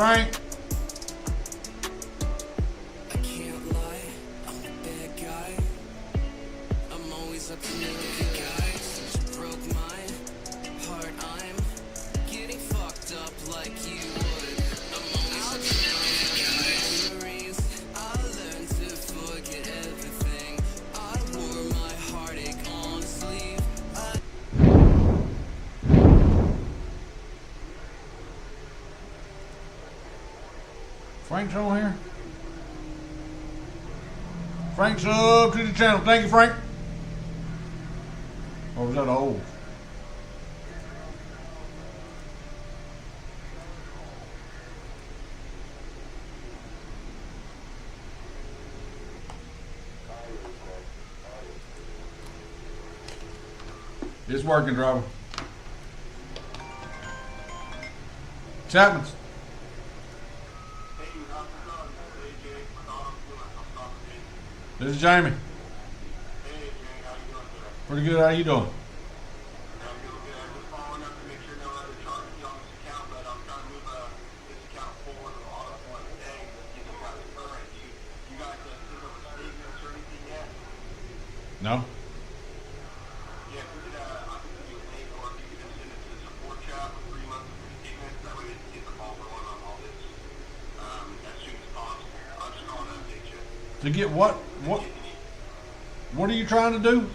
Frank. I can't lie, I'm a bad guy. I'm always up to no good guys. Since you broke my heart, I'm getting fucked up like you would. I'm always up to no good guys. Memories, I learned to forget everything. I wore my heartache on a sleeve. Frank's on here. Frank's up to the channel. Thank you, Frank. Or was that old? It's working, driver. Chapman's. This is Jamie. Hey, Jay, how you doing today? Pretty good. How you doing? I'm doing good. I'm just following up to make sure no other charges on this account, but I'm trying to move this account forward with auto one today. Get you guys current. You guys send over statements or anything yet? No. Yeah, if we could, I could give you a link, or if you could just send it to the support chat with 3 months of statements. That way we can get the ball rolling on all this as soon as possible. I'm just calling to update you. To get what? What are you trying to do? Your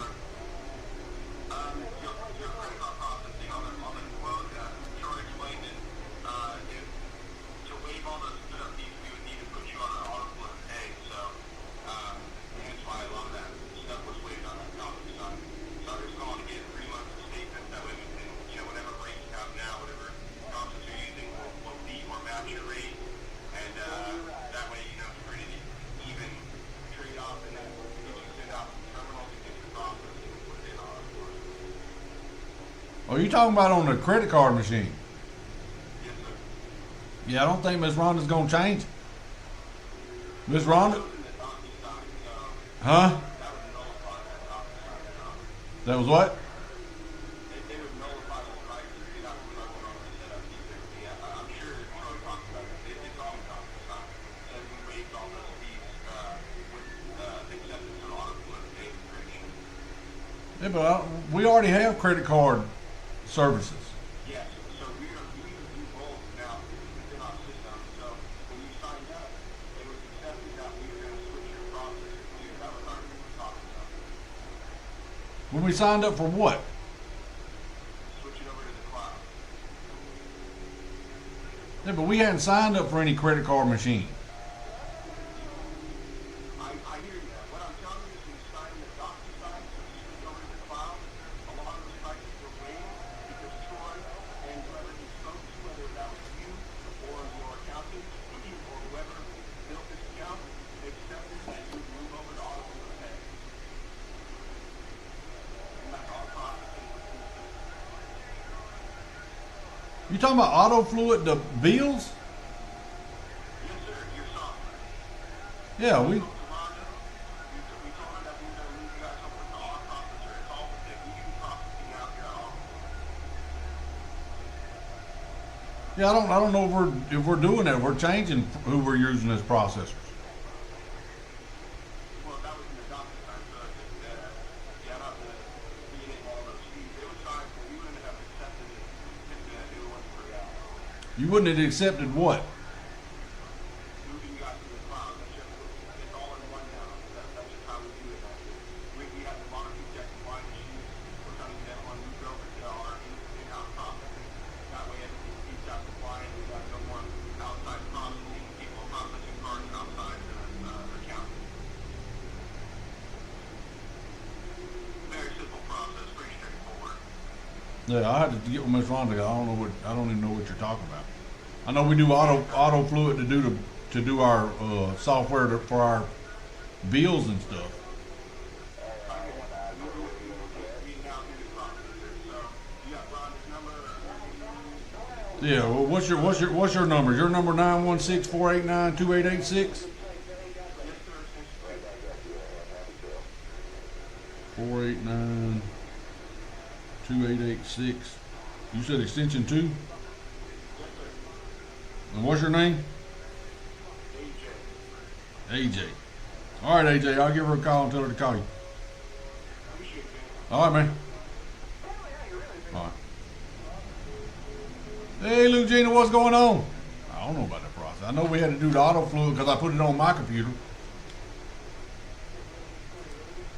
credit card processing on the quote, Troy explained it. To waive all those setup fees, we would need to put you on an auto flow today. So that's why a lot of that stuff was waived on that copy side. So I'm just calling to get 3 months of statements. That way we can, whatever rates you have now, whatever process you're using, will beat or match your rate. And that way, it's pretty even trade off, and then get you send out terminals and get your processing and put it in auto flow. Oh, you talking about on the credit card machine? Yes, sir. Yeah, I don't think Miss Rhonda's gonna change it. Miss Rhonda? Huh? That was what? They would nullify those rights if you're not working on the setup either. Yeah, I'm sure that Troy talked about it. It's all in DocuSign. So we waived all those fees with acceptance of auto flow pay integration. Yeah, but we already have credit card services. Yes, so we use you both now within our system. So when you signed up, it was accepted that we were going to switch your process to you. That was our talking about. When we signed up for what? Switch it over to the cloud. Yeah, but we hadn't signed up for any credit card machine. I hear you. What I'm telling you is when you sign the DocuSign, so you switch over to the cloud, a lot of those prices were waived because Troy and whoever you spoke to, whether that was you or your accountant or whoever built this account, they accepted that you would move over to auto pay. And that's all processing within the system. You talking about auto fluid the bills? Yes, sir. Your software. Yeah, we. We told her that we were going to move you guys over to our processor. It's all within you processing out here at all. Yeah, I don't know if we're doing that. We're changing who we're using as processors. Well, that was in the DocuSign, so not the beginning of all those fees. It was fine, but we wouldn't have accepted it if it wasn't for y'all. You wouldn't have accepted what? Moving you guys to the cloud, it's all in one now. That's just how we do it now. We have to monitor, check, and find issues. We're trying to get everyone moved over to our in-house processing. That way everything keeps out compliant. We got no more outside processing, people processing cards outside the account. Very simple process, pretty straightforward. Yeah, I had to get with Miss Rhonda. I don't even know what you're talking about. I know we do auto fluid to do our software for our bills and stuff. Yeah, well, what's your number? Your number 916-489-2886? 489-2886. You said extension 2? And what's your name? AJ. All right, AJ. I'll give her a call and tell her to call you. All right, man. All right. Hey, Lou Gina, what's going on? I don't know about that process. I know we had to do the auto fluid because I put it on my computer.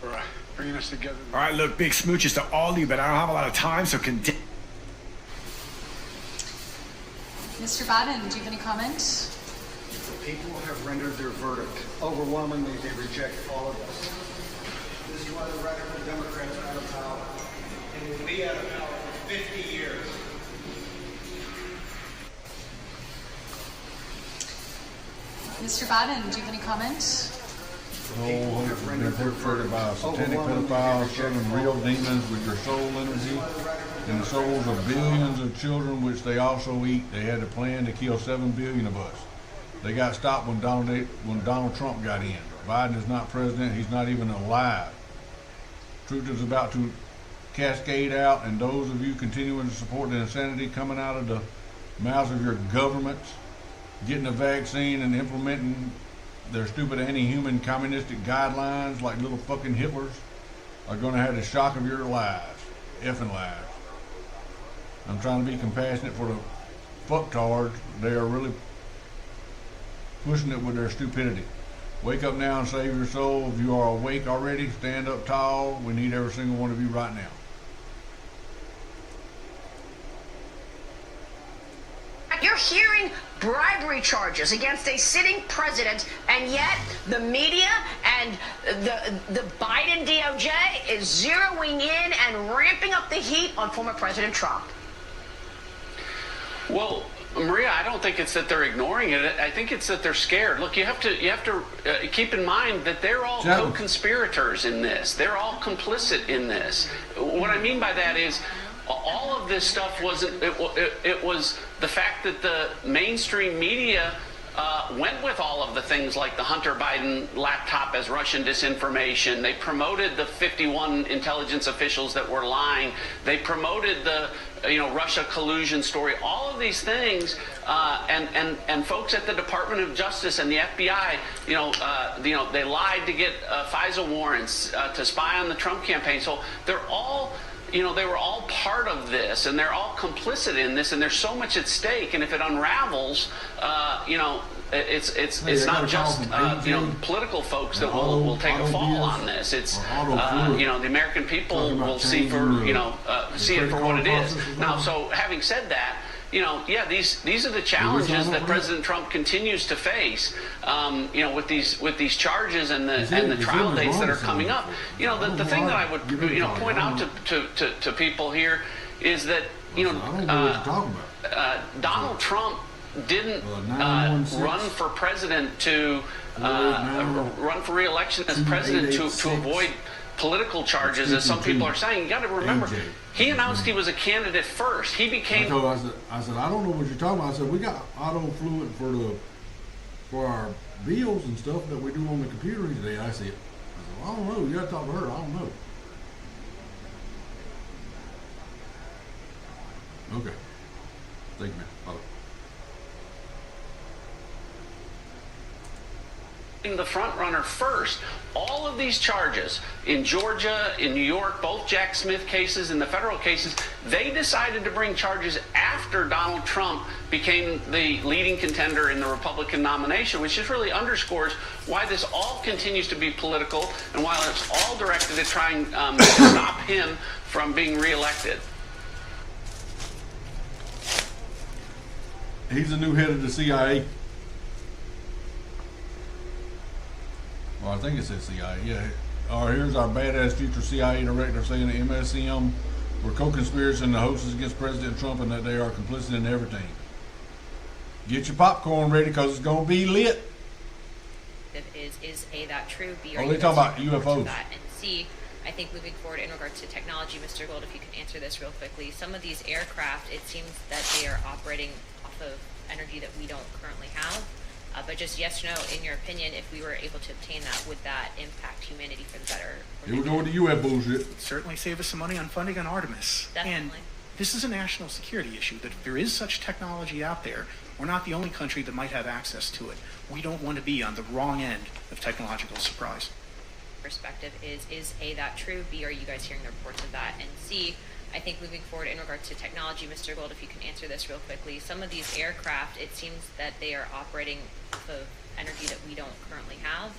All right, bringing us together. All right, look, big smooches to all of you, but I don't have a lot of time, so Mr. Biden, do you have any comment? The people have rendered their verdict. Overwhelmingly, they reject all of us. This is why the radical Democrats are out of power. And will be out of power for 50 years. Mr. Biden, do you have any comment? Oh, we've been perpetrated by satanic pedophiles, serving real demons with your soul energy and the souls of billions of children, which they also eat. They had a plan to kill 7 billion of us. They got stopped when Donald Trump got in. Biden is not president. He's not even alive. Truth is about to cascade out, and those of you continuing to support the insanity coming out of the mouths of your governments, getting the vaccine and implementing their stupid anti-human communistic guidelines like little fucking Hitlers, are going to have the shock of your lives. Effing lives. I'm trying to be compassionate for the fucktards. They are really pushing it with their stupidity. Wake up now and save your soul. If you are awake already, stand up tall. We need every single one of you right now. You're hearing bribery charges against a sitting president, and yet the media and the Biden DOJ is zeroing in and ramping up the heat on former President Trump. Well, Maria, I don't think it's that they're ignoring it. I think it's that they're scared. Look, you have to keep in mind that they're all Chapman. co-conspirators in this. They're all complicit in this. What I mean by that is, all of this stuff wasn't. It was the fact that the mainstream media went with all of the things like the Hunter Biden laptop as Russian disinformation. They promoted the 51 intelligence officials that were lying. They promoted the Russia collusion story. All of these things, and folks at the Department of Justice and the FBI, they lied to get FISA warrants to spy on the Trump campaign. So they're all. They were all part of this, and they're all complicit in this, and there's so much at stake. And if it unravels, it's not just political folks that will take a fall on this. It's the American people will see see it for what it is. Now, so having said that, these are the challenges that President Trump continues to face. With these charges and the trial dates that are coming up. The thing that I would point out to people here is that Donald Trump didn't run for president to run for re-election as president to avoid political charges, as some people are saying. You got to remember, he announced he was a candidate first. He became. I said, I don't know what you're talking about. I said, we got auto fluid for our bills and stuff that we do on the computer today. I said, well, I don't know. You got to talk to her. I don't know. Okay. Thank you, man. Bye. The front runner first. All of these charges in Georgia, in New York, both Jack Smith cases and the federal cases, they decided to bring charges after Donald Trump became the leading contender in the Republican nomination, which just really underscores why this all continues to be political and why it's all directed at trying to stop him from being reelected. He's the new head of the CIA. Well, I think it says CIA, yeah. Here's our badass future CIA director saying the MSM were co-conspirators and the hosts against President Trump and that they are complicit in everything. Get your popcorn ready because it's going to be lit. Is A, that true? B, are they talking about UFOs? And C, I think moving forward in regards to technology, Mr. Gold, if you can answer this real quickly, some of these aircraft, it seems that they are operating off of energy that we don't currently have. But just yes or no, in your opinion, if we were able to obtain that, would that impact humanity for the better? Here we go with the UFO bullshit. certainly save us some money on funding on Artemis. Definitely. This is a national security issue, that if there is such technology out there, we're not the only country that might have access to it. We don't want to be on the wrong end of technological surprise. Perspective is A, that true? B, are you guys hearing the reports of that? And C, I think moving forward in regards to technology, Mr. Gold, if you can answer this real quickly, some of these aircraft, it seems that they are operating off of energy that we don't currently have.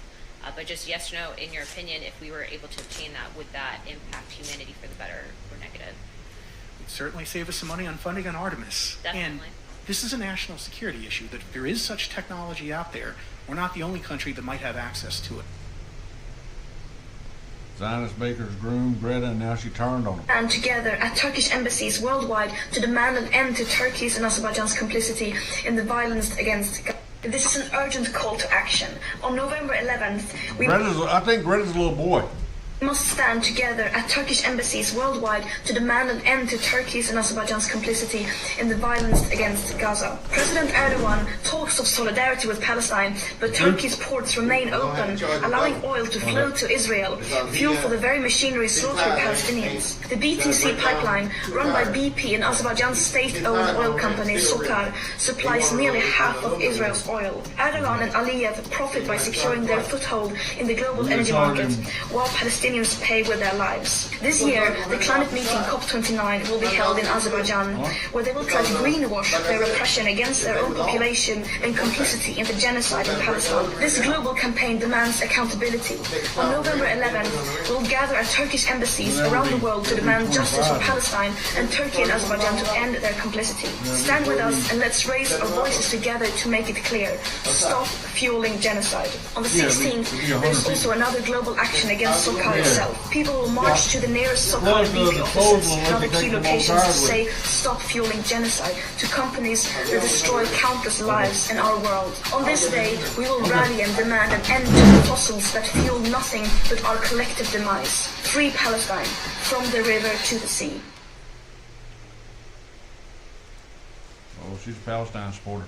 But just yes or no, in your opinion, if we were able to obtain that, would that impact humanity for the better or negative? It'd certainly save us some money on funding on Artemis. Definitely. And this is a national security issue, that if there is such technology out there, we're not the only country that might have access to it. Zionist Baker's groomed Greta, and now she turned on him. And together at Turkish embassies worldwide to demand an end to Turkey's and Azerbaijan's complicity in the violence against. This is an urgent call to action. On November 11th, I think Greta's a little boy. must stand together at Turkish embassies worldwide to demand an end to Turkey's and Azerbaijan's complicity in the violence against Gaza. President Erdogan talks of solidarity with Palestine, but Turkey's ports remain open, allowing oil to flow to Israel, fuel for the very machinery slaughtering Palestinians. The BTC pipeline, run by BP and Azerbaijan's state-owned oil company Sokar, supplies nearly half of Israel's oil. Erdogan and Aliyev profit by securing their foothold in the global energy market, while Palestinians pay with their lives. This year, the climate meeting COP29 will be held in Azerbaijan, where they will try to greenwash their repression against their own population and complicity in the genocide in Palestine. This global campaign demands accountability. On November 11th, we'll gather at Turkish embassies around the world to demand justice for Palestine and Turkey and Azerbaijan to end their complicity. Stand with us and let's raise our voices together to make it clear. Stop fueling genocide. On the 16th, there's also another global action against Sokar itself. People will march to the nearest Sokar BP offices and other key locations to say stop fueling genocide to companies that destroy countless lives in our world. On this day, we will rally and demand an end to the fossils that fuel nothing but our collective demise. Free Palestine, from the river to the sea. Oh, she's a Palestine supporter.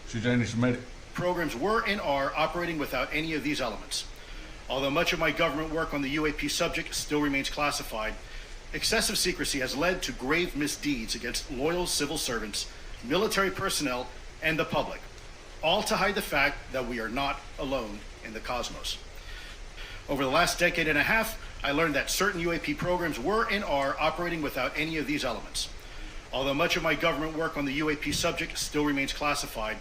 She's anti-Semitic. Programs were and are operating without any of these elements. Although much of my government work on the UAP subject still remains classified, excessive secrecy has led to grave misdeeds against loyal civil servants, military personnel, and the public, all to hide the fact that we are not alone in the cosmos. Over the last decade and a half, I learned that certain UAP programs were and are operating without any of these elements. Although much of my government work on the UAP subject still remains classified,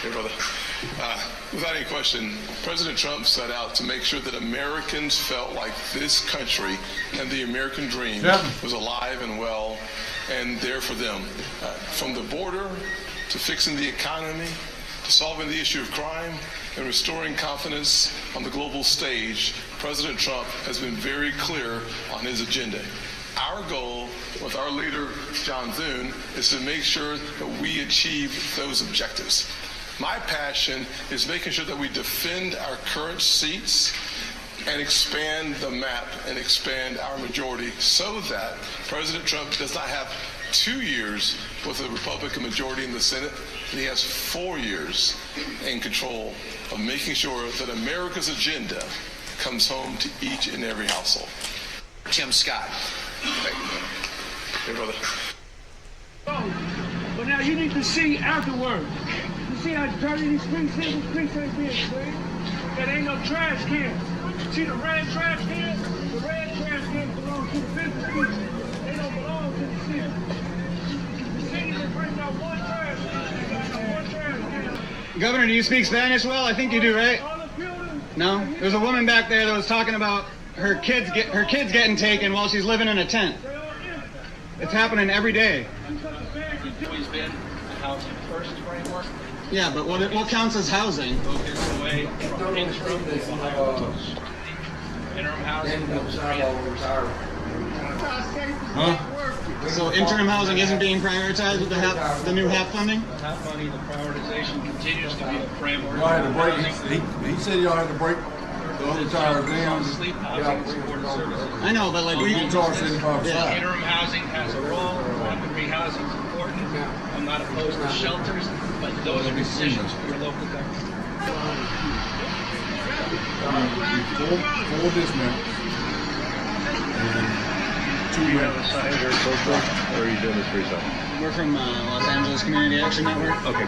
Hey, brother. Without any question, President Trump set out to make sure that Americans felt like this country and the American dream was alive and well and there for them. From the border to fixing the economy to solving the issue of crime and restoring confidence on the global stage, President Trump has been very clear on his agenda. Our goal with our leader, John Thune, is to make sure that we achieve those objectives. My passion is making sure that we defend our current seats and expand the map and expand our majority so that President Trump does not have 2 years with a Republican majority in the Senate, and he has 4 years in control of making sure that America's agenda comes home to each and every household. Tim Scott. Thank you. Hey, brother. But now you need to see afterwards. You see how dirty these streets is? The streets ain't being clean. There ain't no trash cans. See the red trash cans? The red trash cans belong to the business people. They don't belong to the city. The city that brings out one trash can. They got no one trash can. Governor, do you speak Spanish well? I think you do, right? No? There's a woman back there that was talking about her kids getting taken while she's living in a tent. It's happening every day. Always been a housing first framework. Yeah, but what counts as housing? Focus away from interim housing. So interim housing isn't being prioritized with the new HAP funding? HAP money, the prioritization continues to be the framework. Y'all had to break. He said y'all had to break the other tires down. Sleep housing, supported services. I know, but like we can charge 75%. Yeah. Interim housing has a role. Rapid rehousing is important. I'm not opposed to shelters, but those are decisions for your local government. Four dismounts. And 2 Do you have a rentals. sign or social, or are you doing this for yourself? We're from Los Angeles Community Action Network. Okay.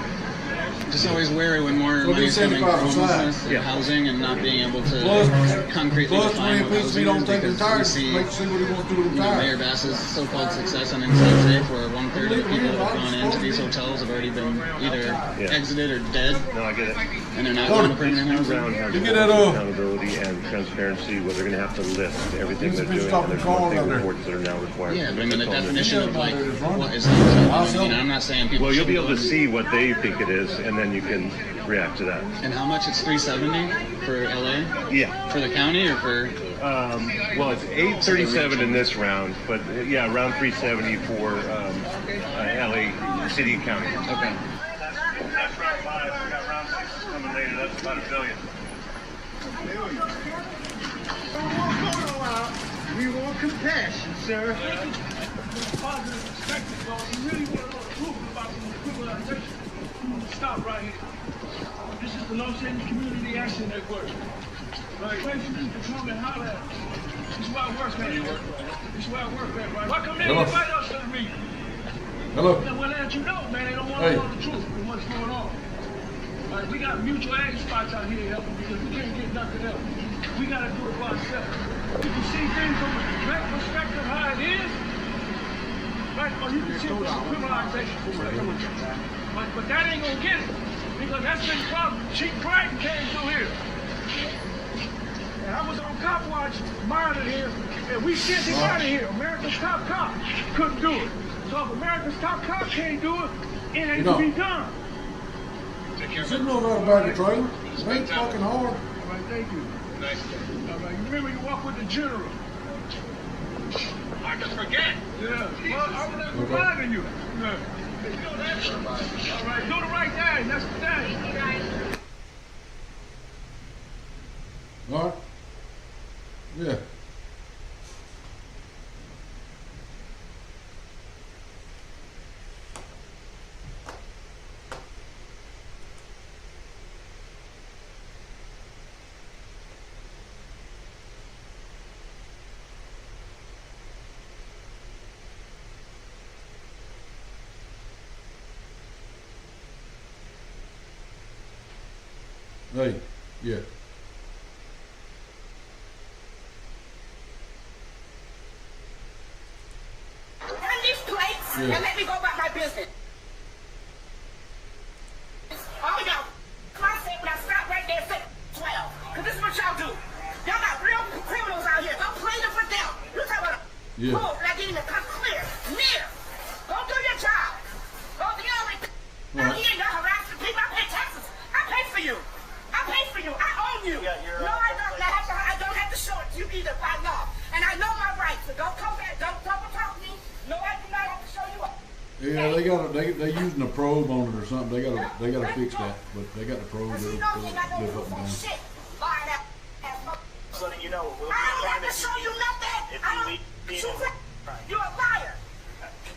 Just always wary when more So money is coming from 75 aside. homelessness and housing and not being able to Plus- concretely Plus define 20 what pieces housing we don't is, take the because we tires, see make see what he wants to do with the Mayor tires. Bass's so-called success on Inside Safe, where 1/3 of the people that have gone into these hotels have already been either exited or dead, No, I get it. and they're not going to permanent housing. Brown has You get that, accountability and transparency, where they're going to have to list everything they're doing, stop and the there's car one thing out there. reports that are now required. Yeah, but I mean, the That's all they're definition doing. of, like, what is housing, I mean, I'm not saying people Well, you'll should be able to going- see what they think it is, and then you can react to that. And how much? It's $370 for LA? Yeah. For the county or for? Well, it's $837 in this round, but yeah, around $370 for LA City and County. Okay. That's round 5. We got round 6 coming later. That's about $1 billion. We want compassion, sir. Positive perspective, though. You really want to know the truth about the criminalization. Stop right here. This is the Los Angeles Community Action Network. Right? Questions, patrol, and holler at us. This is where I work at. This is where I work at, right? Why come they Hello. invite us to the meeting? Hello. Well, let you know, man. They don't want Hey. to know the truth and what's going on. Right? We got mutual aid spots out here helping because we can't get nothing else. We got to do it for ourselves. If you see things from a direct perspective, how it is, right? Or you can see it from a criminalization perspective. But that ain't gonna get it. Because that's been the problem. Chief Crichton came through here. And I was on cop watch, monitored him, and we sent him out of here. America's top cop couldn't do it. So if America's top cop can't do it, it ain't to be done. Sitting over out the back of the trailer. It ain't fucking hard. All right, thank you. Nice. All right, you remember you walk with the general. I just forget. Yeah. Well, I was reminding you. Yeah. All right, do the right thing. That's the thing. All right. Yeah. Hey, yeah. Run these plates Yeah. and let me go about my business. All y'all, I said when I stop right there, say 12. Because this is what y'all do. Y'all got real criminals out here. Don't play them for them. You talk about Yeah. move, and I get him to come clear, near. Go do your job. Go the only out here, y'all harassing people. I pay taxes. I pay for you. I pay for you. I own you. No, I don't. I don't have to show it to you either by law. And I know my rights, so don't come back. Don't double talk me. No, I do not have to show you up. Yeah, they using a probe on it or something. They gotta fix that. But they got the probe. It'll lift up and down. Shit. Lying out. So that you know, we'll I don't have to show you nothing. I don't. You're a liar.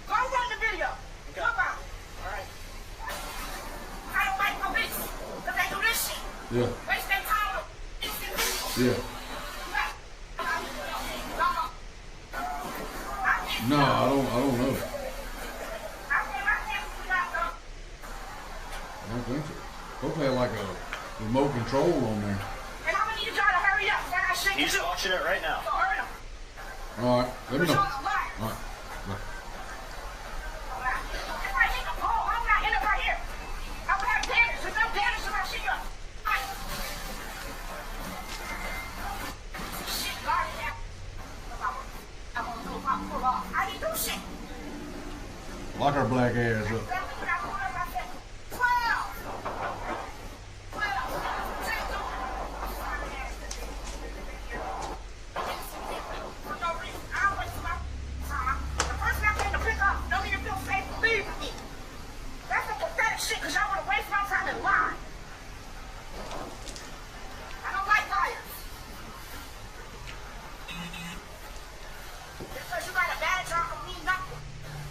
Go run the video. Go about it. All right. I don't like police because they do this shit. Yeah. Waste their time. Yeah. No, I don't know. I don't think so. Hopefully, like a remote control on there. And I'm gonna need y'all to hurry up. I got shit to do. He's watching it right now. So hurry up. All right, let me know. Y'all All a liar. right. Bye. If I hit the pole, I'm not in it right here. I would have damage. There's no damage to my shit. Shit, guard it. I'm gonna do my pull off. I didn't do shit. Lock our black ass up. Because you got a bad job of me, nothing.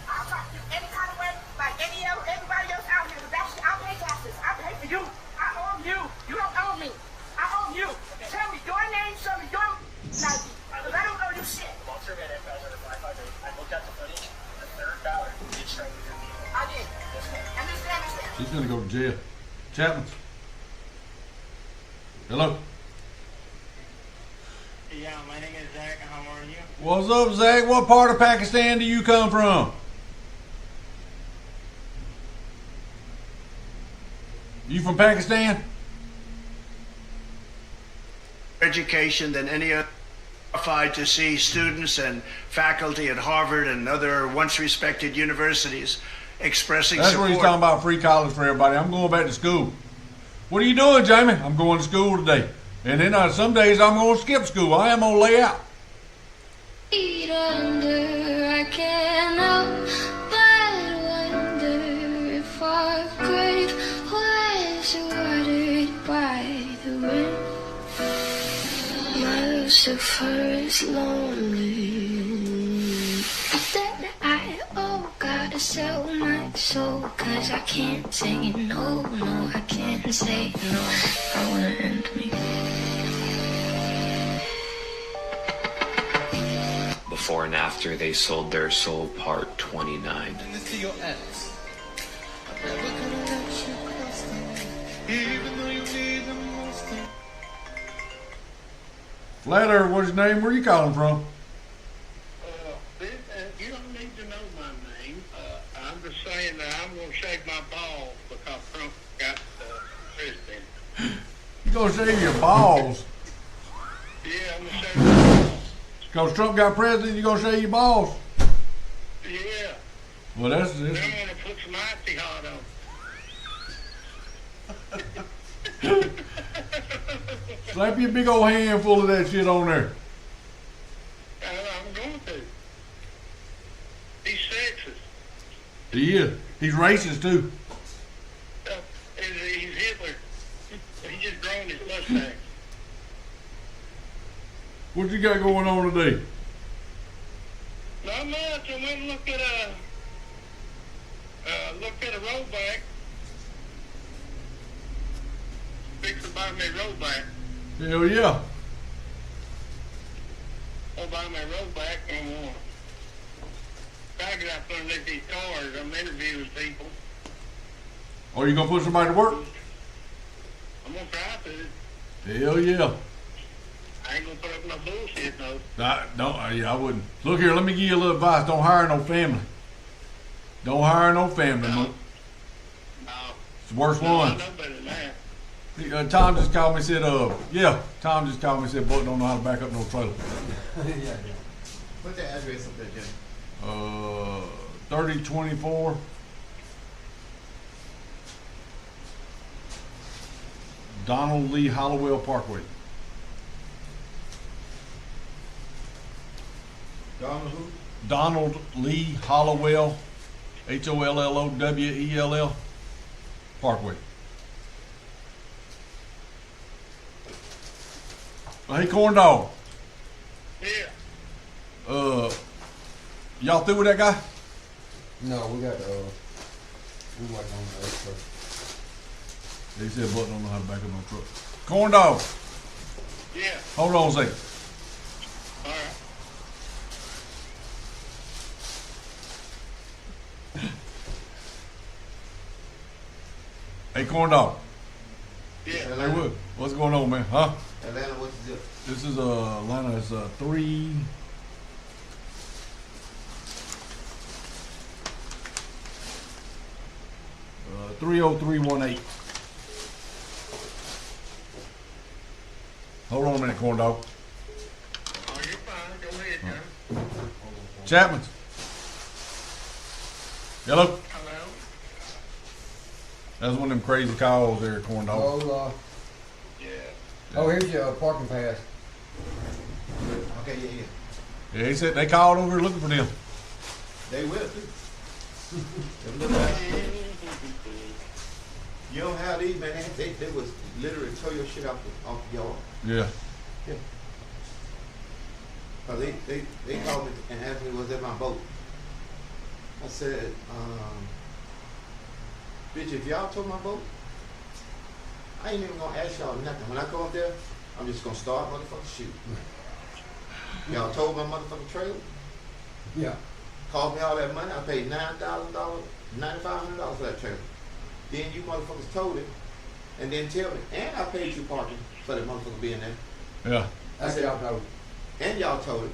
I'll talk to you any kind of way, like any else. She's gonna go to jail. Chapman. Hello. Yeah, my name is Zach. How are you? What's up, Zach? What part of Pakistan do you come from? You from Pakistan? Education than any other. To see students and faculty at Harvard and other once respected universities expressing That's support. what he's talking about, free college for everybody. I'm going back to school. What are you doing, Jamie? I'm going to school today. And then some days I'm going to skip school. I am going to lay out. Under, I can't help but wonder if our grave was watered by the wind. My Lucifer is lonely. Then I gotta sell my soul, 'cause I can't say no, no, I can't say no. I wanna end me. Before and after they sold their soul, part 29. Flatter, what's his name? Where you calling from? You don't need to know my name. I'm just saying that I'm going to shave my balls because Trump got president. You gonna shave your balls? Yeah, I'm going to shave my balls. Because Trump got president, you gonna shave your balls? Yeah. Well, that's Then I'm going to put some icy hot on. slap your big old handful of that shit on there. I'm going to. He's sexist. He is. He's racist too. He's Hitler. He just grown his mustache. What you got going on today? Not much. I went and looked at a rollback. Fix to buy me a rollback. Hell yeah. I'll buy my rollback and try to get out there and look at these cars. I'm interviewing people. Oh, you gonna put somebody to work? I'm gonna try to. Hell yeah. I ain't gonna put up no bullshit though. I wouldn't. Look here, let me give you a little advice. Don't hire no family. Don't hire no family, no. It's the worst one. I know better than that. Tom just called me and said, Tom just called me and said, Buck don't know how to back up no trailer. Yeah. Put the address up there, Jim. 3024 Donald Lee Hollowell Parkway. Donald who? Donald Lee Hollowell, Hollowell Parkway. Hey, corn dog. Yeah. Y'all through with that guy? No, we got we working on that stuff. They said Buck don't know how to back up no truck. Corn dog. Yeah. Hold on a second. All right. Hey, corn dog. Yeah. Hey, what's going on, man? Huh? Atlanta, what's the deal? This is Atlanta is 30318. Hold on a minute, corn dog. Oh, you're fine. Go ahead, man. Chapman's. Hello? Hello? That's one of them crazy calls there, corn dog. Oh, here's your parking pass. Okay, Yeah, he said they called over here looking for them. They will too. You don't have these, man. They was literally tow your shit off the yard. Yeah. Yeah. Cause they called me and asked me was that my boat. I said, bitch, if y'all tow my boat, I ain't even gonna ask y'all nothing. When I go up there, I'm just gonna start motherfucking shooting. Y'all told my motherfucking trailer? Yeah. Cost me all that money. I paid $9,000, $9,500 for that trailer. Then you motherfuckers told it, and then tell me, and I paid you parking for that motherfucker being there. Yeah. I said, y'all told it. And y'all told it.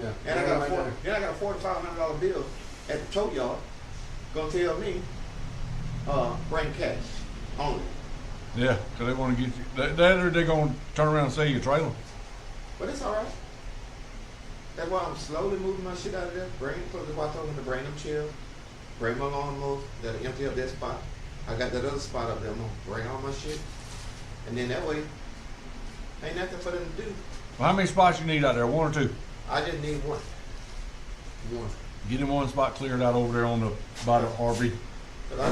Yeah. And I got a $4,500 bill at the tow yard. Gonna tell me, bring cash only. Yeah, because they want to get you. That or they're going to turn around and sell you a trailer. But it's all right. That's why I'm slowly moving my shit out of there. Bring it close. That's why I told them to bring them chairs, bring my lawnmowers that'll empty up that spot. I got that other spot up there. I'm gonna bring all my shit, and then that way, ain't nothing for them to do. Well, how many spots you need out there? One or two? I just need one. One. Get him one spot cleared out over there on the by the RV. But I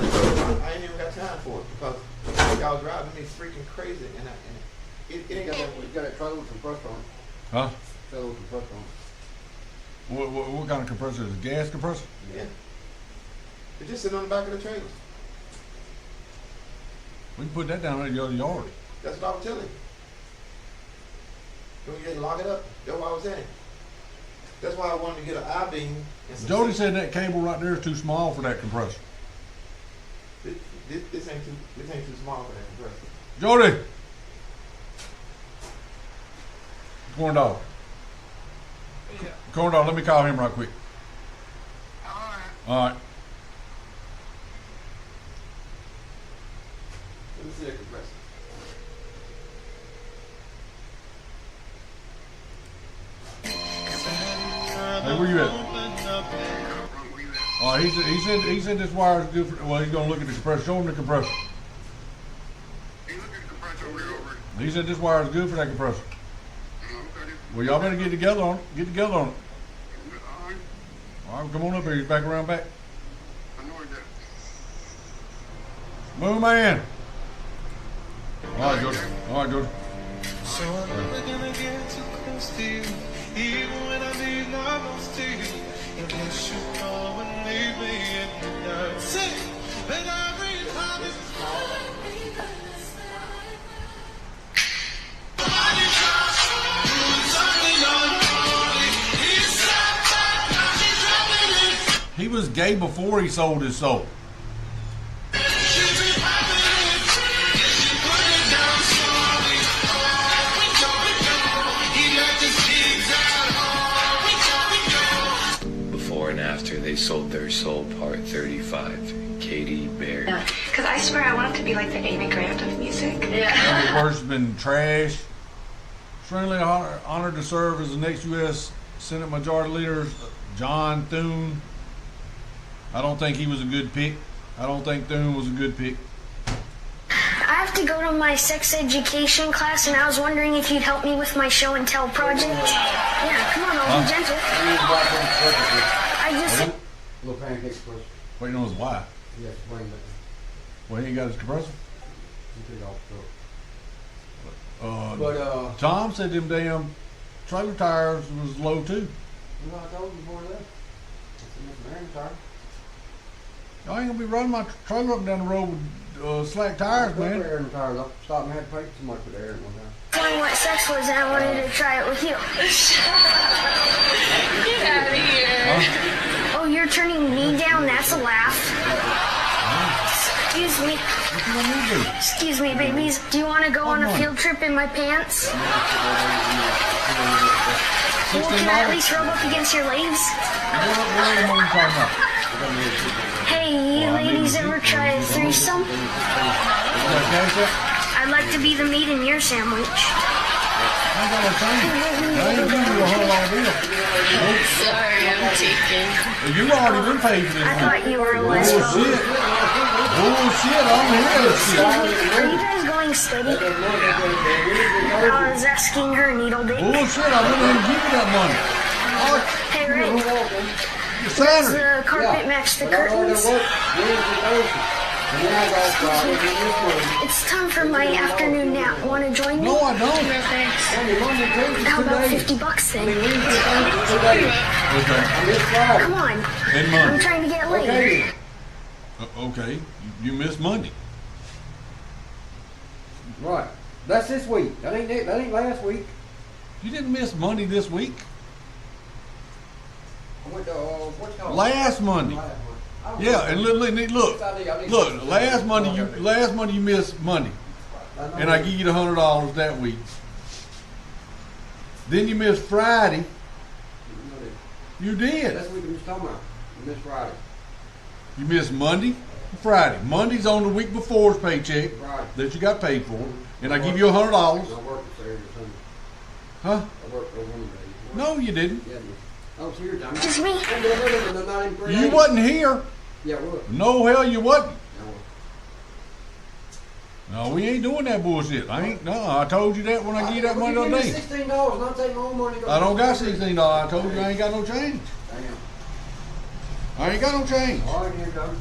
ain't even got time for it because y'all driving me freaking crazy, and it ain't got that. You got that trailer with compressor on it. Huh? Trailer with compressor on it. What kind of compressor is it? Gas compressor? Yeah. It's just sitting on the back of the trailer. We can put that down in your yard. That's what I was telling you. Don't you just lock it up? That's what I was saying. That's why I wanted to get an I-beam. Jody said that cable right there is too small for that compressor. This ain't too small for that compressor. Jody! Corn dog. Corn dog, let me call him right quick. All right. Let me see that compressor. Hey, where you at? All right, he said this wire is good for. Well, he's gonna look at the compressor. Show him the compressor. He said this wire is good for that compressor. Well, y'all better get together on it. Get together on it. All right, come on up here. He's back around back. Move, man. All right, George. All right, George. So I'm never gonna get too close to you, even when I need my most to you. In case you come and leave me in the dark. Say, but every time it's He was gay before he sold his soul. Before and after they sold their soul, part 35. Katie Berry. Because I swear I want it to be like the Amy Grant of music. Every person's been trashed. Extremely honored to serve as the next U.S. Senate Majority Leader, John Thune. I don't think he was a good pick. I don't think Thune was a good pick. I have to go to my sex education class, and I was wondering if you'd help me with my show and tell project. Yeah, come on, I'll be gentle. I just... Little pancake compressor. Waiting on his wife. Yes, bring that. Well, he ain't got his compressor? You take it off the truck. Tom said them damn trailer tires was low too. You know what I told you before that? It's a American tire. I ain't gonna be running my trailer up and down the road with slack tires, man. Air in the tires. I stopped and had to pay somebody for the air at one time. Telling what sex was, and I wanted to try it with you. Get out of here. Huh? Oh, you're turning me down? That's a laugh. Excuse me. What you want me to do? Excuse me, babies. Do you want to go on a field trip in my pants? Well, can I at least rub up against your legs? Hey, you ladies ever try a threesome? I'd like to be the meat in your sandwich. Sorry, I'm taken. You already been paid for this. I thought you were a lesbian. Bullshit, I'm here. Are you guys going steady? I was asking her, needle dick. Bullshit, I wouldn't even give you that money. Hey, Ray. Your Does salary. the carpet match the curtains? It's time for my afternoon nap. Want to join me? No, I don't. No, thanks. How about $50 then? Okay. Come on. And money. I'm trying to get laid. Okay, you missed Monday. Right. That's this week. That ain't last week. You didn't miss Monday this week? I went to, what's it called? Last Monday. Yeah, and look. Last Monday you missed Monday, and I give you the $100 that week. Then you missed Friday. You did. That's what we was talking about. You missed Friday. You missed Monday and Friday. Monday's on the week before's paycheck that you got paid for, and I give you $100. I worked Saturday or Sunday. Huh? I worked on Monday. No, you didn't. Yeah, I was here, Tommy. Just me. You wasn't here. Yeah, I was. No, hell, you wasn't. No, we ain't doing that bullshit. I told you that when I gave you that money the other day. $16 and I'll take my own money. I don't got $16. I told you I ain't got no change. Damn. I ain't got no change. All right, here, Tommy.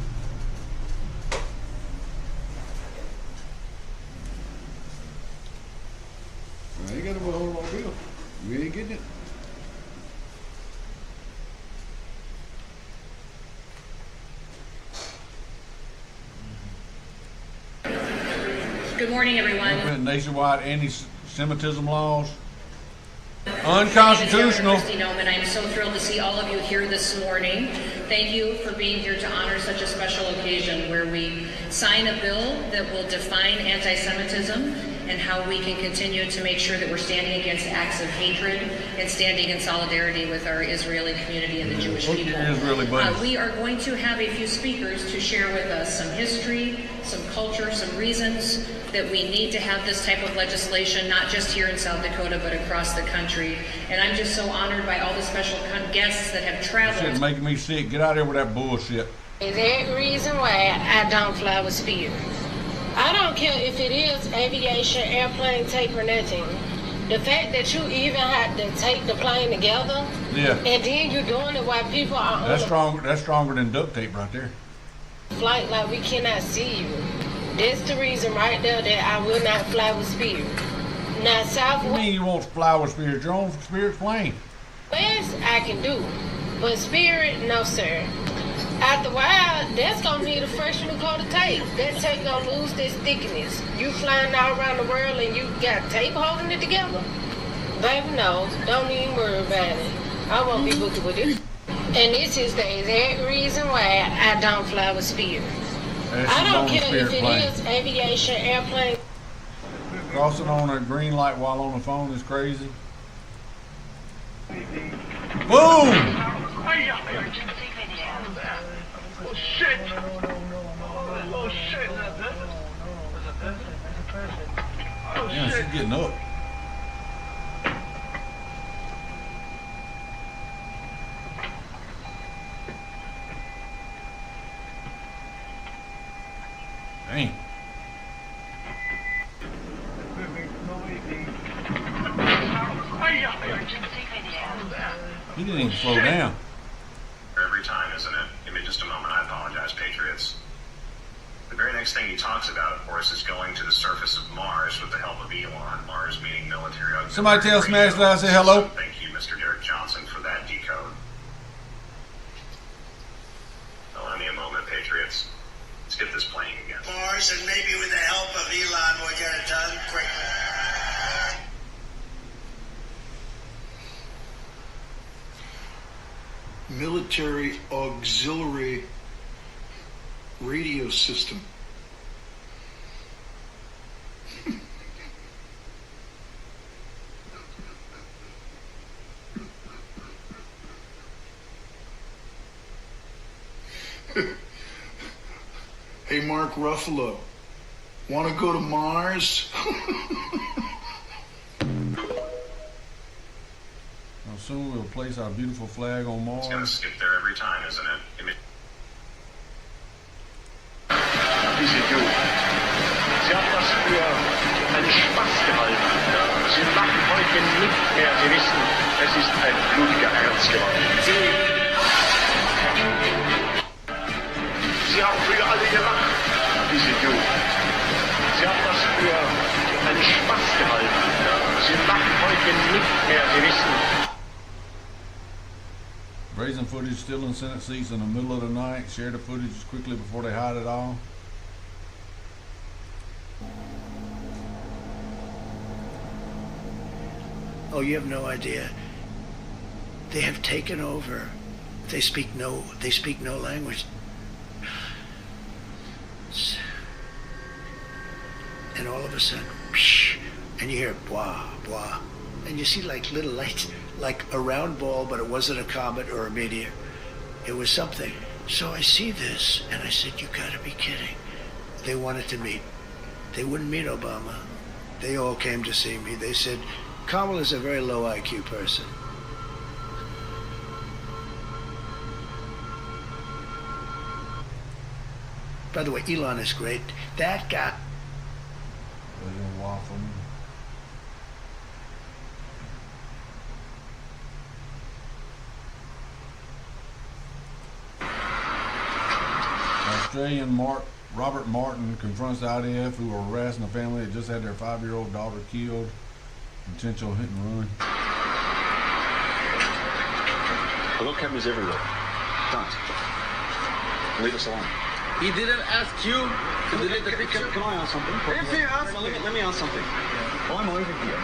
I ain't got no $100 bill. You ain't getting it. Good morning, everyone. Nationwide anti-Semitism laws. Unconstitutional. I'm so thrilled to see all of you here this morning. Thank you for being here to honor such a special occasion where we sign a bill that will define anti-Semitism and how we can continue to make sure that we're standing against acts of hatred and standing in solidarity with our Israeli community and the Jewish people. We are going to have a few speakers to share with us some history, some culture, some reasons that we need to have this type of legislation, not just here in South Dakota, but across the country. And I'm just so honored by all the special guests that have traveled. Shit's making me sick. Get out of here with that bullshit. Is that reason why I don't fly with Spirit? I don't care if it is aviation, airplane tape, or nothing. The fact that you even had to take the plane together, and then you're doing it while people are That's stronger than duct tape right there. Flight like we cannot see you. That's the reason right there that I will not fly with Spirit. Now, Southwest. What do you mean you won't fly with Spirit? Your own Spirit's plane. West, I can do. But Spirit, no, sir. After a while, that's going to need a fresh new coat of tape. That tape going to lose its thickness. You flying all around the world and you got tape holding it together? Baby, no. Don't even worry about it. I won't be booked with it. And this is the exact reason why I don't fly with Spirit. I don't care if it is aviation, airplane. Crossing on a green light while on the phone is crazy. Boom! Oh, shit! Oh, shit! Yeah, she's getting up. Dang. He didn't even slow down. Every time, isn't it? Give me just a moment. I apologize, Patriots. The very next thing he talks about, of course, is going to the surface of Mars with the help of Elon. Mars meaning military. Somebody tell Smash that I say hello. Thank you, Mr. Derek Johnson, for that decode. Allow me a moment, Patriots. Let's get this playing again. Mars, and maybe with the help of Elon, we'll get it done quickly. Military auxiliary radio system. Hey, Mark Ruffalo, want to go to Mars? Soon we'll place our beautiful flag on Mars. It's going to skip there every time, isn't it? Diese Jugend. Sie hat das für einen Spaß gehalten. Sie machen heute nicht mehr. Sie wissen, es ist ein blutiger Ernst geworden. Sie haben früher alle gelacht, diese Jugend. Sie hat das für einen Spaß gehalten. Sie machen heute nicht mehr. Sie wissen. Brazen footage still in Senate seats in the middle of the night. Share the footage quickly before they hide it all. Oh, you have no idea. They have taken over. They speak no language. all of a sudden, psh, and you hear blah, blah. And you see like little lights, like a round ball, but it wasn't a comet or a meteor. It was something. So I see this, and I said, you gotta be kidding. They wanted to meet. They wouldn't meet Obama. They all came to see me. They said, Kamala's a very low IQ person. By the way, Elon is great. That guy. Australian Robert Martin confronts the IDF who are harassing a family that just had their 5-year-old daughter killed. Potential hit and run. I've got cameras everywhere. Don't. Leave us alone. He didn't ask you to delete the picture. Can I ask something? If he asked Let me ask something. I'm over here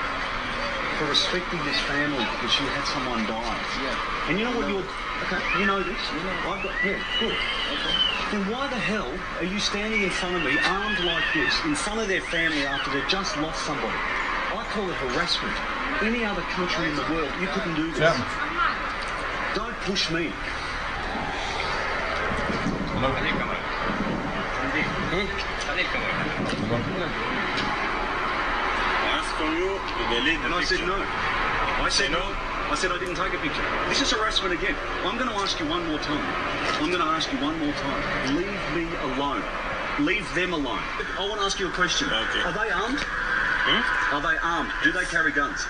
for restricting this family because she had someone die. Yeah. And you know what you're... Okay, you know this. I've got... Yeah, good. Okay. Then why the hell are you standing in front of me, armed like this, in front of their family after they've just lost somebody? I call it harassment. Any other country in the world, you couldn't do this. Chapman. Don't push me. Hello? Ask for you to delete the picture. And I said no. I said no. I said I didn't take a picture. This is harassment again. I'm going to ask you one more time. Leave me alone. Leave them alone. I want to ask you a question. Okay. Are they armed? Are they armed? Do they carry guns?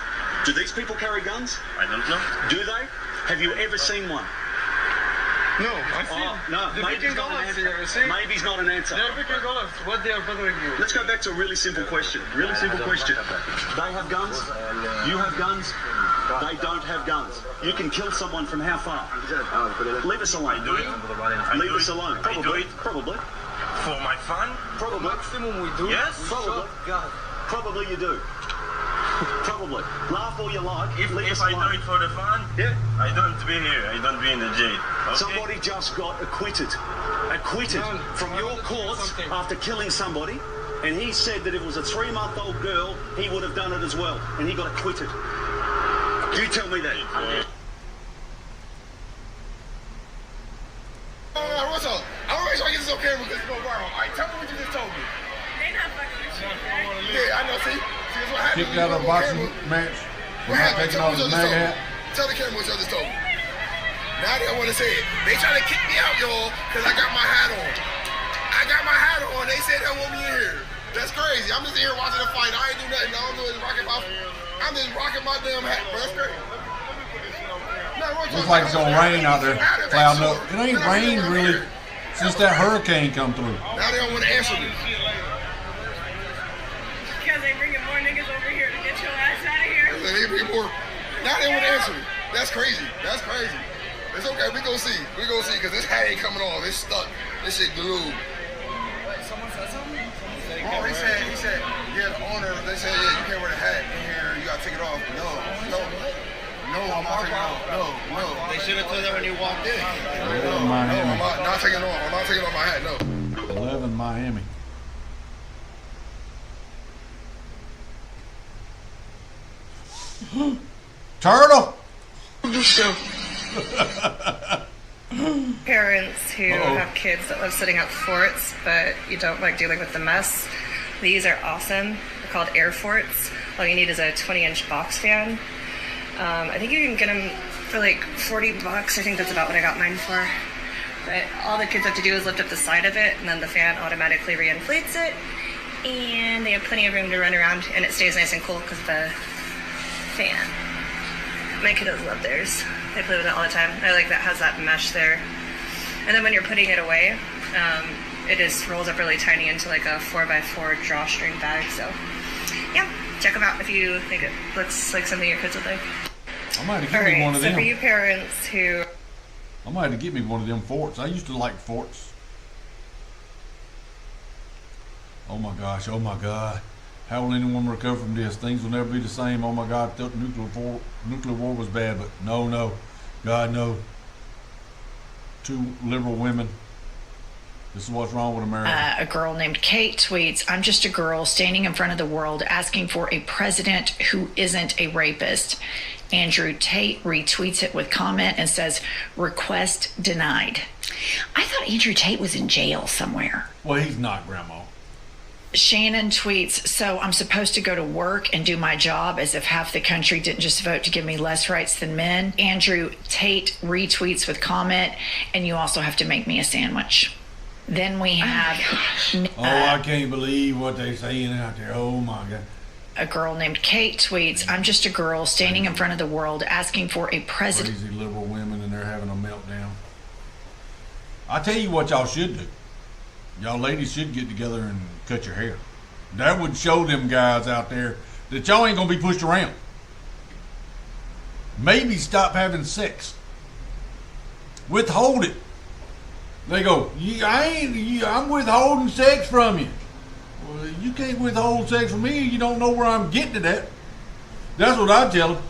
Do these people carry guns? I don't know. Do they? Have you ever seen one? No, I see. No, maybe's not an answer. Maybe's not an answer. They're picking dollars. What they are bothering you? Let's go back to a really simple question. Really simple question. They have guns. You have guns. They don't have guns. You can kill someone from how far? Leave us alone. Leave us alone. Probably. For my fun? Probably. Maximum we do. Yes. Probably. Probably you do. Probably. Laugh all you like. If I do it for the fun, yeah, I don't be here. I don't be in the jail. Okay? Somebody just got acquitted from your courts after killing somebody, and he said that if it was a 3-month-old girl, he would have done it as well, and he got acquitted. You tell me that. What's up? I'm gonna make sure I get this on camera because it's going viral. All right, tell me what you just told me. They not fucking with you. Yeah, I know. See that's what happened. Kicked out of a boxing match. We're not taking off his mag hat. Tell the camera what you just told me. Now they want to say it. They try to kick me out, y'all, because I got my hat on. They said they want me in here. That's crazy. I'm just here watching the fight. I ain't do nothing. All I'm doing is I'm just rocking my damn hat, bro. That's crazy. Looks like it's gonna rain out there. Clouding up. It ain't rained really since that hurricane come through. Now they don't want to answer me. Because they bringing more niggas over here to get your ass out of here. Now they want to answer me. That's crazy. It's okay. We gonna see. Because this hat ain't coming off. It's stuck. This shit glued. Someone said something? Oh, he said, yeah, the owner, they said, yeah, you can't wear the hat in here, you gotta take it off. No, I'm not taking it off. No. They should have told that when you walked in. I'm not taking it off. I'm not taking off my hat, no. 11 Miami. Turtle! Parents who have kids that love sitting at forts, but you don't like dealing with the mess. These are awesome. They're called air forts. All you need is a 20-inch box fan. I think you can get them for like $40. I think that's about what I got mine for. But all the kids have to do is lift up the side of it, and then the fan automatically reinflates it. And they have plenty of room to run around, and it stays nice and cool because of the fan. My kiddos love theirs. They play with it all the time. I like that it has that mesh there. And then when you're putting it away, it just rolls up really tiny into like a 4x4 drawstring bag. So yeah, check them out if you think it looks like something your kids would like. I might have to get me one of them. So for you parents who... I might have to get me one of them forts. I used to like forts. Oh my gosh, oh my God. How will anyone recover from this? Things will never be the same. Oh my God, thought nuclear war was bad, but no. God, no. 2 liberal women This is what's wrong with America. A girl named Kate tweets, I'm just a girl standing in front of the world asking for a president who isn't a rapist. Andrew Tate retweets it with comment and says, request denied. I thought Andrew Tate was in jail somewhere. Well, he's not, Grandma. Shannon tweets, so I'm supposed to go to work and do my job as if half the country didn't just vote to give me less rights than men. Andrew Tate retweets with comment, and you also have to make me a sandwich. Then we have... I can't believe what they're saying out there. Oh, my God. A girl named Kate tweets, I'm just a girl standing in front of the world asking for a president. Crazy liberal women, and they're having a meltdown. I tell you what y'all should do. Y'all ladies should get together and cut your hair. That would show them guys out there that y'all ain't going to be pushed around. Maybe stop having sex. Withhold it. They go, I'm withholding sex from you. Well, you can't withhold sex from me. You don't know where I'm getting it at. That's what I tell them.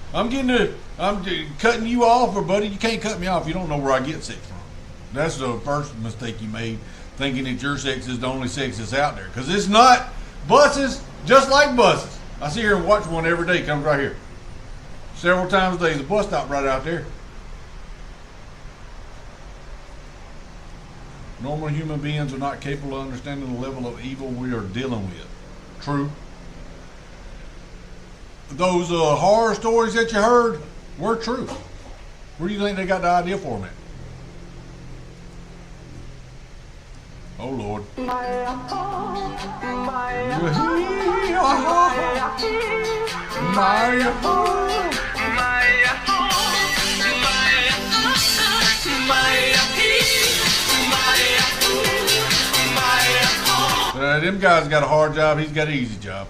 I'm cutting you off, or buddy, you can't cut me off. You don't know where I get sex from. That's the first mistake you made, thinking that your sex is the only sex that's out there. Because it's not. Buses, just like buses. I sit here and watch one every day. Comes right here. Several times a day. There's a bus stop right out there. Normal human beings are not capable of understanding the level of evil we are dealing with. True. Those horror stories that you heard were true. Where do you think they got the idea for them at? Oh, Lord. Them guys got a hard job. He's got an easy job.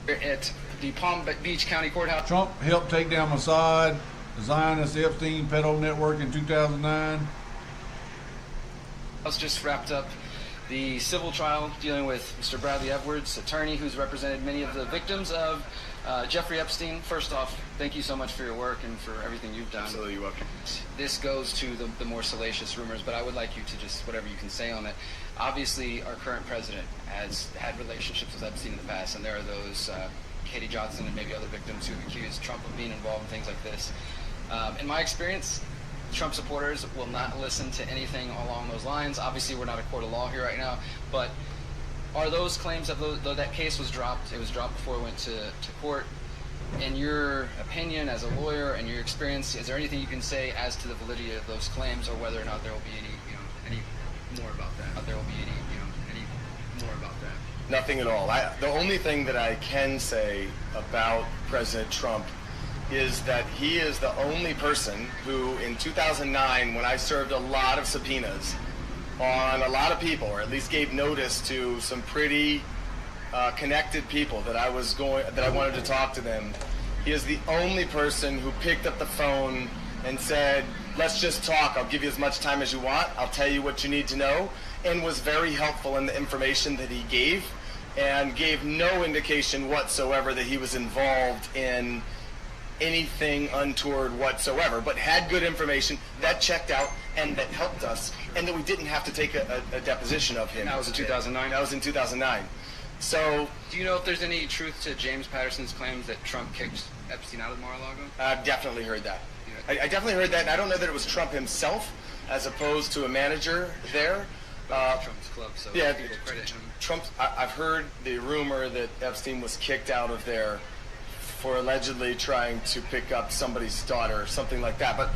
At the Palm Beach County Courthouse. Trump helped take down Mossad, the Zionist Epstein pedo network in 2009. Just wrapped up the civil trial dealing with Mr. Bradley Edwards, attorney who's represented many of the victims of Jeffrey Epstein. First off, thank you so much for your work and for everything you've done. Absolutely, you're welcome. This goes to the more salacious rumors, but I would like you to just, whatever you can say on it. Obviously, our current president has had relationships with Epstein in the past, and there are those Katie Johnson and maybe other victims who accuse Trump of being involved in things like this. In my experience, Trump supporters will not listen to anything along those lines. Obviously, we're not a court of law here right now, but are those claims, though that case was dropped, it was dropped before it went to court, in your opinion as a lawyer and your experience, is there anything you can say as to the validity of those claims, or whether or not there will be any more about that? There will be any more about that? Nothing at all. The only thing that I can say about President Trump is that he is the only person who, in 2009, when I served a lot of subpoenas on a lot of people, or at least gave notice to some pretty connected people that I wanted to talk to them, he is the only person who picked up the phone and said, let's just talk. I'll give you as much time as you want. I'll tell you what you need to know, and was very helpful in the information that he gave, and gave no indication whatsoever that he was involved in anything untoward whatsoever, but had good information that checked out and that helped us, and that we didn't have to take a deposition of him. That was in 2009? That was in 2009. So, do you know if there's any truth to James Patterson's claims that Trump kicked Epstein out of Mar-a-Lago? I've definitely heard that. I definitely heard that, and I don't know that it was Trump himself as opposed to a manager there. Trump's club, so yeah, people credit him. Trump. I've heard the rumor that Epstein was kicked out of there for allegedly trying to pick up somebody's daughter or something like that. But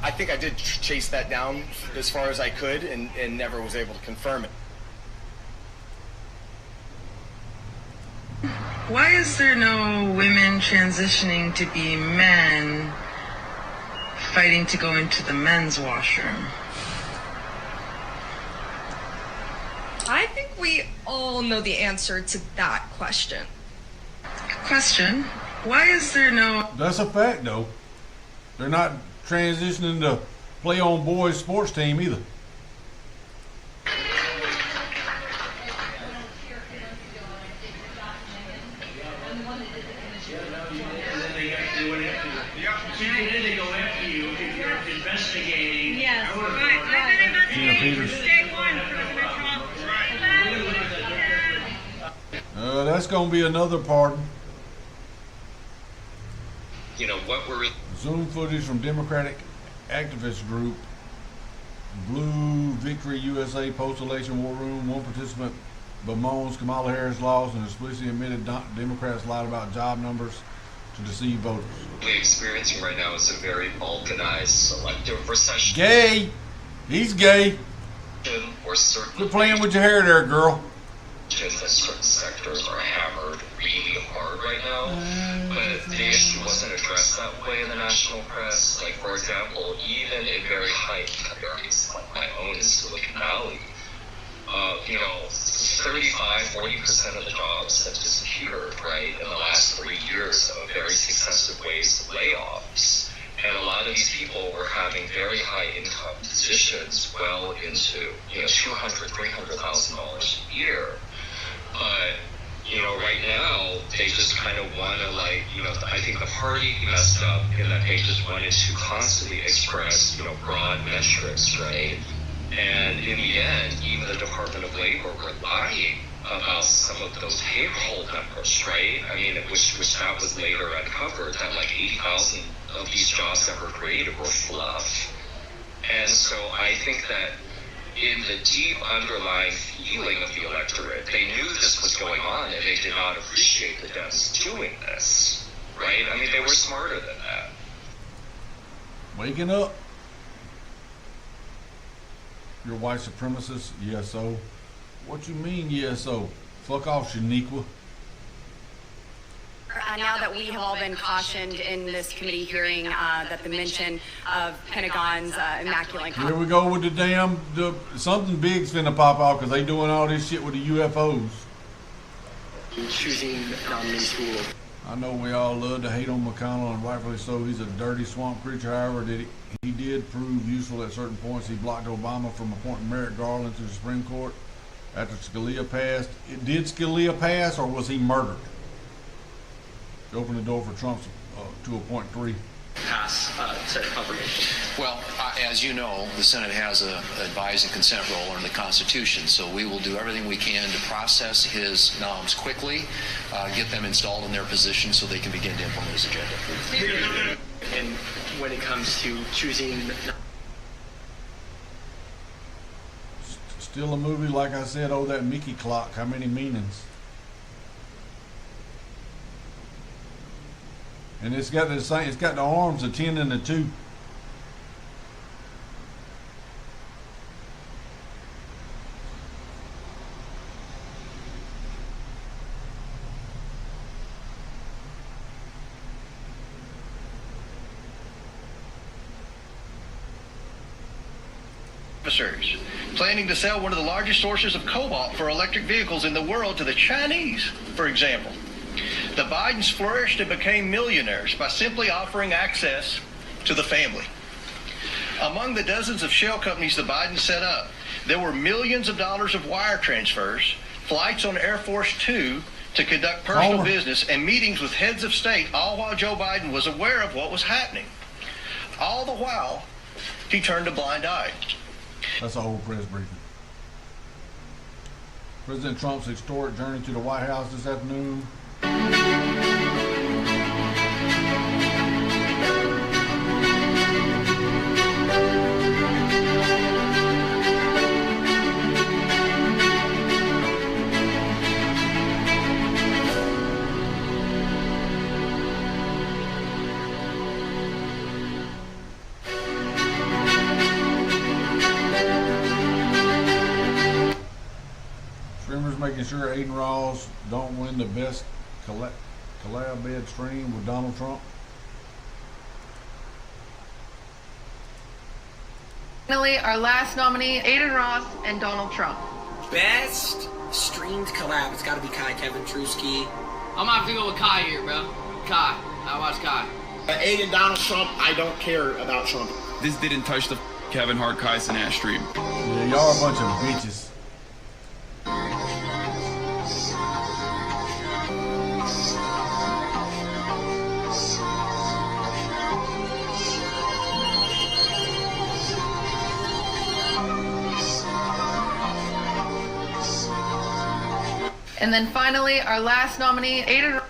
I think I did chase that down as far as I could, and never was able to confirm it. Why is there no women transitioning to be men fighting to go into the men's washroom? I think we all know the answer to that question. Question, why is there no... That's a fact, though. They're not transitioning to play on boys' sports team either. Then they go after you if you're investigating. Yes, I would've right, thought- right. Then about Tina Peters. day one, President Trump. That's going to be another pardon. You know, what we're Zoom footage from Democratic activist group Blue Victory USA post-election war room. One participant bemoans Kamala Harris' laws and explicitly admitted Democrats lied about job numbers to deceive voters. really experiencing right now is a very balkanized selective recession. Gay. He's gay. Or certain Quit playing with your hair there, girl. that certain sectors are hammered really hard right now, but the issue wasn't addressed that way in the national press. Like, for example, even in very high areas like my own in Silicon Valley, 35-40% of the jobs have disappeared, right, in the last 3 years of very successive waves of layoffs. And a lot of these people were having very high income positions, well into, $200,000, $300,000 a year. But, right now, they just kind of want to, I think the party messed up in that they just wanted to constantly express, broad metrics, right? And in the end, even the Department of Labor were lying about some of those payroll numbers, right? I mean, which that was later uncovered, that 80,000 of these jobs that were created were fluff. And so I think that in the deep underlying feeling of the electorate, they knew this was going on and they did not appreciate the Dems doing this, right? I mean, they were smarter than that. Waking up. You're white supremacist? Yes, so. What you mean, yes, so? Fuck off, Shaniqua. Now that we have all been cautioned in this committee hearing that the mention of Pentagon's immaculate... Here we go with something big's finna pop out because they doing all this shit with the UFOs. Choosing nominees who will... I know we all love to hate on McConnell, and rightfully so. He's a dirty swamp creature. However, he did prove useful at certain points. He blocked Obama from appointing Merrick Garland to the Supreme Court after Scalia passed. Did Scalia pass, or was he murdered? To open the door for Trump to appoint 3. Pass Senate confirmation. Well, as you know, the Senate has an advise and consent role under the Constitution, so we will do everything we can to process his noms quickly, get them installed in their position so they can begin to implement his agenda. And when it comes to choosing... Still a movie, like I said, that Mickey clock, how many meanings? And it's got the arms of 10 and a 2. Officers planning to sell one of the largest sources of cobalt for electric vehicles in the world to the Chinese, for example. The Bidens flourished and became millionaires by simply offering access to the family. Among the dozens of shell companies the Bidens set up, there were millions of dollars of wire transfers, flights on Air Force Two to conduct personal business, and meetings with heads of state, all while Joe Biden was aware of what was happening. All the while, he turned a blind eye. That's a whole press briefing. President Trump's historic journey to the White House this afternoon. Streamers making sure Aiden Ross don't win the best collab bed stream with Donald Trump. Finally, our last nominee, Aiden Ross and Donald Trump. Best streamed collab. It's got to be Kai, Kevin Trusky. I'm gonna have to go with Kai here, bro. Kai. I watch Kai. Aiden, Donald Trump, I don't care about Trump. This didn't touch the Kevin Hart, Kai Cenat stream. Yeah, y'all are a bunch of bitches. And then finally, our last nominee, Aiden.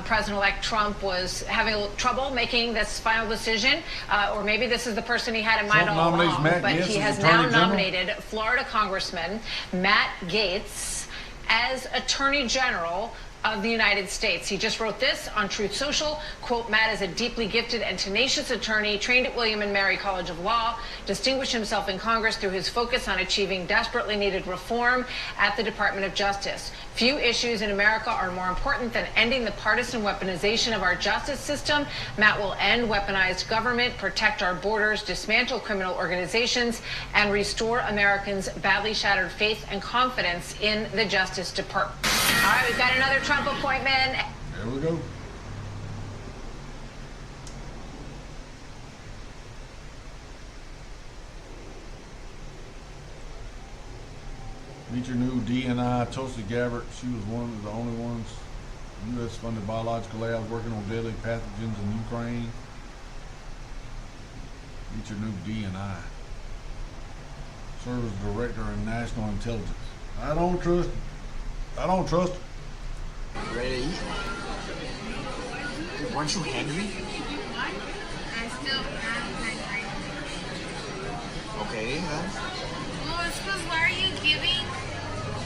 President-elect Trump was having a little trouble making this final decision, or maybe this is the person he had in mind Trump all nominates along. Matt But Gaetz he as has Attorney now General? nominated Florida Congressman Matt Gaetz as Attorney General of the United States. He just wrote this on Truth Social, quote, Matt is a deeply gifted and tenacious attorney, trained at William & Mary College of Law, distinguished himself in Congress through his focus on achieving desperately needed reform at the Department of Justice. Few issues in America are more important than ending the partisan weaponization of our justice system. Matt will end weaponized government, protect our borders, dismantle criminal organizations, and restore Americans' badly shattered faith and confidence in the Justice Department. All right, we've got another Trump appointment. There we go. Meet your new DNI, Tulsi Gabbard. She was one of the only ones. U.S.-funded biological labs working on deadly pathogens in Ukraine. Meet your new DNI. Serves as Director in National Intelligence. I don't trust him. I don't trust him. Ready to eat? Dude, weren't you hungry? I still am hungry. Okay, then. Well, it's because why are you giving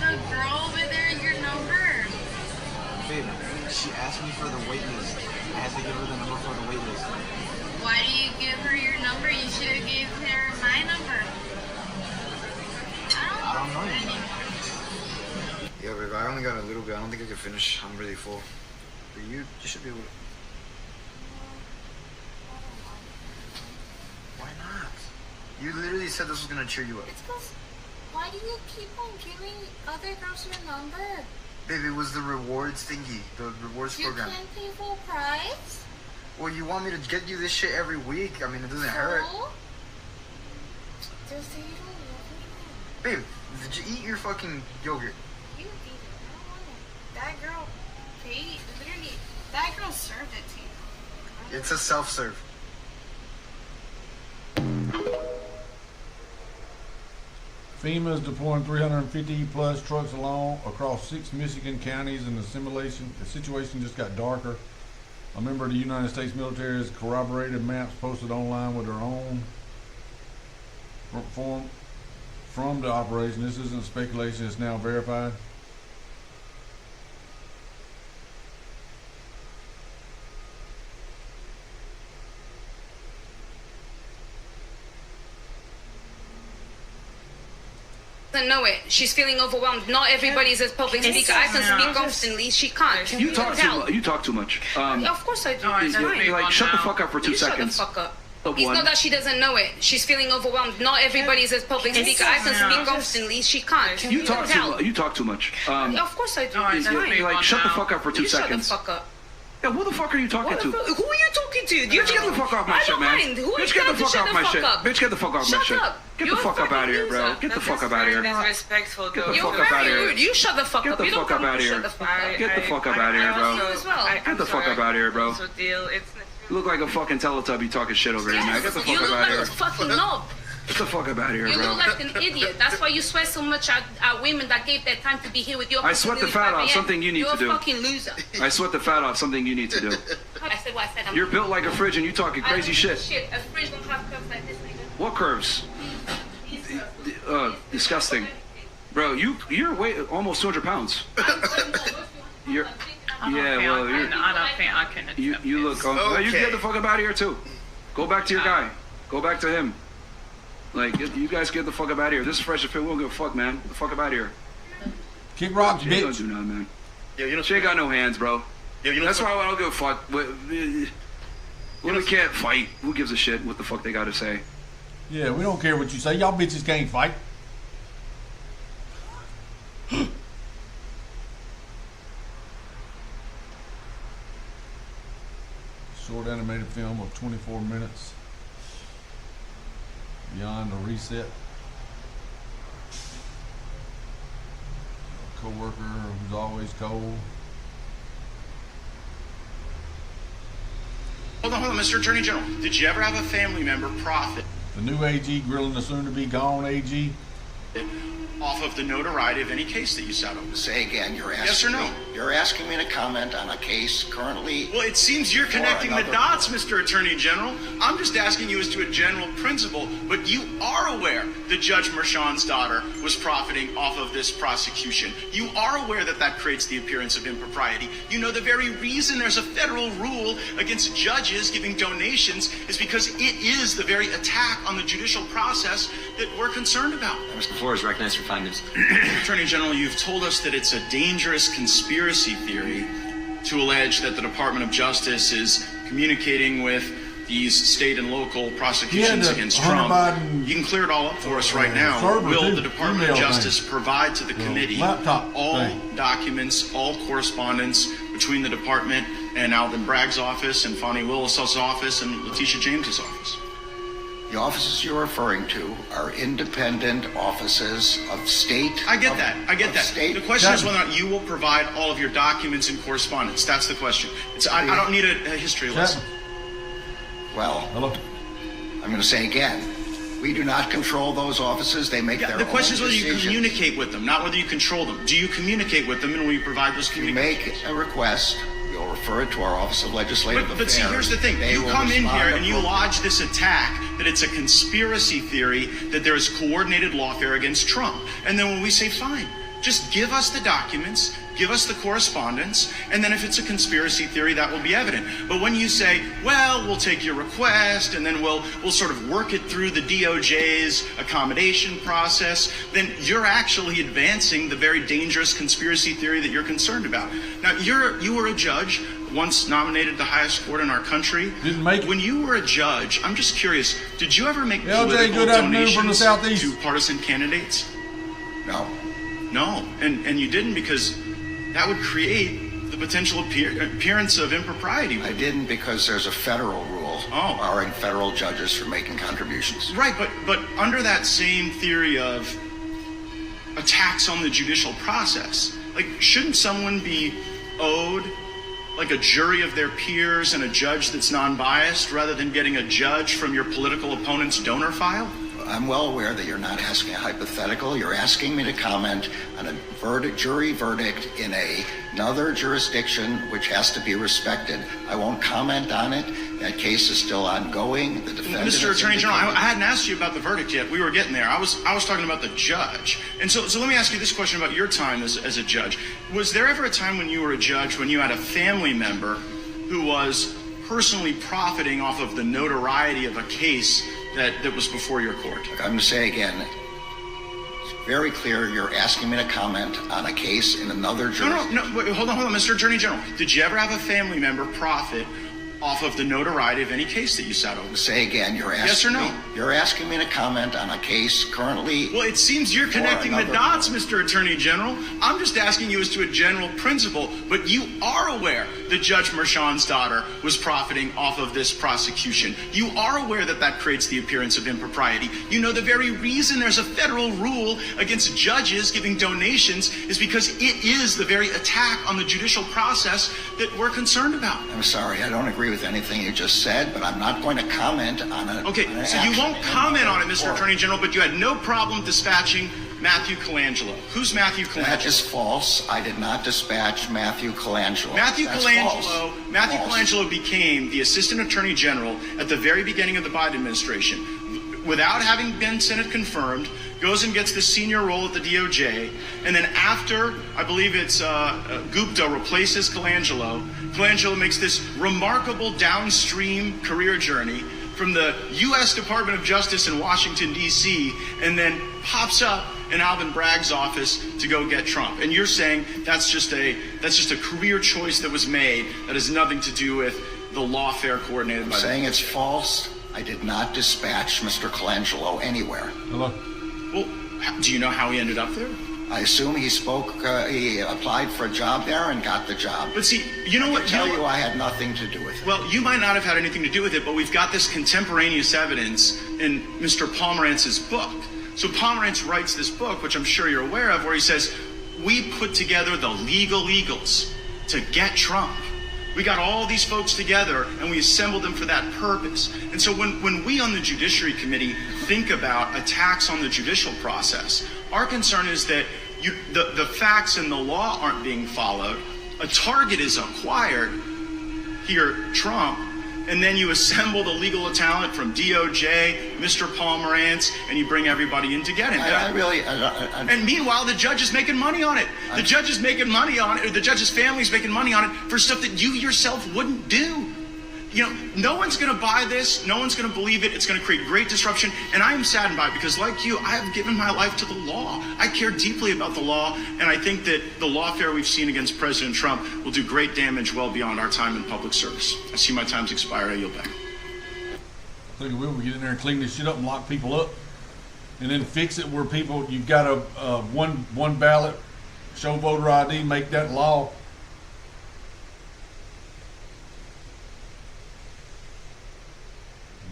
the girl over there your number? Babe, she asked me for the wait list. I had to give her the number for the wait list. Why do you give her your number? You should have gave her my number. I don't know you. Yeah, babe, I only got a little bit. I don't think I can finish. I'm really full. But you should be able to. Why not? You literally said this was gonna cheer you up. It's because why do you keep on giving other girls your number? Babe, it was the rewards thingy, the rewards program. You can't pay full price? Well, you want me to get you this shit every week? I mean, it doesn't hurt. Just say you don't love me. Babe, did you eat your fucking yogurt? You eat it. I don't want it. That girl paid. Literally, that girl served it to you. It's a self-serve. FEMA is deploying 350 plus trucks along across 6 Michigan counties, and the situation just got darker. A member of the United States military has corroborated maps posted online with their own from the operation. This isn't speculation, it's now verified. Doesn't know it. She's feeling overwhelmed. Not everybody is a public speaker. I can speak confidently. She can't. You talk too much. Of course I do. It's fine. Like, shut the fuck up for 2 You seconds. Shut the fuck up. Of It's one. not that she doesn't know it. She's feeling overwhelmed. Not everybody is a public speaker. I can speak confidently. She can't. You talk tell. too. You talk too much. Of course I do. It's fine. Like, shut the fuck up for 2 You seconds. Shut the fuck up. Yeah, who the fuck are you talking to? Who are you talking to? Bitch, get the fuck off my shit, man. Mind. Who Bitch, is get the that to fuck shut off the my fuck shit. up? Bitch, get the fuck off my Shut shit. up. Get You're the fuck a up out of here, fucking bro. loser. Get the fuck up out of here. Disrespectful, Get the You're fuck up out of very here. rude. You shut the fuck Get up. the You don't fuck up come out of to here. shut the fuck up. Get the fuck up out of here, bro. Get the fuck up out of here, bro. You look like a fucking Teletubby talking shit over here, man. Get the fuck You up look out like of a here. fucking knob. Get the fuck up out of here, You bro. look like an idiot. That's why you sweat so much at women that gave their time to be here with you. I sweat the fat off, something you need to do. You're a fucking loser. I sweat the fat off, something you need to do. I said what I said. You're built like a fridge and you talking crazy shit. A fridge don't have curves like this, nigga. What curves? Disgusting. Bro, you're almost 200 pounds. You're, yeah, well, you're, I don't think I can. you look, you get the fuck up out of here too. Go back to your guy. Go back to him. Like, you guys get the fuck up out of here. This is Fresh and Fit. We don't give a fuck, man. Get the fuck up out of here. Kick rocks, She ain't bitch. gonna do nothing, man. Yeah, you know, She ain't got no hands, bro. Yeah, you know, That's why I don't give a fuck. When we can't fight, who gives a shit what the fuck they gotta say? Yeah, we don't care what you say. Y'all bitches can't fight. Short animated film of 24 minutes. Beyond the reset. A co-worker who's always cold. Hold on, Mr. Attorney General. Did you ever have a family member profit The new AG grilling the soon-to-be gone AG. off of the notoriety of any case that you settle. Say again, you're asking yes or no? me, you're asking me to comment on a case currently. Well, it seems you're connecting the dots, Mr. Attorney General. I'm just asking you as to a general principle, but you are aware that Judge Merchan's daughter was profiting off of this prosecution. You are aware that that creates the appearance of impropriety. You know the very reason there's a federal rule against judges giving donations is because it is the very attack on the judicial process that we're concerned about. Mr. Floor is recognized for 5 minutes. Attorney General, you've told us that it's a dangerous conspiracy theory to allege that the Department of Justice is communicating with these state and local prosecutions against Trump. You can clear it all up for us right now. Will the Department of Justice provide to the committee all documents, all correspondence between the department and Alvin Bragg's office and Fonnie Willis' office and Letitia James's office? The offices you're referring to are independent offices of state. I get that. The question is whether or not you will provide all of your documents and correspondence. That's the question. I don't need a history lesson. Well, I'm going to say again, we do not control those offices. They make their own decisions. The question is whether you communicate with them, not whether you control them. Do you communicate with them, and will you provide those communications? If you make a request, we'll refer it to our Office of Legislative Affairs. But see, here's the thing. You come in here and you lodge this attack that it's a conspiracy theory, that there is coordinated lawfare against Trump. And then when we say, fine, just give us the documents, give us the correspondence, and then if it's a conspiracy theory, that will be evident. But when you say, well, we'll take your request, and then we'll sort of work it through the DOJ's accommodation process, then you're actually advancing the very dangerous conspiracy theory that you're concerned about. Now, you were a judge, once nominated the highest court in our country. When you were a judge, I'm just curious, did you ever make political donations to partisan candidates? No. No, and you didn't because that would create the potential appearance of impropriety. I didn't because there's a federal rule barring federal judges from making contributions. Right, but under that same theory of attacks on the judicial process, like, shouldn't someone be owed like a jury of their peers and a judge that's non-biased rather than getting a judge from your political opponent's donor file? I'm well aware that you're not asking a hypothetical. You're asking me to comment on a jury verdict in another jurisdiction which has to be respected. I won't comment on it. That case is still ongoing. The defendant Mr. Attorney General, I hadn't asked you about the verdict yet. We were getting there. I was talking about the judge. And so let me ask you this question about your time as a judge. Was there ever a time when you were a judge when you had a family member who was personally profiting off of the notoriety of a case that was before your court? I'm going to say again, it's very clear you're asking me to comment on a case in another jurisdiction. No, wait, hold on, Mr. Attorney General. Did you ever have a family member profit off of the notoriety of any case that you settled? Say again, you're asking yes or no? You're asking me to comment on a case currently. Well, it seems you're connecting the dots, Mr. Attorney General. I'm just asking you as to a general principle, but you are aware that Judge Merchan's daughter was profiting off of this prosecution. You are aware that that creates the appearance of impropriety. You know the very reason there's a federal rule against judges giving donations is because it is the very attack on the judicial process that we're concerned about. I'm sorry, I don't agree with anything you just said, but I'm not going to comment on it. Okay, so you won't comment on it, Mr. Attorney General, but you had no problem dispatching Matthew Colangelo. Who's Matthew Colangelo? That is false. I did not dispatch Matthew Colangelo. Matthew Colangelo became the Assistant Attorney General at the very beginning of the Biden administration. Without having been Senate confirmed, goes and gets the senior role at the DOJ, and then after, I believe it's Gupta replaces Colangelo, Colangelo makes this remarkable downstream career journey from the U.S. Department of Justice in Washington, D.C., and then pops up in Alvin Bragg's office to go get Trump. And you're saying that's just a career choice that was made that has nothing to do with the lawfare coordinated by. I'm saying it's false. I did not dispatch Mr. Colangelo anywhere. Hello. Well, do you know how he ended up there? I assume he applied for a job there and got the job. But see, you know what? I tell you, I had nothing to do with it. Well, you might not have had anything to do with it, but we've got this contemporaneous evidence in Mr. Pomerantz's book. So Pomerantz writes this book, which I'm sure you're aware of, where he says, we put together the legal eagles to get Trump. We got all these folks together and we assembled them for that purpose. And so when we on the Judiciary Committee think about attacks on the judicial process, Our concern is that the facts and the law aren't being followed. A target is acquired here, Trump, and then you assemble the legal talent from DOJ, Mr. Pomerantz, and you bring everybody in to get him. And meanwhile, the judge is making money on it. The judge is making money on it, or the judge's family is making money on it for stuff that you yourself wouldn't do. You know, no one's going to buy this. No one's going to believe it. It's going to create great disruption. And I am saddened by it because, like you, I have given my life to the law. I care deeply about the law. And I think that the lawfare we've seen against President Trump will do great damage well beyond our time in public service. I see my time's expired. I yield back. I think we'll get in there and clean this shit up and lock people up. And then fix it where people, you've got a one ballot, show voter ID, make that law.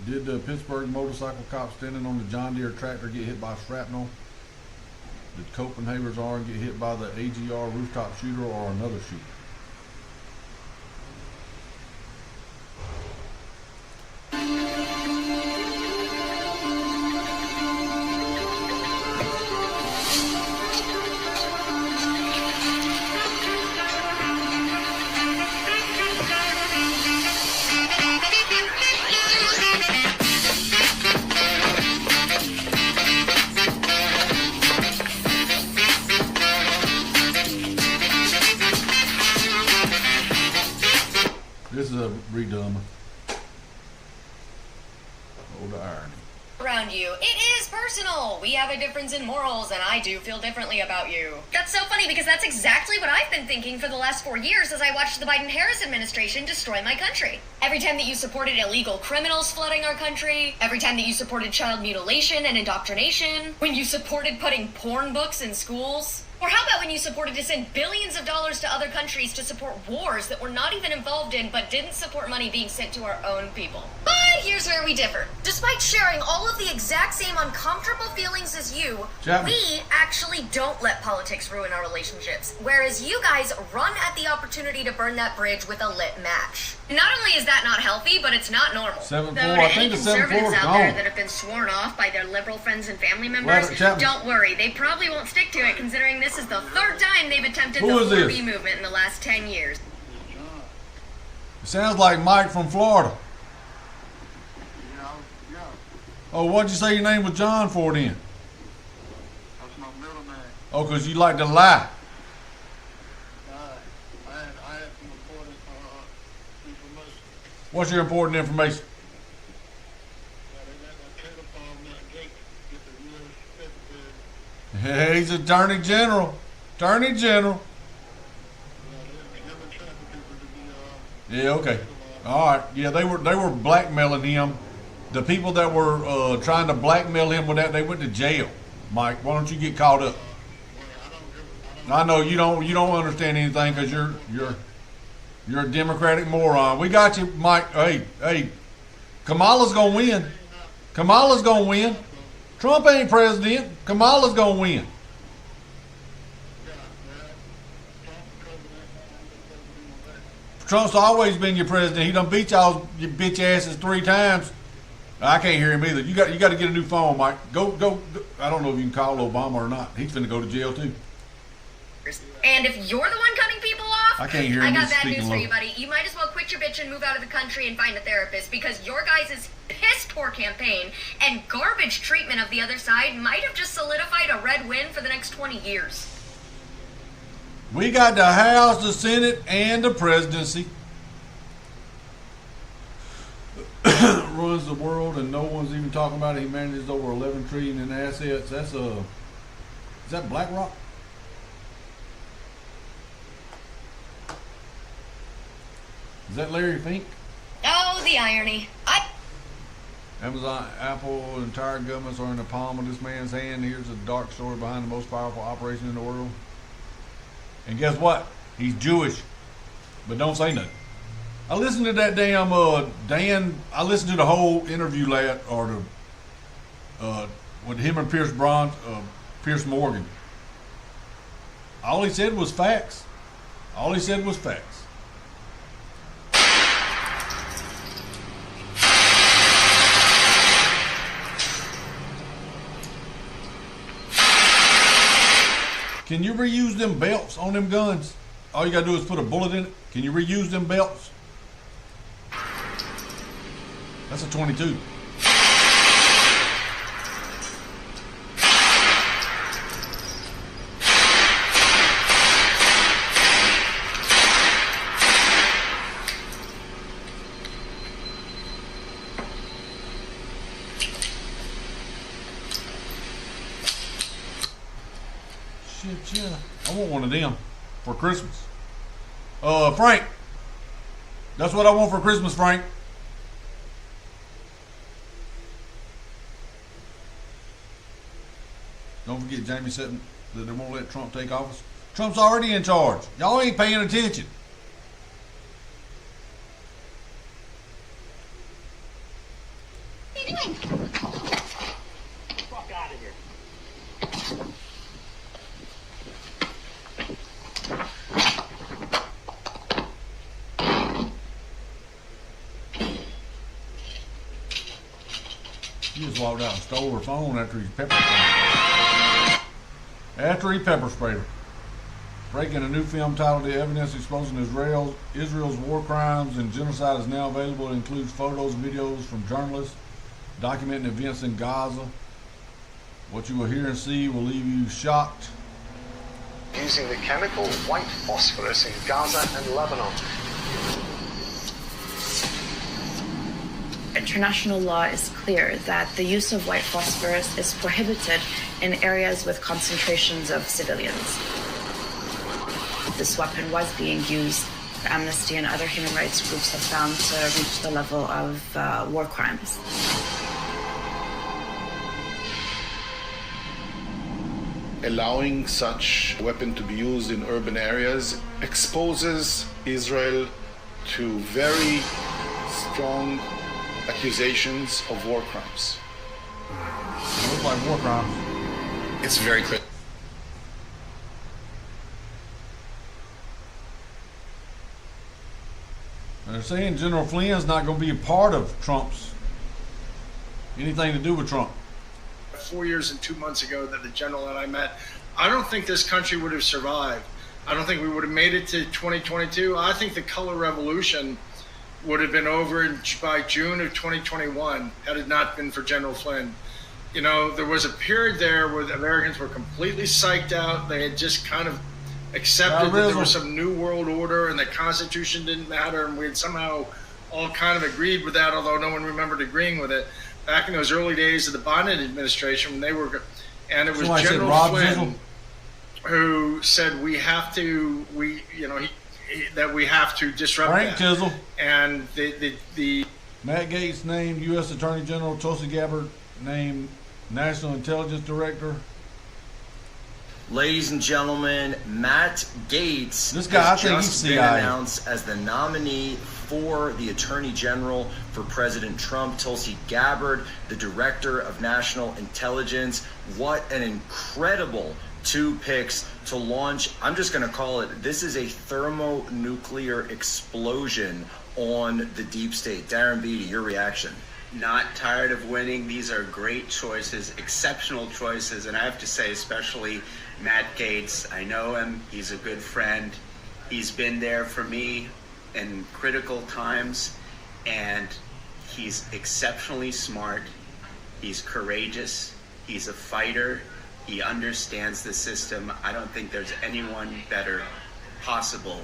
Did the Pittsburgh motorcycle cop standing on the John Deere tractor get hit by shrapnel? Did Copenhagen's R get hit by the AGR rooftop shooter or another shooter? This is a redumber. Oh, the irony. Around you. It is personal. We have a difference in morals, and I do feel differently about you. That's so funny because that's exactly what I've been thinking for the last 4 years as I watched the Biden-Harris administration destroy my country. Every time that you supported illegal criminals flooding our country, every time that you supported child mutilation and indoctrination, when you supported putting porn books in schools. Or how about when you supported to send billions of dollars to other countries to support wars that we're not even involved in but didn't support money being sent to our own people? But here's where we differ. Despite sharing all of the exact same uncomfortable feelings as you, Chapman. we actually don't let politics ruin our relationships, whereas you guys run at the opportunity to burn that bridge with a lit match. Not only is that not healthy, but it's not normal. 7-4. Though I to any think the 7-4 conservatives is out there gone. that have been sworn off by their liberal friends and family members, Chapman. don't worry, they probably won't stick to it considering this is the third time they've attempted Who the is this? 4B movement in the last 10 years. It sounds like Mike from Florida. Oh, what'd you say your name was John for then? That's my middle name. Oh, because you like to lie. I had some important information. What's your important information? Hey, he's Attorney General. Attorney General. Yeah, okay. All right. Yeah, they were blackmailing him. The people that were trying to blackmail him with that, they went to jail. Mike, why don't you get caught up? I know you don't understand anything because you're a Democratic moron. We got you, Mike. Hey, Kamala's gonna win. Kamala's gonna win. Trump ain't president. Kamala's gonna win. Trump's always been your president. He done beat y'all your bitch asses 3 times. I can't hear him either. You got to get a new phone, Mike. Go. I don't know if you can call Obama or not. He's finna go to jail too. And if you're the one cutting people off, I can't hear him. I got He's bad speaking news for low. you, buddy. You might as well quit your bitch and move out of the country and find a therapist because your guys' piss poor campaign and garbage treatment of the other side might have just solidified a red win for the next 20 years. We got the House, the Senate, and the presidency. Runs the world, and no one's even talking about it. He manages over $11 trillion in assets. That's is that BlackRock? Is that Larry Fink? Oh, the irony. Amazon, Apple, entire governments are in the palm of this man's hand. Here's a dark story behind the most powerful operation in the world. And guess what? He's Jewish. But don't say nothing. I listened to that damn Dan. I listened to the whole interview with him and Pierce Morgan. All he said was facts. All he said was facts. Can you reuse them belts on them guns? All you gotta do is put a bullet in it. Can you reuse them belts? That's a 22. Shit, yeah. I want one of them for Christmas. Frank. That's what I want for Christmas, Frank. Don't forget Jamie said that they won't let Trump take office. Trump's already in charge. Y'all ain't paying attention. What are you doing? Fuck out of here. He just walked out and stole her phone after he pepper sprayed her. Breaking a new film titled The Evidence Exposing Israel's War Crimes and Genocide is now available. It includes photos and videos from journalists documenting events in Gaza. What you will hear and see will leave you shocked. Using the chemical white phosphorus in Gaza and Lebanon. International law is clear that the use of white phosphorus is prohibited in areas with concentrations of civilians. This weapon was being used. Amnesty and other human rights groups have found to reach the level of war crimes. Allowing such weapon to be used in urban areas exposes Israel to very strong accusations of war crimes. It looks like war crimes. It's very clear. They're saying General Flynn's not going to be a part of Trump's, anything to do with Trump. 4 years and 2 months ago that the general and I met, I don't think this country would have survived. I don't think we would have made it to 2022. I think the color revolution would have been over by June of 2021 had it not been for General Flynn. You know, there was a period there where the Americans were completely psyched out. They had just kind of accepted that there was some new world order and the Constitution didn't matter, and we had somehow all kind of agreed with that, although no one remembered agreeing with it. Back in those early days of the Biden administration, when they were, and it was General Flynn who said we have to, that we have to disrupt Frank that. Tizzle. And the Matt Gaetz named U.S. Attorney General. Tulsi Gabbard named National Intelligence Director. Ladies and gentlemen, Matt Gaetz this guy, has just been announced as the nominee for the Attorney General for President Trump. Tulsi Gabbard, the Director of National Intelligence. What an incredible 2 picks to launch. I'm just going to call it, this is a thermonuclear explosion on the deep state. Darren Beatty, your reaction. Not tired of winning. These are great choices, exceptional choices, and I have to say, especially Matt Gaetz. I know him. He's a good friend. He's been there for me in critical times, and he's exceptionally smart. He's courageous. He's a fighter. He understands the system. I don't think there's anyone better possible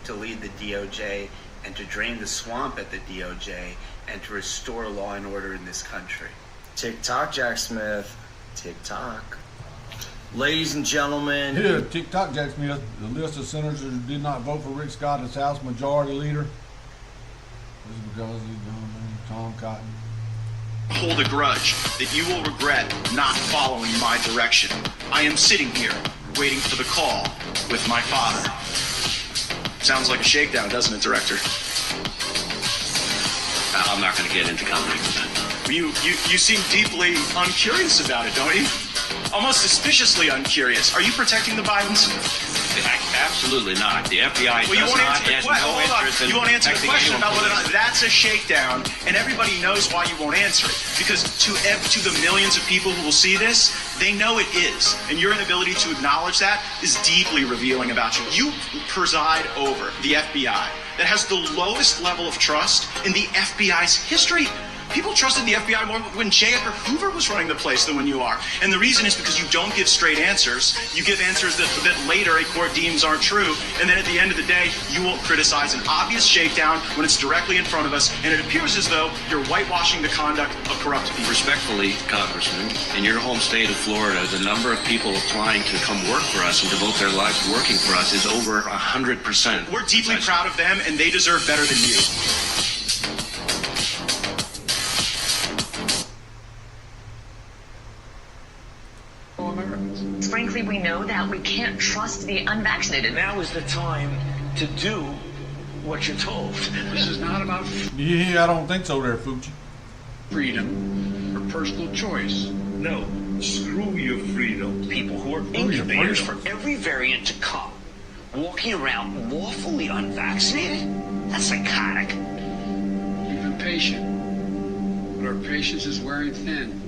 to lead the DOJ and to drain the swamp at the DOJ and to restore law and order in this country. Tick-tock, Jack Smith. Tick-tock. Ladies and gentlemen. Here, tick-tock, Jack Smith. The list of senators who did not vote for Rick Scott as House Majority Leader. This is because he's Tom Cotton. Hold a grudge that you will regret not following my direction. I am sitting here waiting for the call with my father. Sounds like a shakedown, doesn't it, Director? I'm not going to get into commenting with that. You seem deeply uncurious about it, don't you? Almost suspiciously uncurious. Are you protecting the Bidens? Absolutely not. The FBI Well, you does won't not answer the has question. no Hold on. interest in You won't answer the protecting question anyone about whether or police. not that's a shakedown, and everybody knows why you won't answer it. Because to the millions of people who will see this, they know it is, and your inability to acknowledge that is deeply revealing about you. You preside over the FBI that has the lowest level of trust in the FBI's history. People trusted the FBI more when J. Edgar Hoover was running the place than when you are. And the reason is because you don't give straight answers. You give answers that later a court deems aren't true. And then at the end of the day, you won't criticize an obvious shakedown when it's directly in front of us. And it appears as though you're whitewashing the conduct of corrupt people. Respectfully, Congressman, in your home state of Florida, the number of people applying to come work for us and devote their lives working for us is over 100%. We're deeply proud of them, and they deserve better than you. Frankly, we know that we can't trust the unvaccinated. Now is the time to do what you're told. This is not about Yeah, I don't think so there, Fucci. freedom or personal choice. No, screw your freedom. People who are incubators for every variant to come, walking around lawfully unvaccinated? That's psychotic. We've been patient, but our patience is wearing thin.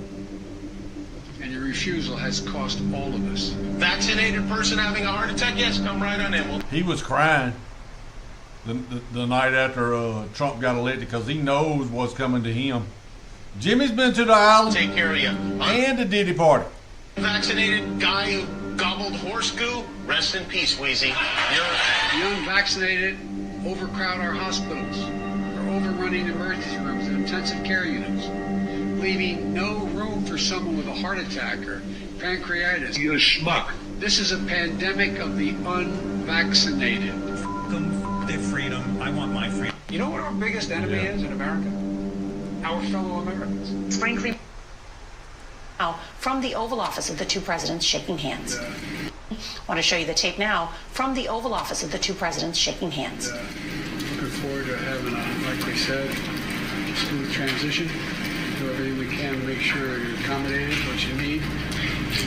And your refusal has cost all of us. Vaccinated person having a heart attack? Yes, come right on in. He was crying the night after Trump got elected because he knows what's coming to him. Jimmy's been to the island. Take care of you. And the Diddy party. Vaccinated guy who gobbled horse goo? Rest in peace, Wheezy. The unvaccinated overcrowd our hospitals. Are overrunning emergency rooms and intensive care units, leaving no room for someone with a heart attack or pancreatitis. You're a schmuck. This is a pandemic of the unvaccinated. Their freedom. I want my freedom. You know what our biggest enemy is in America? Our fellow Americans. Frankly, now, from the Oval Office of the two presidents shaking hands. I want to show you the tape now from the Oval Office of the two presidents shaking hands. Looking forward to having, like they said, a smooth transition. Do everything we can to make sure you're accommodated, what you need.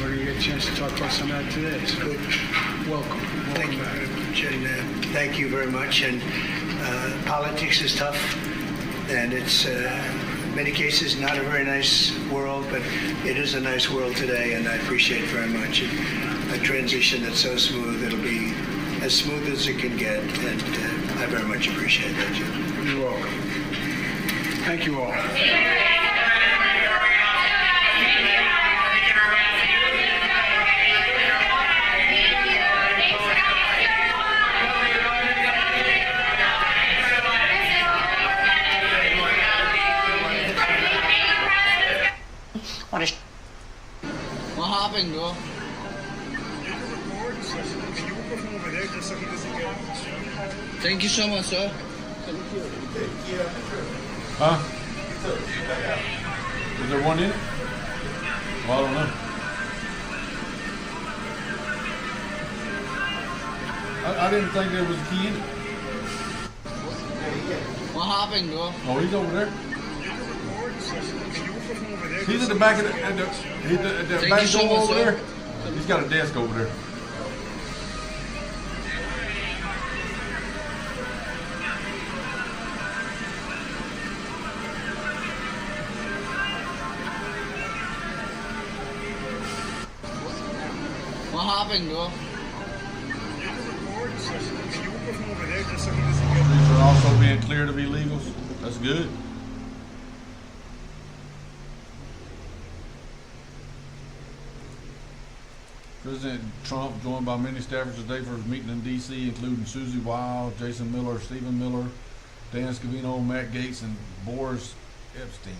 We're going to get a chance to talk about some of that today. So, welcome. Thank you very much, and thank you very much. And politics is tough, and it's in many cases not a very nice world, but it is a nice world today, and I appreciate very much a transition that's so smooth. It'll be as smooth as it can get, and I very much appreciate that, Jim. You're welcome. Thank you all. What happened, bro? Thank you so much, sir. Huh? Is there one in it? Well, I don't know. I didn't think there was a key in it. What happened, bro? Oh, he's over there. He's at the back of the Thank back you so door much, over sir. there. He's got a desk over there. What happened, bro? These are also being cleared of illegals. That's good. President Trump joined by many staffers today for his meeting in D.C., including Susie Wild, Jason Miller, Stephen Miller, Dan Scavino, Matt Gaetz, and Boris Epstein.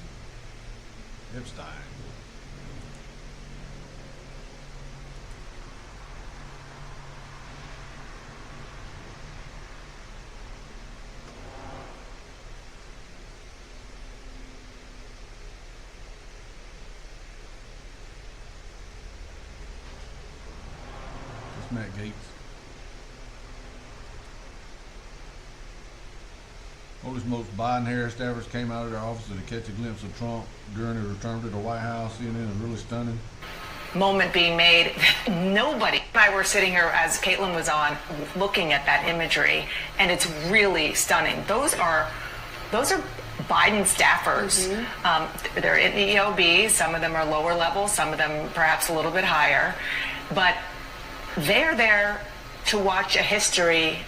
Matt Gaetz. Oldest most Biden-Harris staffers came out of their offices to catch a glimpse of Trump during his return to the White House. CNN is really stunning. Moment being made. Nobody I were sitting here as Caitlin was on, looking at that imagery, and it's really stunning. Those are Biden staffers. They're in the EOB. Some of them are lower level, some of them perhaps a little bit higher, but they're there to watch a history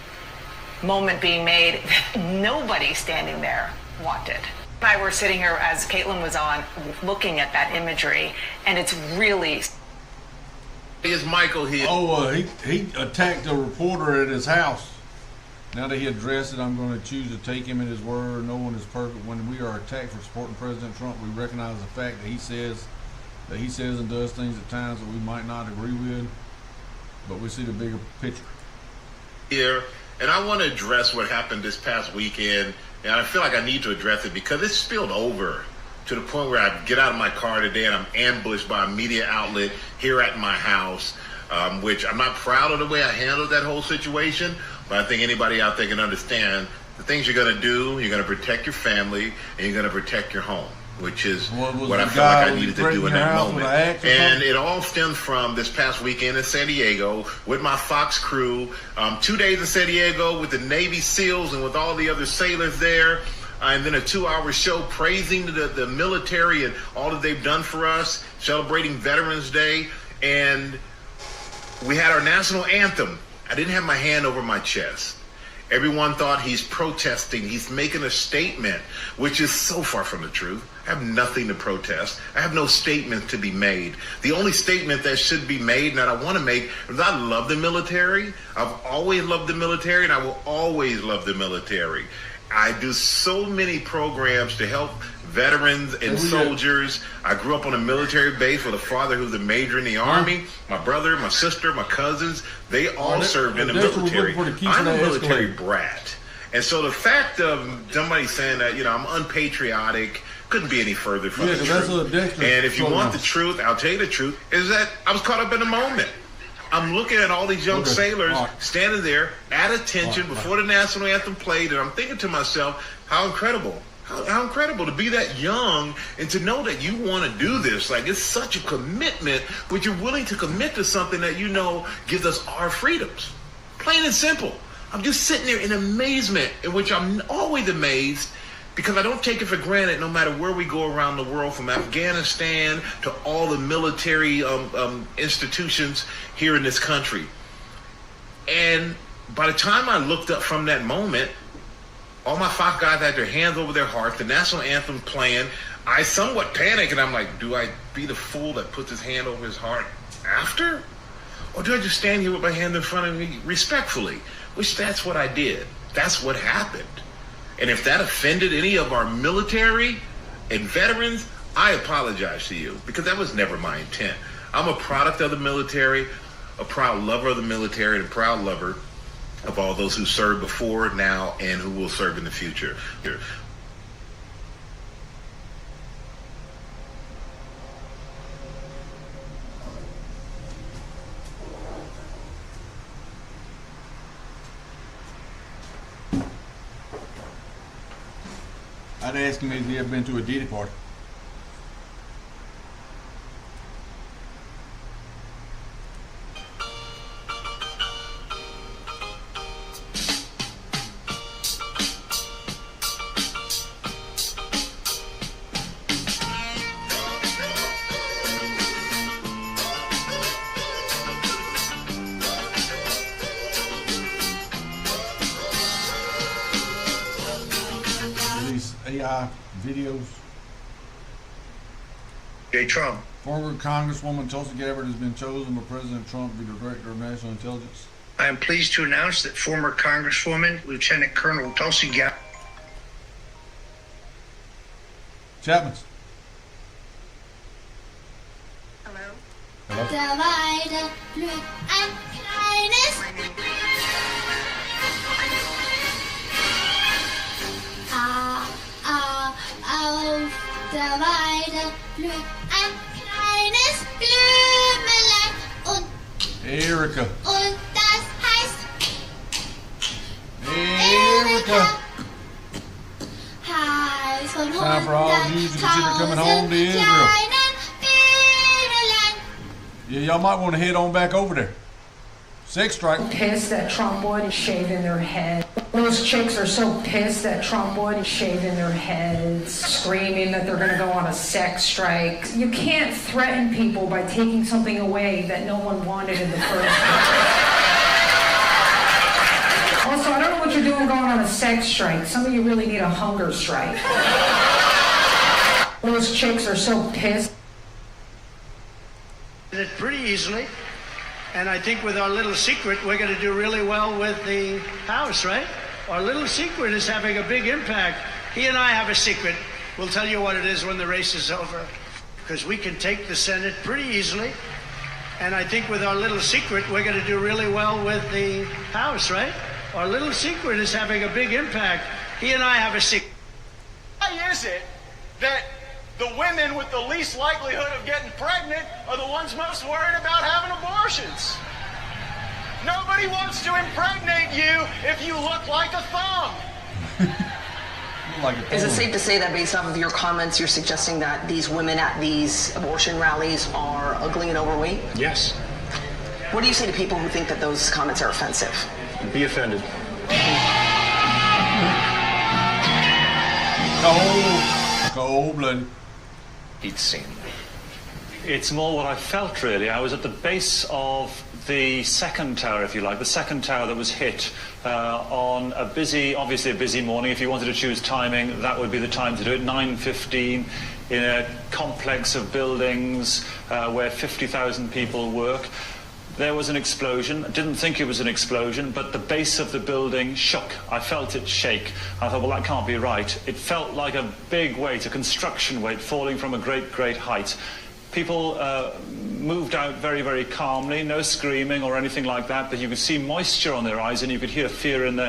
moment being made. Nobody standing there wanted. I were sitting here as Caitlin was on, looking at that imagery, and it's really. Is Michael here? Oh, he attacked a reporter at his house. Now that he addressed it, I'm going to choose to take him at his word. No one is perfect. When we are attacked for supporting President Trump, we recognize the fact that he says and does things at times that we might not agree with, but we see the bigger picture. Here, and I want to address what happened this past weekend, and I feel like I need to address it because it's spilled over to the point where I get out of my car today and I'm ambushed by a media outlet here at my house, which I'm not proud of the way I handled that whole situation, but I think anybody out there can understand the things you're going to do. You're going to protect your family and you're going to protect your home, which is what I felt like I needed to do in that moment. And it all stems from this past weekend in San Diego with my Fox crew. 2 days in San Diego with the Navy SEALs and with all the other sailors there. And then a 2-hour show praising the military and all that they've done for us, celebrating Veterans Day. And we had our national anthem. I didn't have my hand over my chest. Everyone thought he's protesting. He's making a statement, which is so far from the truth. I have nothing to protest. I have no statement to be made. The only statement that should be made and that I want to make is I love the military. I've always loved the military, and I will always love the military. I do so many programs to help veterans and soldiers. I grew up on a military base with a father who's a major in the Army. My brother, my sister, my cousins, they all served in the military. I'm a military brat. And so the fact of somebody saying that, I'm unpatriotic couldn't be any further from the truth. And if you want the truth, I'll tell you the truth, is that I was caught up in the moment. I'm looking at all these young sailors standing there at attention before the national anthem played, and I'm thinking to myself, how incredible. How incredible to be that young and to know that you want to do this. Like, it's such a commitment, but you're willing to commit to something that you know gives us our freedoms. Plain and simple. I'm just sitting there in amazement, in which I'm always amazed because I don't take it for granted no matter where we go around the world, from Afghanistan to all the military institutions here in this country. And by the time I looked up from that moment, all my Fox guys had their hands over their hearts, the national anthem playing. I somewhat panicked, and I'm like, do I be the fool that puts his hand over his heart after? Or do I just stand here with my hand in front of me respectfully? Which that's what I did. That's what happened. And if that offended any of our military and veterans, I apologize to you, because that was never my intent. I'm a product of the military, a proud lover of the military, and a proud lover of all those who served before, now, and who will serve in the future. I'd ask him if he ever been to a Diddy party. AI videos. J. Trump. Former Congresswoman Tulsi Gabbard has been chosen by President Trump to be the Director of National Intelligence. I am pleased to announce that former Congresswoman Lieutenant Colonel Tulsi Gabbard. Chapman. Hello? Hello? Auf der Weide blüht ein kleines Blümelein und Erika. Und das heißt Erika. Heiß von Time for all Jews to consider coming home to Israel. kleinen Bienelein. Yeah, y'all might want to head on back over there. Sex strike. Pissed that Trump would shave in their head. Those chicks are so pissed that Trump would shave in their heads, screaming that they're going to go on a sex strike. You can't threaten people by taking something away that no one wanted in the first place. Also, I don't know what you're doing going on a sex strike. Some of you really need a hunger strike. Those chicks are so pissed. It pretty easily. And I think with our little secret, we're going to do really well with the House, right? Our little secret is having a big impact. He and I have a secret. We'll tell you what it is when the race is over. Because we can take the Senate pretty easily. And I think with our little secret, we're going to do really well with the House, right? Our little secret is having a big impact. He and I have a secret. Why is it that the women with the least likelihood of getting pregnant are the ones most worried about having abortions? Nobody wants to impregnate you if you look like a thumb. Is it safe to say that based off of your comments, you're suggesting that these women at these abortion rallies are ugly and overweight? Yes. What do you say to people who think that those comments are offensive? Be offended. Cold-blooded. He'd seen. It's more what I felt, really. I was at the base of the second tower, if you like, the second tower that was hit on a busy, obviously a busy morning. If you wanted to choose timing, that would be the time to do it, 9:15, in a complex of buildings where 50,000 people work. There was an explosion. I didn't think it was an explosion, but the base of the building shook. I felt it shake. I thought, well, that can't be right. It felt like a big weight, a construction weight, falling from a great, great height. People moved out very, very calmly, no screaming or anything like that, but you could see moisture on their eyes and you could hear fear you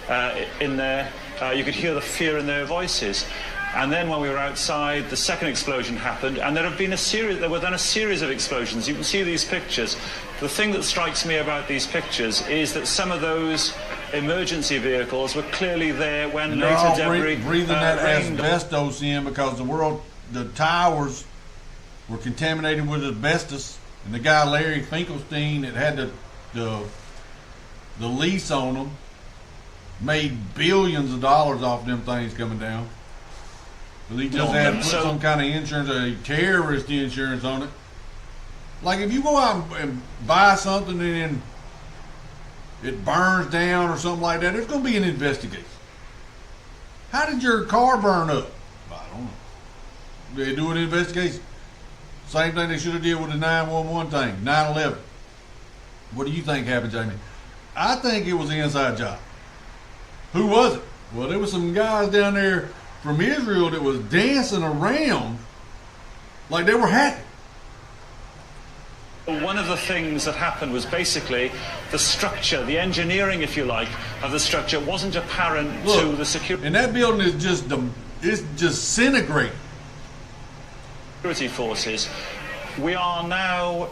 could hear the fear in their voices. And then when we were outside, the second explosion happened, and there were then a series of explosions. You can see these pictures. The thing that strikes me about these pictures is that some of those emergency vehicles were clearly there when later debris breathing that rained. asbestos in because the towers were contaminated with asbestos, and the guy Larry Finkelstein that had the lease on them made billions of dollars off them things coming down. But he just had to put some kind of insurance, a terrorist insurance on it. Like if you go out and buy something and then it burns down or something like that, there's going to be an investigation. How did your car burn up? I don't know. They do an investigation. Same thing they should have did with the 911 thing, 9/11. What do you think happened, Jamie? I think it was an inside job. Who was it? Well, there was some guys down there from Israel that was dancing around like they were happy. One of the things that happened was basically the structure, the engineering, if you like, of the structure wasn't apparent to the security. And that building is just disintegrating. Security forces. We are now,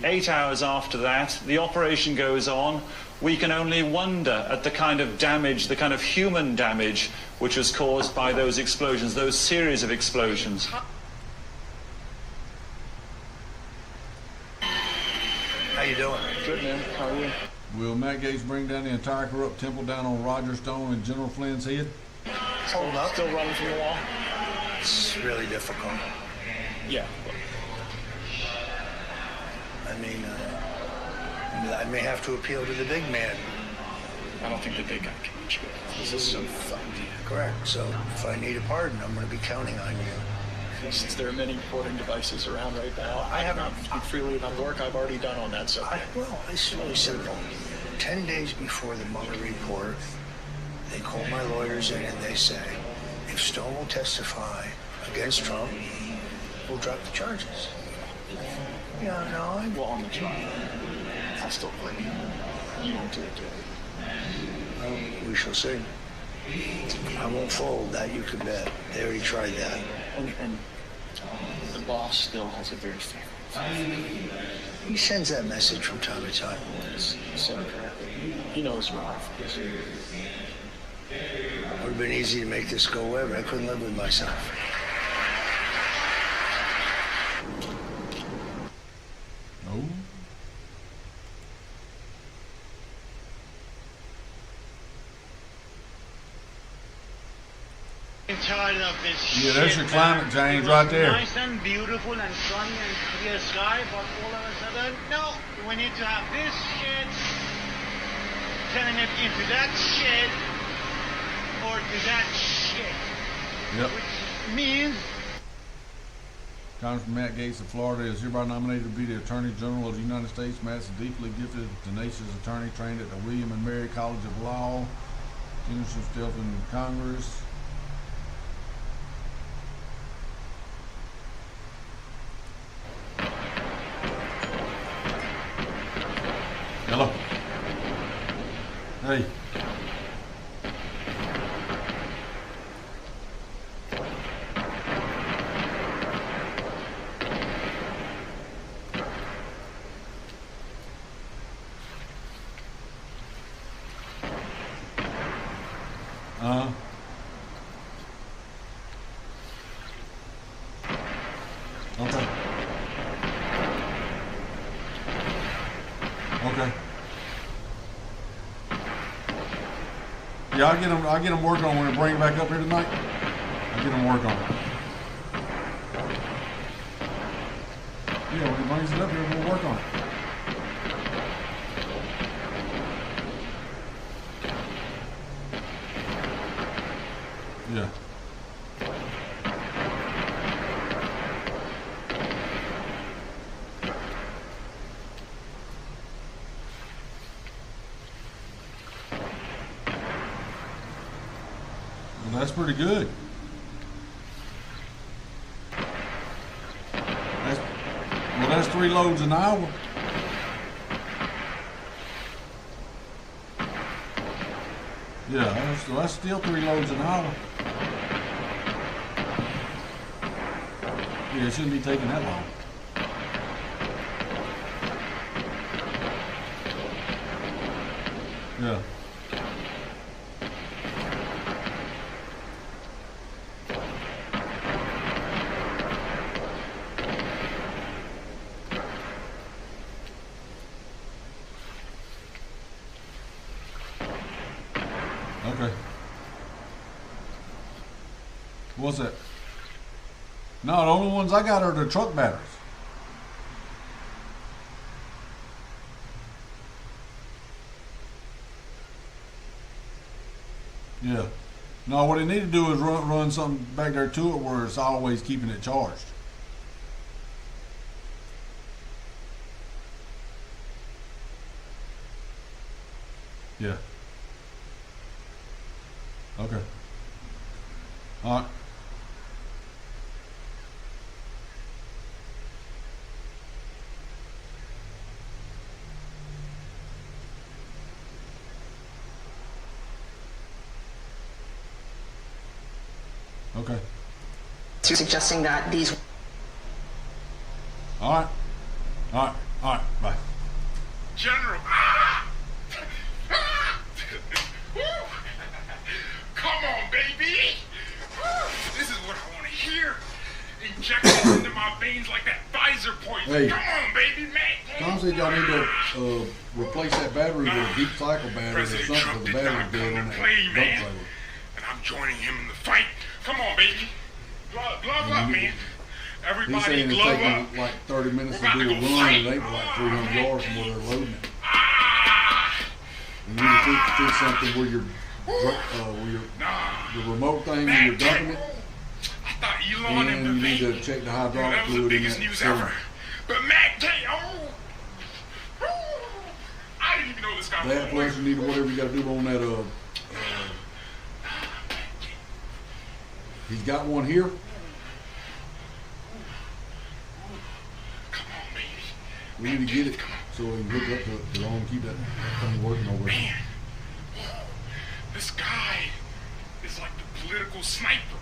8 hours after that. The operation goes on. We can only wonder at the kind of damage, the kind of human damage, which was caused by those explosions, those series of explosions. How you doing? Good, man. How are you? Will Matt Gaetz bring down the entire corrupt temple down on Roger Stone and General Flynn's head? Hold up. Still running from the wall? It's really difficult. Yeah. I mean, I may have to appeal to the big man. I don't think the big guy can reach me. This is so fucked. Correct. So if I need a pardon, I'm going to be counting on you. Since there are many recording devices around right now, I have not speak freely about the work I've already done on that subject. It's really simple. 10 days before the Mueller report, they call my lawyers in and they say, if Stone will testify against Trump, we'll drop the charges. Yeah, no, Well, on the trial, I still believe you won't do it, do it. we shall see. I won't fold, that you can bet. They already tried that. And the boss still has a very favorite. He sends that message from time to time. Senator, he knows my life. It would have been easy to make this go away, but I couldn't live with myself. No. tired of this shit. Yeah, that's your climate change It was right there. Nice and beautiful and sunny and clear sky, but all of a sudden, no, we need to have this shit, turning it into that shit, or to that shit. Yep. Which means Congressman Matt Gaetz of Florida is hereby nominated to be the Attorney General of the United States. Matt's a deeply gifted, tenacious attorney trained at the William and Mary College of Law. Finished himself in Congress. Hello. Hey. Okay. Okay. Yeah, I'll get them working on when I bring it back up here tonight. I'll get them work on it. Yeah, when he brings it up here, we'll work on it. Yeah. Well, that's pretty good. That's 3 loads an hour. Yeah, that's still 3 loads an hour. Yeah, it shouldn't be taking that long. Yeah. Okay. What's that? No, the only ones I got are the truck batteries. Yeah. No, what they need to do is run something back there to it where it's always keeping it charged. Yeah. Okay. All right. Okay. So you're suggesting that these... All right. All right. All right. Bye. General. Come on, baby. This is what I want to hear. Injections into my veins like that Pfizer poison. Hey. Come on, baby, man. Tom said y'all need to replace that battery with a deep cycle battery or something because the battery's dead on that dump trailer. And I'm joining him in the fight. Come on, baby. Glove up, man. Everybody He's saying it's glove taking up. like 30 minutes to do a run and they were like 300 yards from where they're loading it. You need to fix something where your the remote thing when you're dumping it. I thought Elon and you need to check the hydraulic that was the fluid in biggest that news cylinder. ever. But Matt K, I didn't even know this guy was That plus you need whatever you got to do on that. He's got one here. Come on, baby. We need to get it so we can hook up to the and keep that thing working over there. Man, this guy is like the political sniper.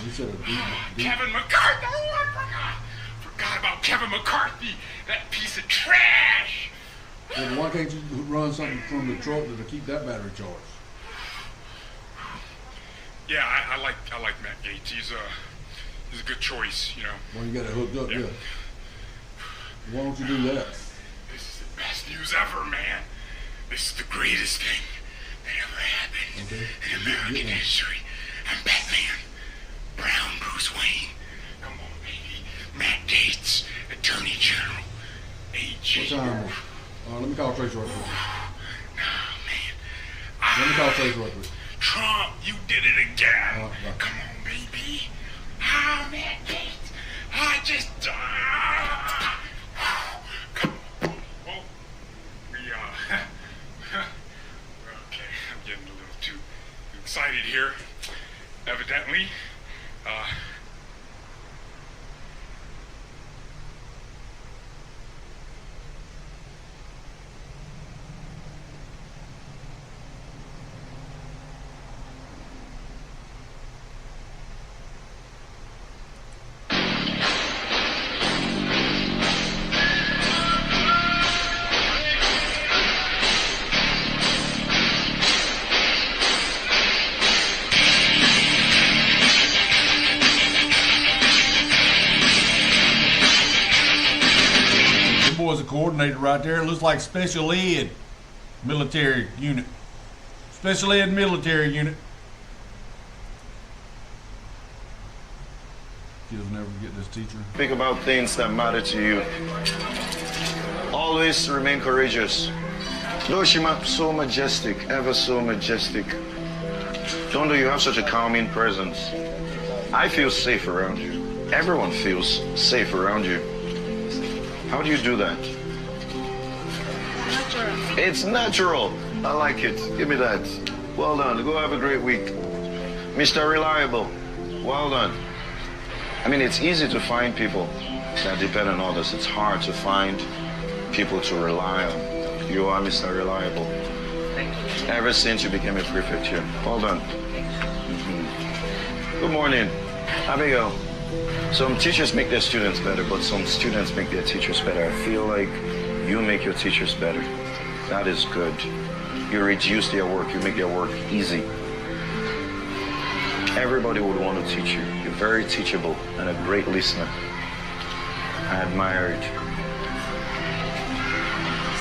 He said a deep. Kevin McCarthy. Oh, I forgot about Kevin McCarthy. That piece of trash. Well, why can't you run something from the truck to keep that battery charged? Yeah, I like Matt Gaetz. He's a good choice, you know. Well, you got it hooked up, yeah. Why don't you do that? This is the best news ever, man. This is the greatest thing that ever happened in American history. I'm Batman. Brown Bruce Wayne. Come on, baby. Matt Gaetz, Attorney General. AG. What time? Let me call Tracy right quick. Nah, man. Let me call Tracy right quick. Trump, you did it again. Come on, baby. Ah, Matt Gaetz. I just... Come on. Whoa. Okay, I'm getting a little too excited here. Evidently. Boy's a coordinator right there. It looks like special ed military unit. Special ed military unit. Kids never forget this teacher. Think about things that matter to you. Always remain courageous. Though she's so majestic, ever so majestic. Tondo, you have such a calming presence. I feel safe around you. Everyone feels safe around you. How do you do that? Natural. It's natural. I like it. Give me that. Well done. Go have a great week. Mr. Reliable. Well done. I mean, it's easy to find people that depend on others. It's hard to find people to rely on. You are Mr. Reliable. Ever since you became a prefect here. Well done. Good morning. Abigail. Some teachers make their students better, but some students make their teachers better. I feel like you make your teachers better. That is good. You reduce their work, you make their work easy. Everybody would want to teach you. You're very teachable and a great listener. I admire it.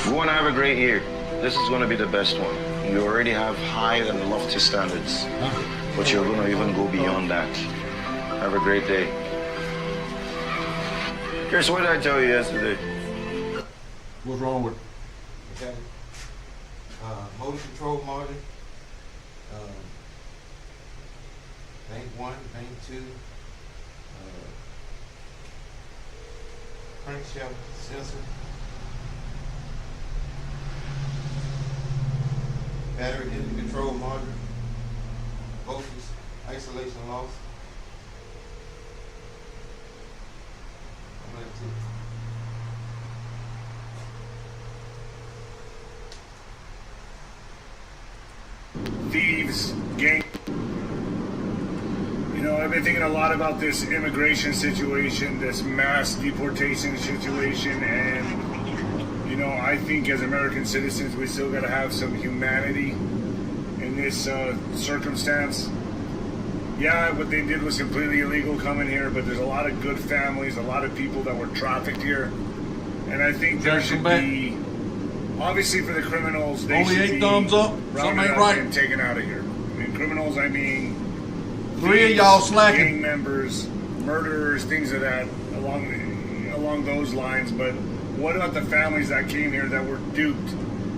We want to have a great year. This is going to be the best one. You already have high and lofty standards, but you're going to even go beyond that. Have a great day. Chris, what did I tell you yesterday? What's wrong with it? Okay. Motor control motor. Bank 1, bank 2. Crankshaft sensor. Battery in the control motor. Focus, isolation loss. Thieves, gang. You know, I've been thinking a lot about this immigration situation, this mass deportation situation, and, you know, I think as American citizens, we still got to have some humanity in this circumstance. Yeah, what they did was completely illegal coming here, but there's a lot of good families, a lot of people that were trafficked here. And I think there should be, obviously for the criminals, they only should 8 be thumbs up. Something ain't right. and taken out of here. I mean, criminals, I mean, 3 of y'all slacking. Gang members, murderers, things of that, along those lines. But what about the families that came here that were duped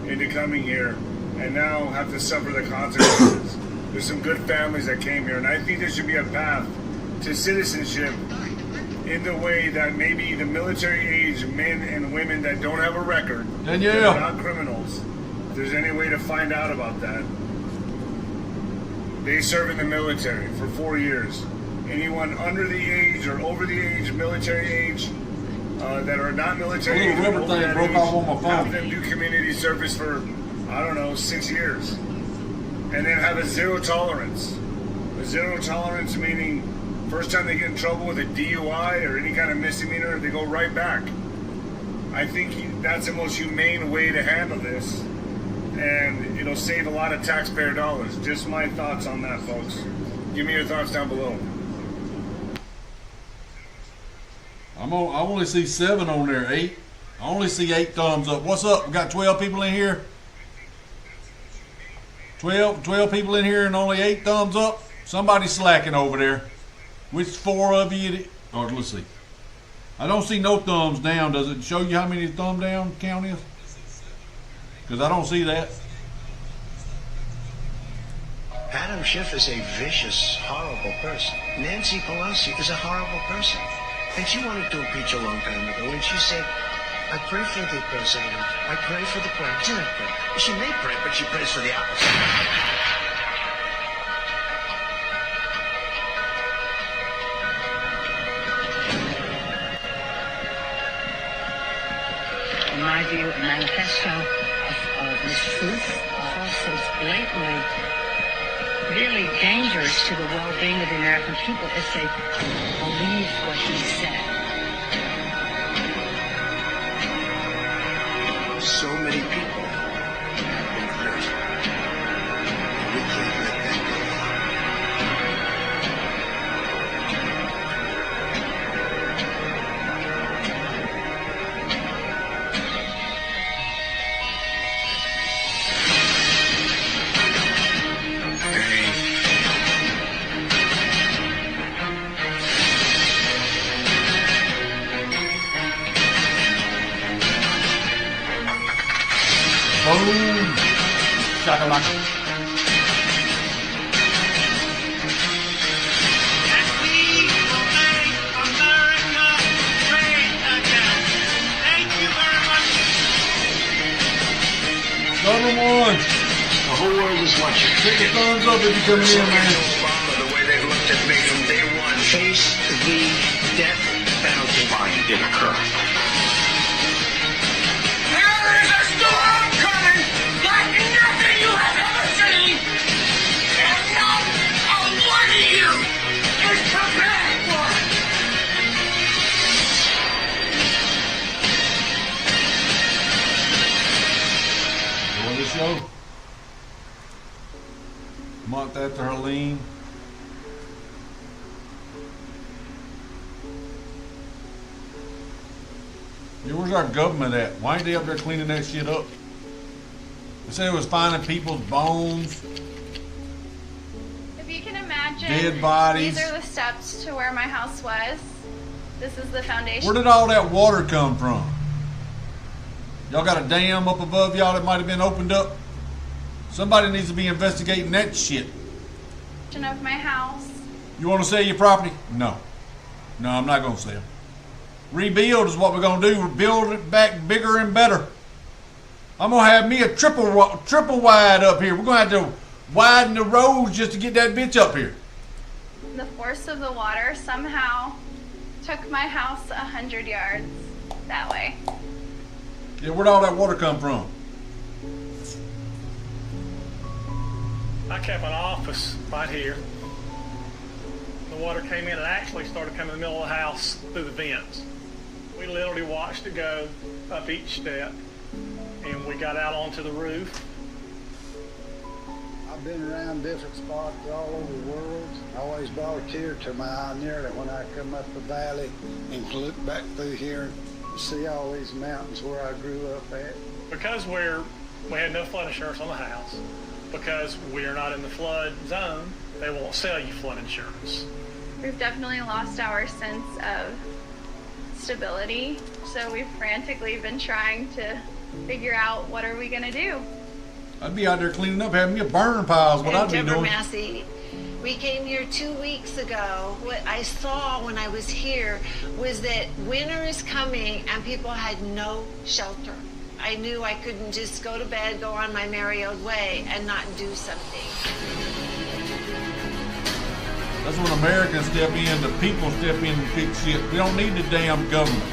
into coming here and now have to suffer the consequences? There's some good families that came here, and I think there should be a path to citizenship in the way that maybe the military age men and women that don't have a record, that are not criminals, if there's any way to find out about that. They serve in the military for 4 years. Anyone under the age or over the age, military age, that are not military age, rubber thing broke off on my phone. have them do community service for, I don't know, 6 years. And then have a zero tolerance. A zero tolerance meaning first time they get in trouble with a DUI or any kind of misdemeanor, they go right back. I think that's the most humane way to handle this. And it'll save a lot of taxpayer dollars. Just my thoughts on that, folks. Give me your thoughts down below. I only see 7 on there, 8. I only see 8 thumbs up. What's up? We got 12 people in here. 12 people in here and only 8 thumbs up. Somebody's slacking over there. Which 4 of you? Or let's see. I don't see no thumbs down. Does it show you how many thumb down count is? Because I don't see that. Adam Schiff is a vicious, horrible person. Nancy Pelosi is a horrible person. And she wanted to impeach a long time ago, and she said, I pray for the president. I pray for the president. She may pray, but she prays for the opposite. In my view, a manifesto of mistruth, also blatantly really dangerous to the well-being of the American people if they believe what he said. So many people have been hurt. And we can't let that go on. Boom. Shakalaka. Number 1. The whole world is watching. Take a thumbs up if you come in, man. Obama, the way they've looked at me from day one. Face the death penalty. Why it did occur. There is a storm coming like nothing you have ever seen, and not a one of you is prepared for it. Enjoy the show. Month after Helene. Yeah, where's our government at? Why ain't they up there cleaning that shit up? They said it was finding people's bones. If you can imagine, Dead bodies. these are the steps to where my house was. This is the foundation. Where did all that water come from? Y'all got a dam up above y'all that might have been opened up? Somebody needs to be investigating that shit. Of my house. You want to sell your property? No. No, I'm not going to sell. Rebuild is what we're going to do. Build it back bigger and better. I'm going to have me a triple wide up here. We're going to have to widen the roads just to get that bitch up here. The force of the water somehow took my house 100 yards that way. Yeah, where'd all that water come from? I kept an office right here. The water came in and actually started coming in the middle of the house through the vents. We literally watched it go up each step, and we got out onto the roof. I've been around different spots all over the world. I always brought a tear to my eye nearly when I come up the valley and look back through here and see all these mountains where I grew up at. Because we had no flood insurance on the house, because we're not in the flood zone, they won't sell you flood insurance. We've definitely lost our sense of stability, so we've frantically been trying to figure out what are we going to do. I'd be out there cleaning up, having me a burning pile is what I'd be Deborah doing. Massey, we came here 2 weeks ago. What I saw when I was here was that winter is coming and people had no shelter. I knew I couldn't just go to bed, go on my merry old way, and not do something. That's when Americans step in, the people step in and fix shit. We don't need the damn government.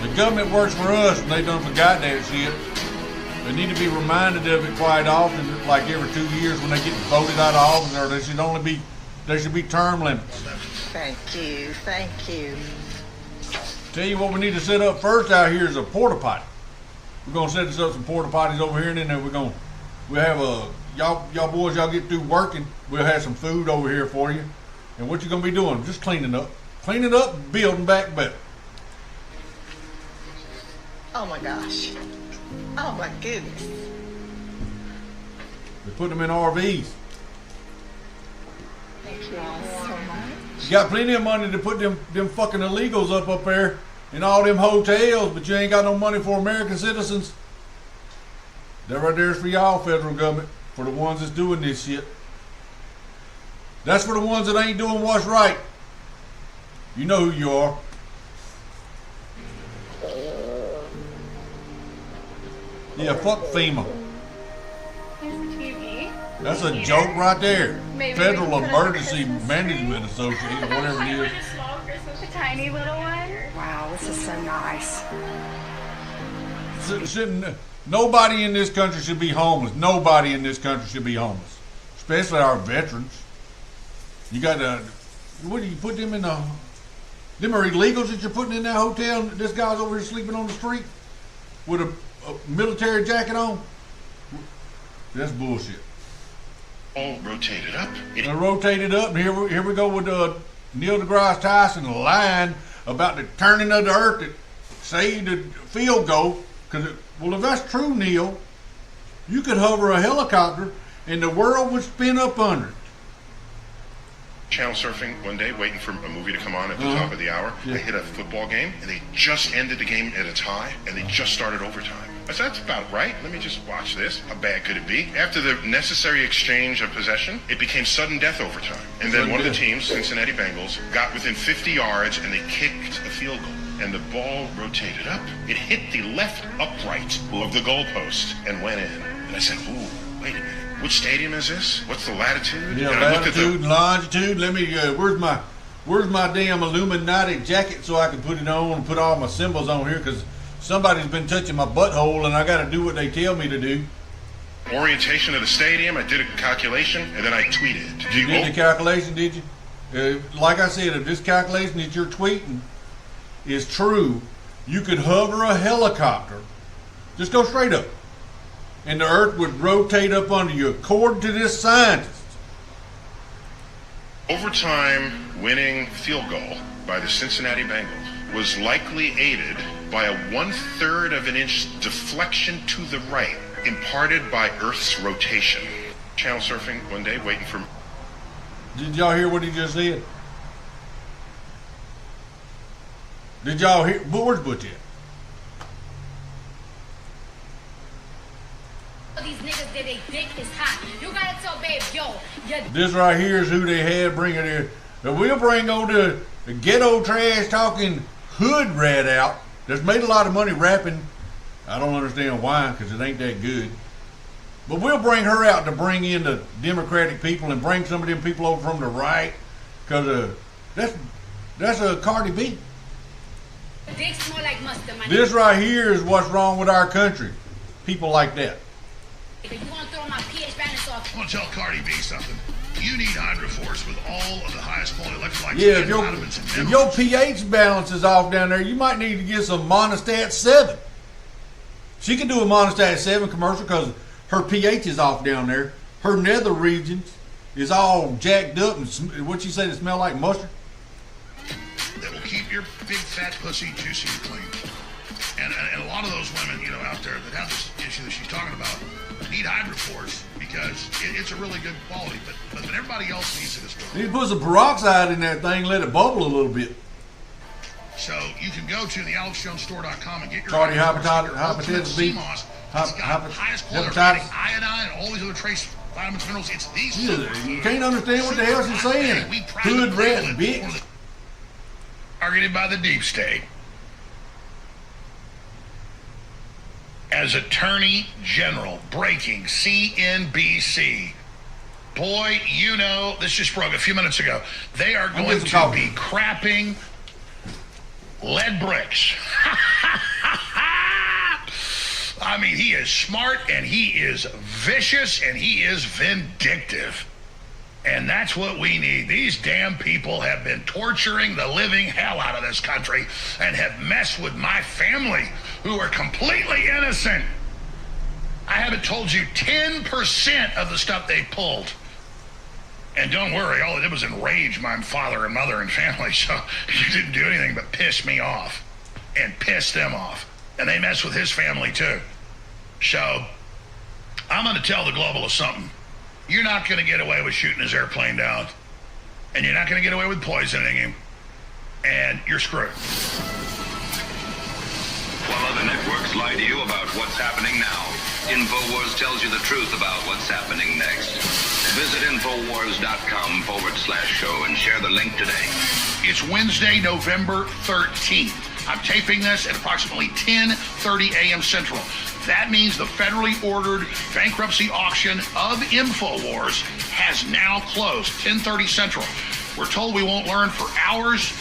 The government works for us and they done forgot that shit. They need to be reminded of it quite often, like every 2 years when they get voted out of office, or there should be term limits. Thank you, thank you. Tell you what we need to set up first out here is a porta potty. We're gonna set us up some porta potties over here, and then we'll have y'all boys, y'all get through working, we'll have some food over here for you. And what you gonna be doing? Just cleaning up, building back better. Oh my gosh. Oh my goodness. They put them in RVs. Thank you all so much. You got plenty of money to put them fucking illegals up there in all them hotels, but you ain't got no money for American citizens. That right there is for y'all, federal government, for the ones that's doing this shit. That's for the ones that ain't doing what's right. You know who you are. Yeah, fuck FEMA. Here's the TV. That's a joke right there. Maybe Federal we can put Emergency Management Association, whatever it is. A tiny little one. Wow, this is so nice. Nobody in this country should be homeless. Nobody in this country should be homeless. Especially our veterans. You got to, what do you put them in the, them are illegals that you're putting in that hotel? This guy's over here sleeping on the street with a military jacket on? That's bullshit. All rotated up. Rotated up, and here we go with Neil deGrasse Tyson lying about the turning of the earth that saved the field goal. Well, if that's true, Neil, you could hover a helicopter and the world would spin up under it. Channel surfing one day, waiting for a movie to come on at the top of the hour. Yeah. I hit a football game, and they just ended the game at a tie, and they just started overtime. I said, that's about right. Let me just watch this. How bad could it be? After the necessary exchange of possession, it became sudden death overtime. And then one of the teams, Cincinnati Bengals, got within 50 yards, and they kicked a field goal. And the ball rotated up. It hit the left upright of the goalpost and went in. And I said, ooh, wait a minute. Which stadium is this? What's the latitude? Yeah, And I looked at latitude and longitude. Let me. Where's my damn Illuminati jacket so I can put it on and put all my symbols on here? Because somebody's been touching my butthole and I got to do what they tell me to do. orientation of the stadium. I did a calculation, and then I tweeted. You did the calculation, did you? Like I said, if this calculation that you're tweeting is true, you could hover a helicopter, just go straight up, and the earth would rotate up under you, according to this scientist. Overtime winning field goal by the Cincinnati Bengals was likely aided by a 1/3 of an inch deflection to the right, imparted by Earth's rotation. Channel surfing one day, waiting for... Did y'all hear what he just said? Did y'all hear? Where's Butch at? These niggas that they dick is hot. You gotta tell babe, yo, This right here is who they had bringing here. Now we'll bring the ghetto trash talking hood rat out that's made a lot of money rapping. I don't understand why, because it ain't that good. But we'll bring her out to bring in the Democratic people and bring some of them people over from the right, because that's a Cardi B. dick smell like mustard, my This nigga. right here is what's wrong with our country. People like that. If you wanna throw my pH balance off, I want to tell Cardi B something. You need Hydroforce with all of the highest quality electrolytes Yeah, and if your, vitamins and if minerals. your pH balance is off down there, you might need to get some Monostat 7. She can do a Monostat 7 commercial because her pH is off down there. Her nether regions is all jacked up and what you say, it smell like mustard? That will keep your big fat pussy juicy and clean. And a lot of those women, you know, out there that have this issue that she's talking about need Hydroforce because it's a really good quality, but everybody else needs it as well. You put some peroxide in that thing, let it bubble a little bit. So you can go to the AlexJonesStore.com and get your Cardi hepatitis B, CMOS. It's got highest quality hepatitis. organic iodine and all these other trace vitamins, minerals. It's these. You can't understand what the hell she's saying. Hood rat bitch. Targeted by the deep state. As Attorney General, breaking CNBC. Boy, you know, this just broke a few minutes ago. They are going to be crapping lead bricks. I mean, he is smart and he is vicious and he is vindictive. And that's what we need. These damn people have been torturing the living hell out of this country and have messed with my family, who are completely innocent. I haven't told you 10% of the stuff they pulled. And don't worry, all it did was enrage my father and mother and family, so you didn't do anything but piss me off and piss them off. And they mess with his family too. So I'm going to tell the globalists something. You're not going to get away with shooting his airplane down. and you're not going to get away with poisoning him, and you're screwed. While other networks lie to you about what's happening now, InfoWars tells you the truth about what's happening next. Visit Infowars.com/show and share the link today. It's Wednesday, November 13th. I'm taping this at approximately 10:30 a.m. Central. That means the federally ordered bankruptcy auction of InfoWars has now closed, 10:30 Central. We're told we won't learn for hours,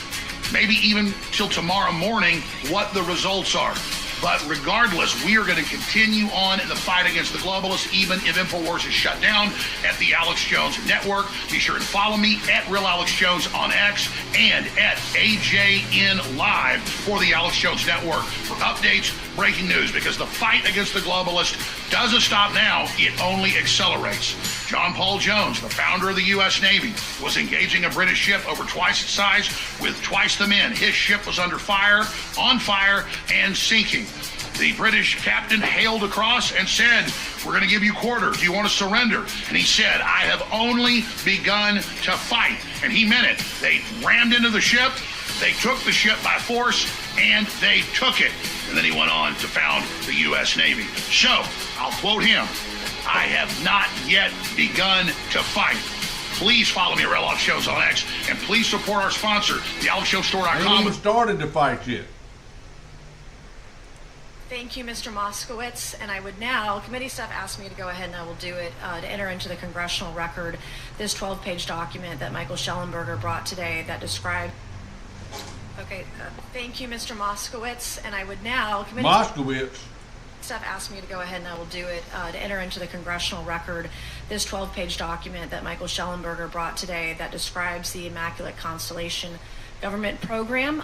maybe even till tomorrow morning, what the results are. But regardless, we are going to continue on in the fight against the globalists, even if InfoWars is shut down at the Alex Jones Network. Be sure and follow me at Real Alex Jones on X and at AJN Live for the Alex Jones Network for updates, breaking news, because the fight against the globalist doesn't stop now, it only accelerates. John Paul Jones, the founder of the U.S. Navy, was engaging a British ship over twice its size with twice the men. His ship was under fire, on fire, and sinking. The British captain hailed across and said, "We're going to give you quarter. Do you want to surrender?" And he said, "I have only begun to fight." And he meant it. They rammed into the ship, they took the ship by force, and they took it. And then he went on to found the U.S. Navy. So, I'll quote him, "I have not yet begun to fight." Please follow me at Real Alex Jones on X, and please support our sponsor, the AlexJonesStore.com. Ain't even started to fight yet. Thank you, Mr. Moskowitz. And I would now, committee staff asked me to go ahead and I will do it, to enter into the congressional record this 12-page document that Michael Schellenberger brought today that described. Okay, thank you, Mr. Moskowitz. And I would now, committee staff asked me to go ahead and I will do it, to enter into the congressional record this 12-page document that Michael Schellenberger brought today that describes the Immaculate Constellation government program.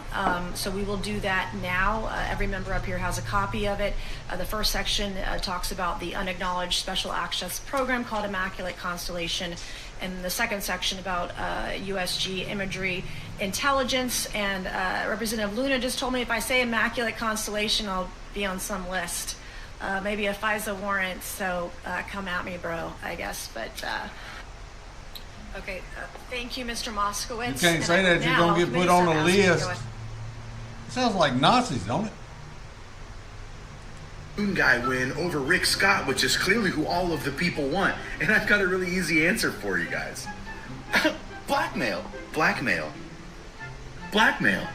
So we will do that now. Every member up here has a copy of it. The first section talks about the unacknowledged special access program called Immaculate Constellation, and the second section about USG imagery intelligence. And Representative Luna just told me if I say Immaculate Constellation, I'll be on some list. Maybe a FISA warrant, so come at me, bro, I guess. But okay, thank you, Mr. Moskowitz. You can't say that, you're going to get put on a list. It sounds like Nazis, don't it? Guy win over Rick Scott, which is clearly who all of the people want. And I've got a really easy answer for you guys. Blackmail. Blackmail. Blackmail.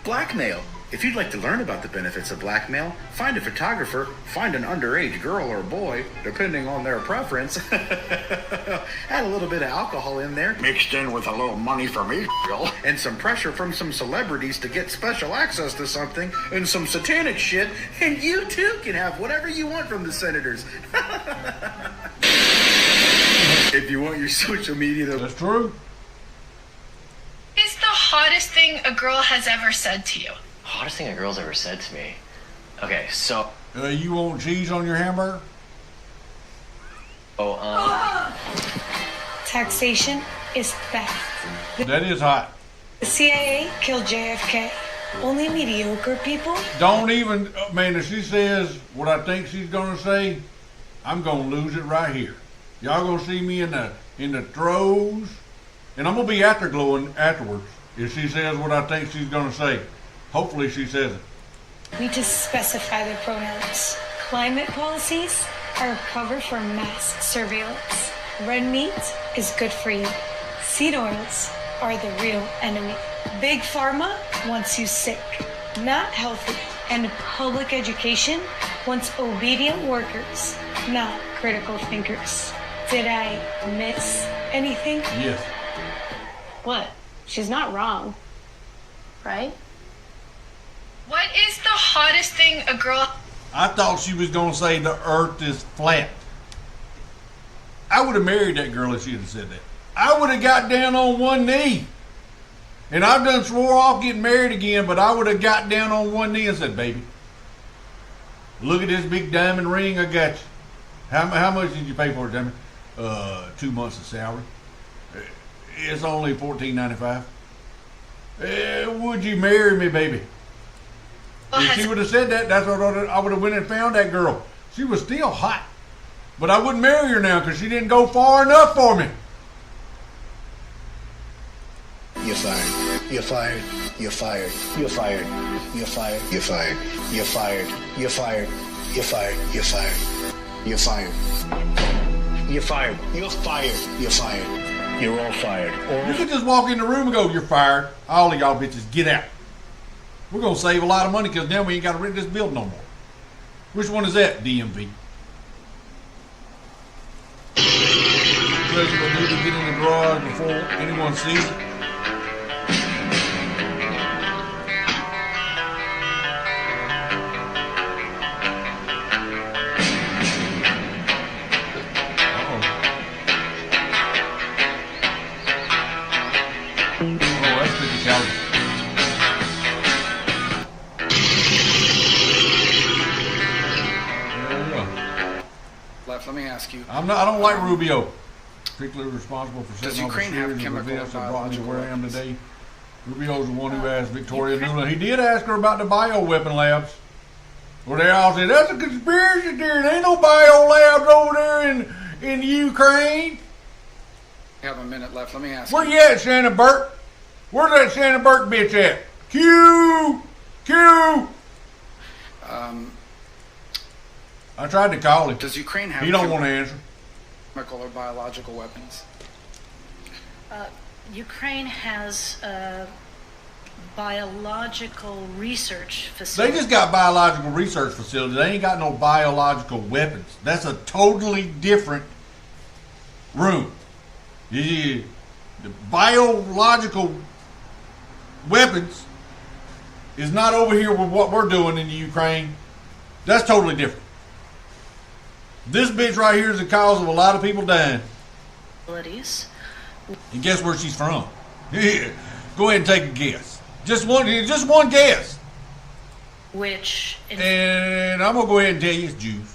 Blackmail. If you'd like to learn about the benefits of blackmail, find a photographer, find an underage girl or boy, depending on their preference. Add a little bit of alcohol in there, mixed in with a little money from Israel, and some pressure from some celebrities to get special access to something, and some satanic shit, and you too can have whatever you want from the senators. If you want your social media to... That's true. Is the hottest thing a girl has ever said to you? Hottest thing a girl's ever said to me. Okay, so. You want cheese on your hamburger? Taxation is theft. That is hot. The CIA killed JFK. Only mediocre people? Don't even, man, if she says what I think she's going to say, I'm going to lose it right here. Y'all going to see me in the throes, and I'm going to be afterglowing afterwards if she says what I think she's going to say. Hopefully she says it. Need to specify their pronouns. Climate policies are a cover for mass surveillance. Red meat is good for you. Seed oils are the real enemy. Big Pharma wants you sick, not healthy. And public education wants obedient workers, not critical thinkers. Did I miss anything? Yes. What? She's not wrong, right? What is the hottest thing a girl... I thought she was going to say the earth is flat. I would have married that girl if she had said that. I would have got down on one knee. And I've done swore off getting married again, but I would have got down on one knee and said, "Baby, look at this big diamond ring I got you. How much did you pay for it, Diamond? 2 months of salary. It's only $14.95. Would you marry me, baby?" If she would have said that, that's what I would have went and found that girl. She was still hot. But I wouldn't marry her now because she didn't go far enough for me. You're fired. You're fired. You're fired. You're fired. You're fired. You're fired. You're fired. You're fired. You're fired. You're fired. You're fired. You're fired. You're fired. You're fired. You're all fired. You could just walk in the room and go, "You're fired. All of y'all bitches, get out." We're going to save a lot of money because now we ain't got to rent this building no more. Which one is that, DMV? President will need to get in the garage before anyone sees it. Let me ask you. I don't like Rubio. Particularly responsible for Does setting off a Ukraine have series of chemical events or that brought me to biological where I am weapons? today. Rubio's the one who asked Victoria Nuland. He did ask her about the bioweapon labs. Where they all said, that's a conspiracy theory. There ain't no bio labs over there in Ukraine. You have a minute left. Let me ask Where you. you at, Shannon Burke? Where's that Shannon Burke bitch at? Q! I tried to call him. Does Ukraine have He don't want to answer. chemical or biological weapons? Ukraine has a biological research facility. They just got biological research facilities. They ain't got no biological weapons. That's a totally different room. The biological weapons is not over here with what we're doing in the Ukraine. That's totally different. This bitch right here is the cause of a lot of people dying. And guess where she's from? Go ahead and take a guess. Just one guess. And I'm gonna go ahead and tell you it's Jews. In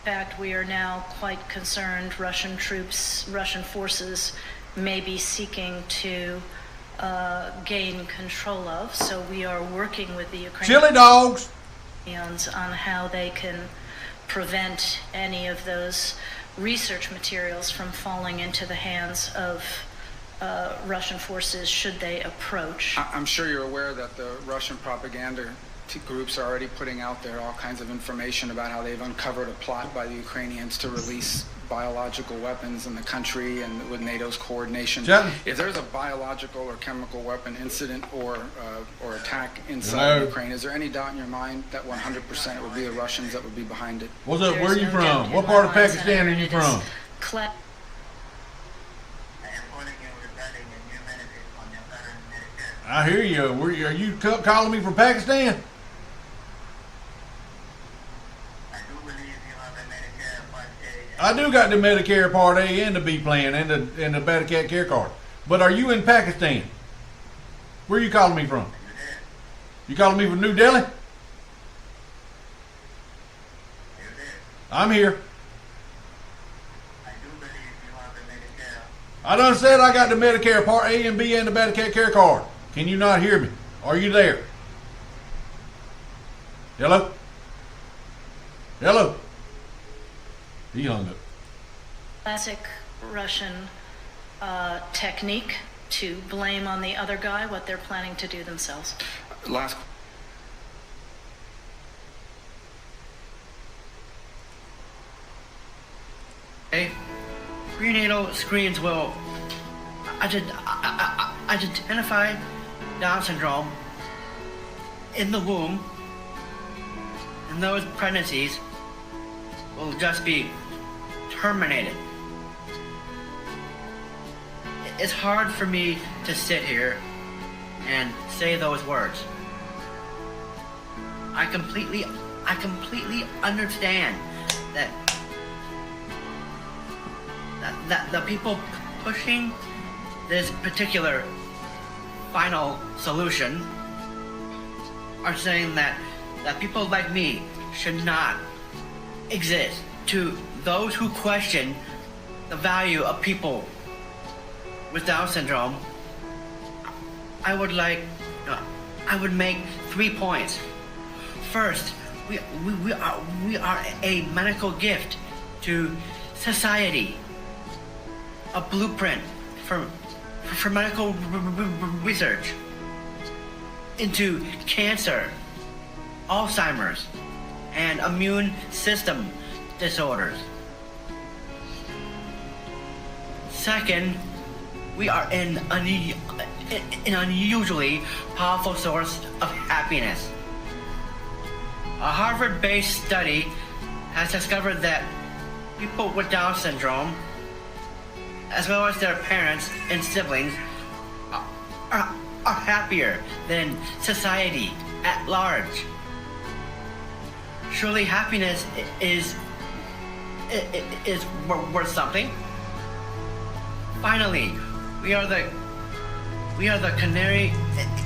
fact, we are now quite concerned Russian forces may be seeking to gain control of. So we are working with the Ukrainians Chili dogs on how they can prevent any of those research materials from falling into the hands of Russian forces should they approach. I'm sure you're aware that the Russian propaganda groups are already putting out there all kinds of information about how they've uncovered a plot by the Ukrainians to release biological weapons in the country and with NATO's coordination. Chapman. If there's a biological or chemical weapon incident or attack inside Ukraine, is there any doubt in your mind that 100% it would be the Russians that would be behind it? What's up? Where are you from? What part of Pakistan are you from? I hear you. Are you calling me from Pakistan? I do got the Medicare Part A and the B plan and the Medicare Care Card. But are you in Pakistan? Where are you calling me from? You calling me from New Delhi? I'm here. I done said I got the Medicare Part A and B and the Medicare Care Card. Can you not hear me? Are you there? Hello? Hello? He hung up. Classic Russian technique to blame on the other guy what they're planning to do themselves. Last. A prenatal screens will identify Down syndrome in the womb, and those pregnancies will just be terminated. It's hard for me to sit here and say those words. I completely understand that the people pushing this particular final solution are saying that people like me should not exist. To those who question the value of people with Down syndrome, I would make 3 points. First, we are a medical gift to society, a blueprint for medical research into cancer, Alzheimer's, and immune system disorders. Second, we are an unusually powerful source of happiness. A Harvard-based study has discovered that people with Down syndrome, as well as their parents and siblings, are happier than society at large. Surely happiness is worth something. Finally, we are the canary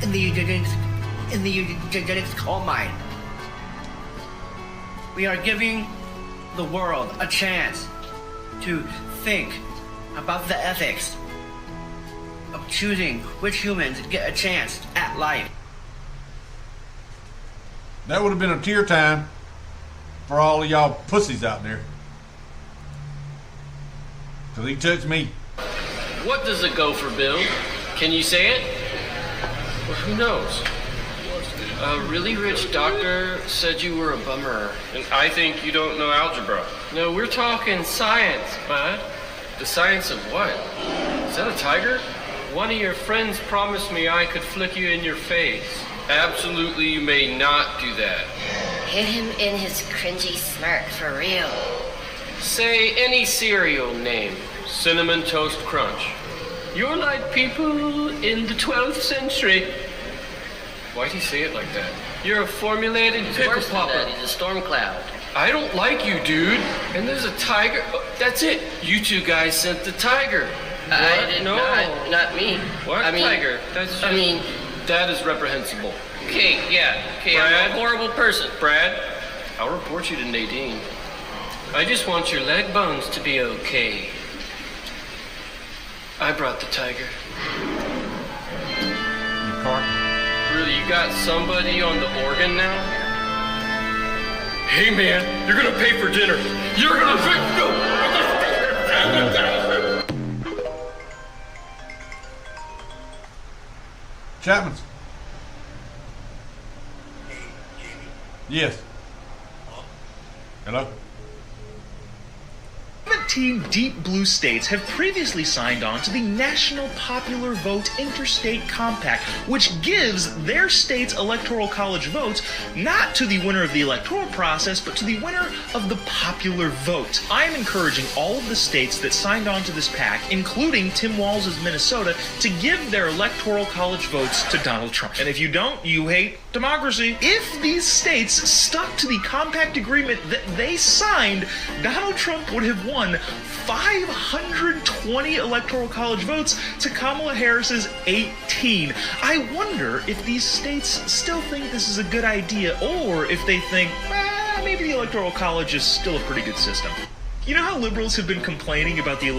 in the eugenics coal mine. We are giving the world a chance to think about the ethics of choosing which humans get a chance at life. That would have been a tear time for all of y'all pussies out there. Because he touched me. What does it go for, Bill? Can you say it? Well, who knows? A really rich doctor said you were a bummer. And I think you don't know algebra. No, we're talking science, bud. The science of what? Is that a tiger? One of your friends promised me I could flick you in your face. Absolutely, you may not do that. Hit him in his cringy smirk, for real. Say any cereal name. Cinnamon Toast Crunch. You're like people in the 12th century. Why'd he say it like that? You're a formulated pickle Worse than popper. that, he's a storm cloud. I don't like you, dude. And there's a tiger. Oh, that's it. You two guys sent the tiger. I What? did No. not me. What I mean, tiger? That's just, I mean, that is reprehensible. okay, yeah, okay, Brad? I'm a horrible person. Brad, I'll report you to Nadine. I just want your leg bones to be okay. I brought the tiger. You car? Really, you got somebody on the organ now? Hey man, you're gonna pay for dinner. You're gonna pay. Chapman's. Yes. Hello? 17 deep blue states have previously signed on to the National Popular Vote Interstate Compact, which gives their state's electoral college votes not to the winner of the electoral process, but to the winner of the popular vote. I am encouraging all of the states that signed on to this pact, including Tim Walz's Minnesota, to give their electoral college votes to Donald Trump. And if you don't, you hate democracy. If these states stuck to the compact agreement that they signed, Donald Trump would have won 520 electoral college votes to Kamala Harris's 18. I wonder if these states still think this is a good idea, or if they think, maybe the electoral college is still a pretty good system. You know how liberals have been complaining about the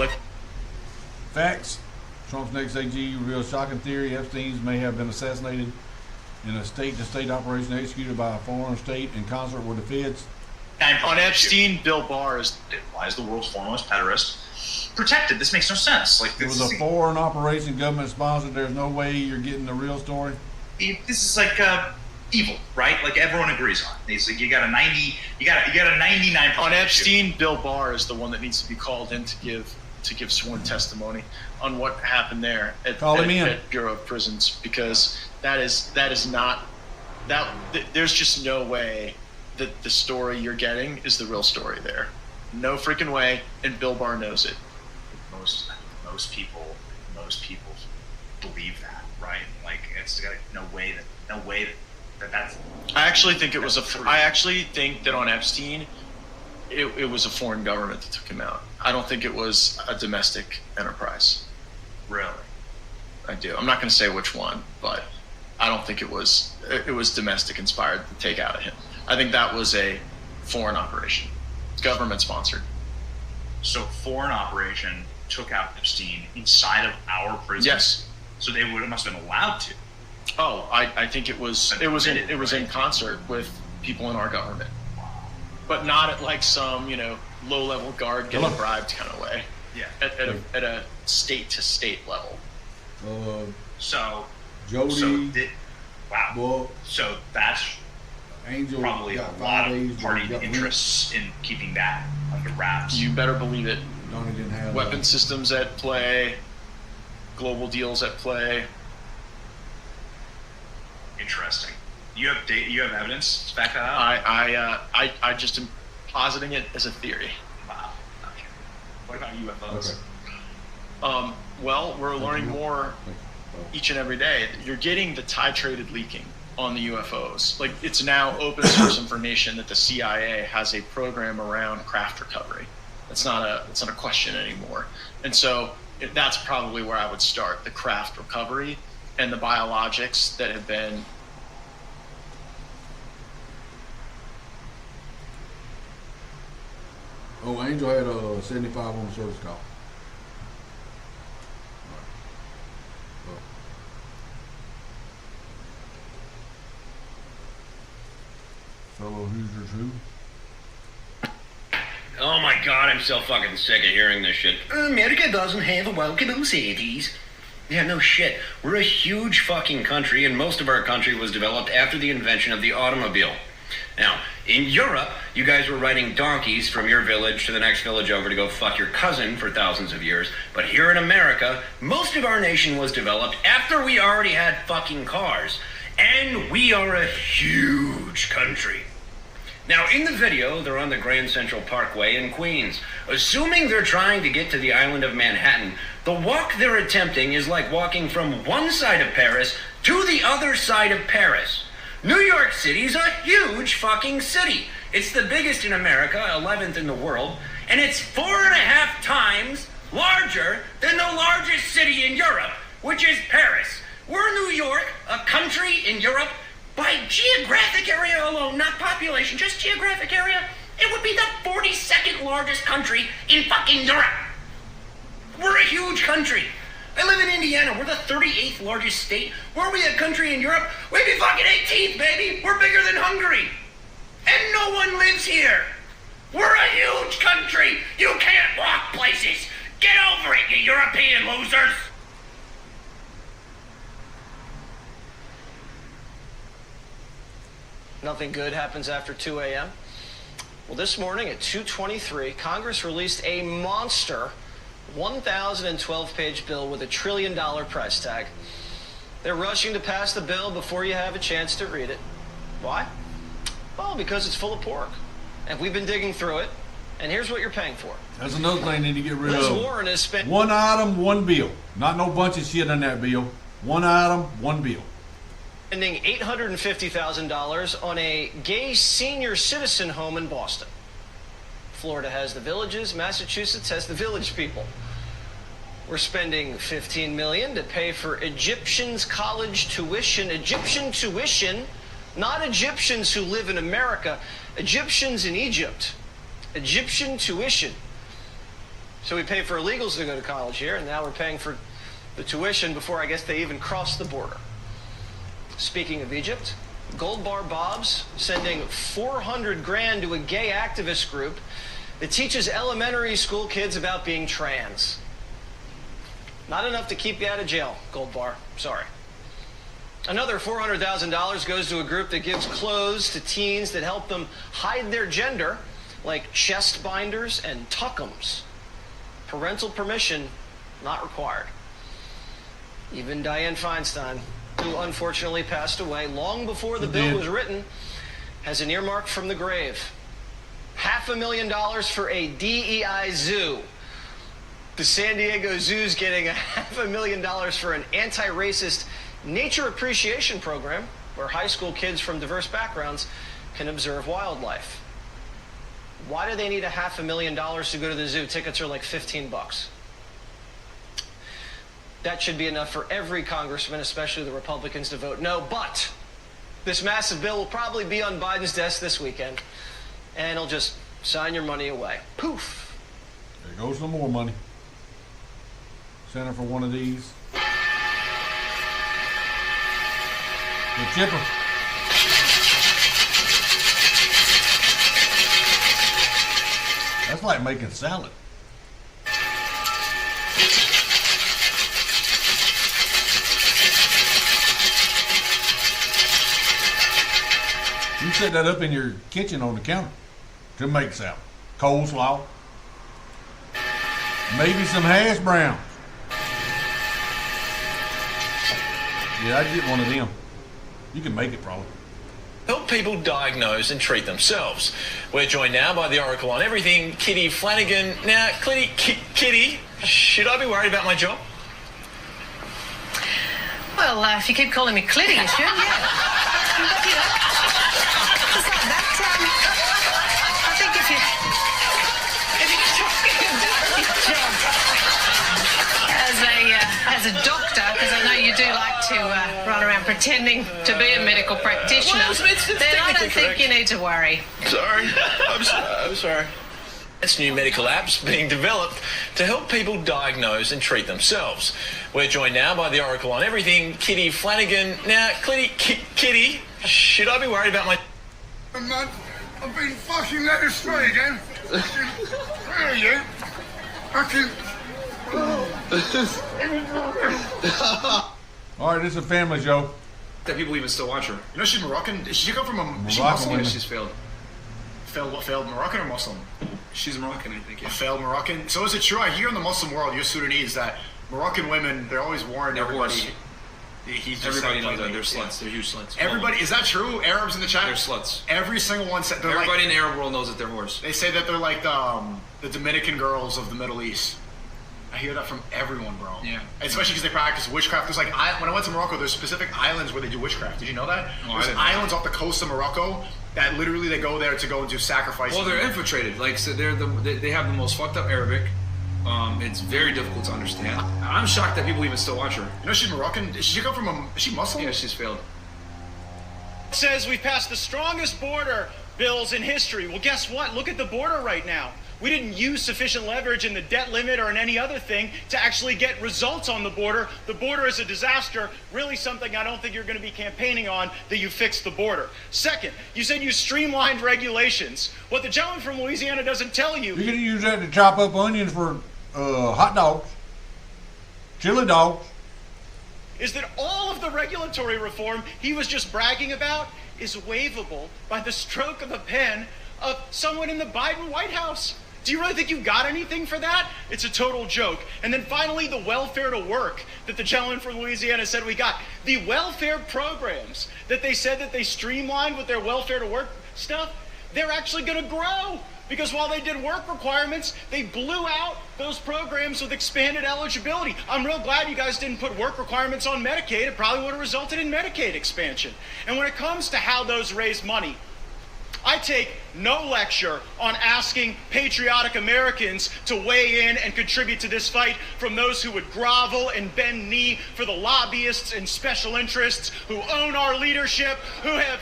Facts. Trump's next AG reveals shocking theory. Epstein's may have been assassinated in a state-to-state operation executed by a foreign state in concert with the feds. On Epstein, Bill Barr is the world's foremost pederast. Protected. This makes no sense. Like It was a foreign operation, government sponsored. There's no way you're getting the real story. This is like evil, right? Like everyone agrees on. It's like you got a 99%. On Epstein, Bill Barr is the one that needs to be called in to give sworn testimony on what happened there at Bureau of Prisons, because that is not that. There's just no way that the story you're getting is the real story there. No freaking way, and Bill Barr knows it. Most people believe that, right? Like it's got no way that that's. I actually think that on Epstein, it was a foreign government that took him out. I don't think it was a domestic enterprise. Really? I do. I'm not going to say which one, but I don't think it was domestic inspired to take out of him. I think that was a foreign operation, government sponsored. So foreign operation took out Epstein inside of our prison. Yes. So they must have been allowed to. Oh, I think it was in concert with people in our government, but not at like some low level guard getting bribed kind of way. Yeah. At a state to state level. Jody. Wow. Well, so that's Angel probably a got lot 5 days, of but party he got interests in keeping that under wraps. You better believe it. Donnie didn't have Weapon systems at play, global deals at play. Interesting. You have data, you have evidence to back that up? I just am positing it as a theory. Wow. Okay. What about UFOs? Okay. Well, we're learning more each and every day. You're getting the titrated leaking on the UFOs. Like, it's now open source information that the CIA has a program around craft recovery. It's not a question anymore. And so that's probably where I would start, the craft recovery and the biologics that have been. Oh, Angel had a 75 on the service call. Fellow Hoosiers who? Oh my god, I'm so fucking sick of hearing this shit. America doesn't have a welcoming cities. Yeah, no shit. We're a huge fucking country, and most of our country was developed after the invention of the automobile. Now, in Europe, you guys were riding donkeys from your village to the next village over to go fuck your cousin for thousands of years. But here in America, most of our nation was developed after we already had fucking cars. And we are a huge country. Now, in the video, they're on the Grand Central Parkway in Queens. Assuming they're trying to get to the island of Manhattan, the walk they're attempting is like walking from one side of Paris to the other side of Paris. New York City's a huge fucking city. It's the biggest in America, 11th in the world, and it's 4.5 times larger than the largest city in Europe, which is Paris. We're New York, a country in Europe. By geographic area alone, not population, just geographic area, it would be the 42nd largest country in fucking Europe. We're a huge country. I live in Indiana. We're the 38th largest state. Were we a country in Europe? We'd be fucking 18th, baby. We're bigger than Hungary. And no one lives here. We're a huge country. You can't walk places. Get over it, you European losers. Nothing good happens after 2 a.m. Well, this morning at 2:23, Congress released a monster 1,012-page bill with $1 trillion price tag. They're rushing to pass the bill before you have a chance to read it. Why? Well, because it's full of pork. And we've been digging through it, and here's what you're paying for. That's another thing they need to get rid Liz of. Warren has spent one item, one bill. Not no bunch of shit on that bill. One item, one bill. Spending $850,000 on a gay senior citizen home in Boston. Florida has the villages, Massachusetts has the village people. We're spending $15 million to pay for Egyptians' college tuition. Egyptian tuition, not Egyptians who live in America, Egyptians in Egypt. Egyptian tuition. So we pay for illegals to go to college here, and now we're paying for the tuition before I guess they even cross the border. Speaking of Egypt, Gold Bar Bob's sending 400 grand to a gay activist group that teaches elementary school kids about being trans. Not enough to keep you out of jail, Gold Bar. Sorry. Another $400,000 goes to a group that gives clothes to teens that help them hide their gender, like chest binders and tuckums. Parental permission not required. Even Dianne Feinstein, who unfortunately passed away long before the bill was written, has an earmark from the grave. $500,000 for a DEI zoo. The San Diego Zoo's getting $500,000 for an anti-racist nature appreciation program where high school kids from diverse backgrounds can observe wildlife. Why do they need $500,000 to go to the zoo? Tickets are like $15. That should be enough for every congressman, especially the Republicans, to vote no. But this massive bill will probably be on Biden's desk this weekend, and he'll just sign your money away. Poof. There goes some more money. Center for one of these. The chipper. That's like making salad. set that up in your kitchen on the counter to make salad. Coleslaw. Maybe some hash browns. Yeah, I'd get one of them. You can make it probably. Help people diagnose and treat themselves. We're joined now by the Oracle on Everything, Kitty Flanagan. Now, Kitty, should I be worried about my job? Well, if you keep calling me Clitty, you should, yeah. But, you know, it's like that. I think if you do your job as a doctor, because I know you do like to run around pretending to be a medical practitioner, then I don't think you need to worry. Sorry. I'm sorry. It's new medical apps being developed to help people diagnose and treat themselves. We're joined now by the Oracle on Everything, Kitty Flanagan. Now, Kitty, should I be worried about my... I've been fucking led astray again. Where are you? All right, this is a family show. That people even still watch her. You know she's Moroccan. She come from a... Is she Moroccan Muslim? women. She's failed. Failed Moroccan or Muslim? She's Moroccan, I think. Yeah. A failed Moroccan. So is it true? I hear in the Muslim world, you're Sudanese, that Moroccan women, they're always warned everybody. Everybody knows that. They're sluts. They're huge sluts. Everybody, is that true? Arabs in the chat? They're sluts. Every single one said... Everybody in the Arab world knows that they're whores. They say that they're like the Dominican girls of the Middle East. I hear that from everyone, bro. Yeah. Especially because they practice witchcraft. There's like, when I went to Morocco, there's specific islands where they do witchcraft. Did you know that? No, There's islands off the coast of Morocco that literally they go there to go and do sacrifices. Well, they're infiltrated. Like, so they have the most fucked up Arabic. It's very difficult to understand. I'm shocked that people even still watch her. You know she's Moroccan? Is she come from is she Muslim? Yeah, she's failed. It says we've passed the strongest border bills in history. Well, guess what? Look at the border right now. We didn't use sufficient leverage in the debt limit or in any other thing to actually get results on the border. The border is a disaster, really something I don't think you're going to be campaigning on, that you fix the border. Second, you said you streamlined regulations. What the gentleman from Louisiana doesn't tell you... You're going to use that to chop up onions for hot dogs, chili dogs. ...is that all of the regulatory reform he was just bragging about is waivable by the stroke of a pen of someone in the Biden White House. Do you really think you got anything for that? It's a total joke. And then finally, the welfare to work that the gentleman from Louisiana said we got. The welfare programs that they said that they streamlined with their welfare to work stuff, they're actually going to grow. Because while they did work requirements, they blew out those programs with expanded eligibility. I'm real glad you guys didn't put work requirements on Medicaid. It probably would have resulted in Medicaid expansion. And when it comes to how those raise money, I take no lecture on asking patriotic Americans to weigh in and contribute to this fight from those who would grovel and bend knee for the lobbyists and special interests who own our leadership, who have,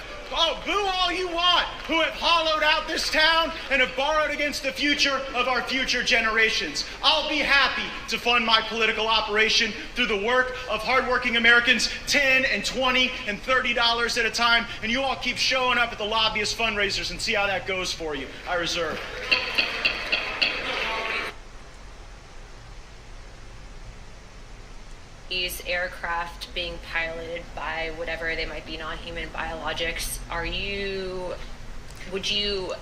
boo all you want, who have hollowed out this town and have borrowed against the future of our future generations. I'll be happy to fund my political operation through the work of hardworking Americans, $10 and $20 and $30 at a time, and you all keep showing up at the lobbyist fundraisers and see how that goes for you. I reserve. These aircraft being piloted by whatever they might be, non-human biologics, would you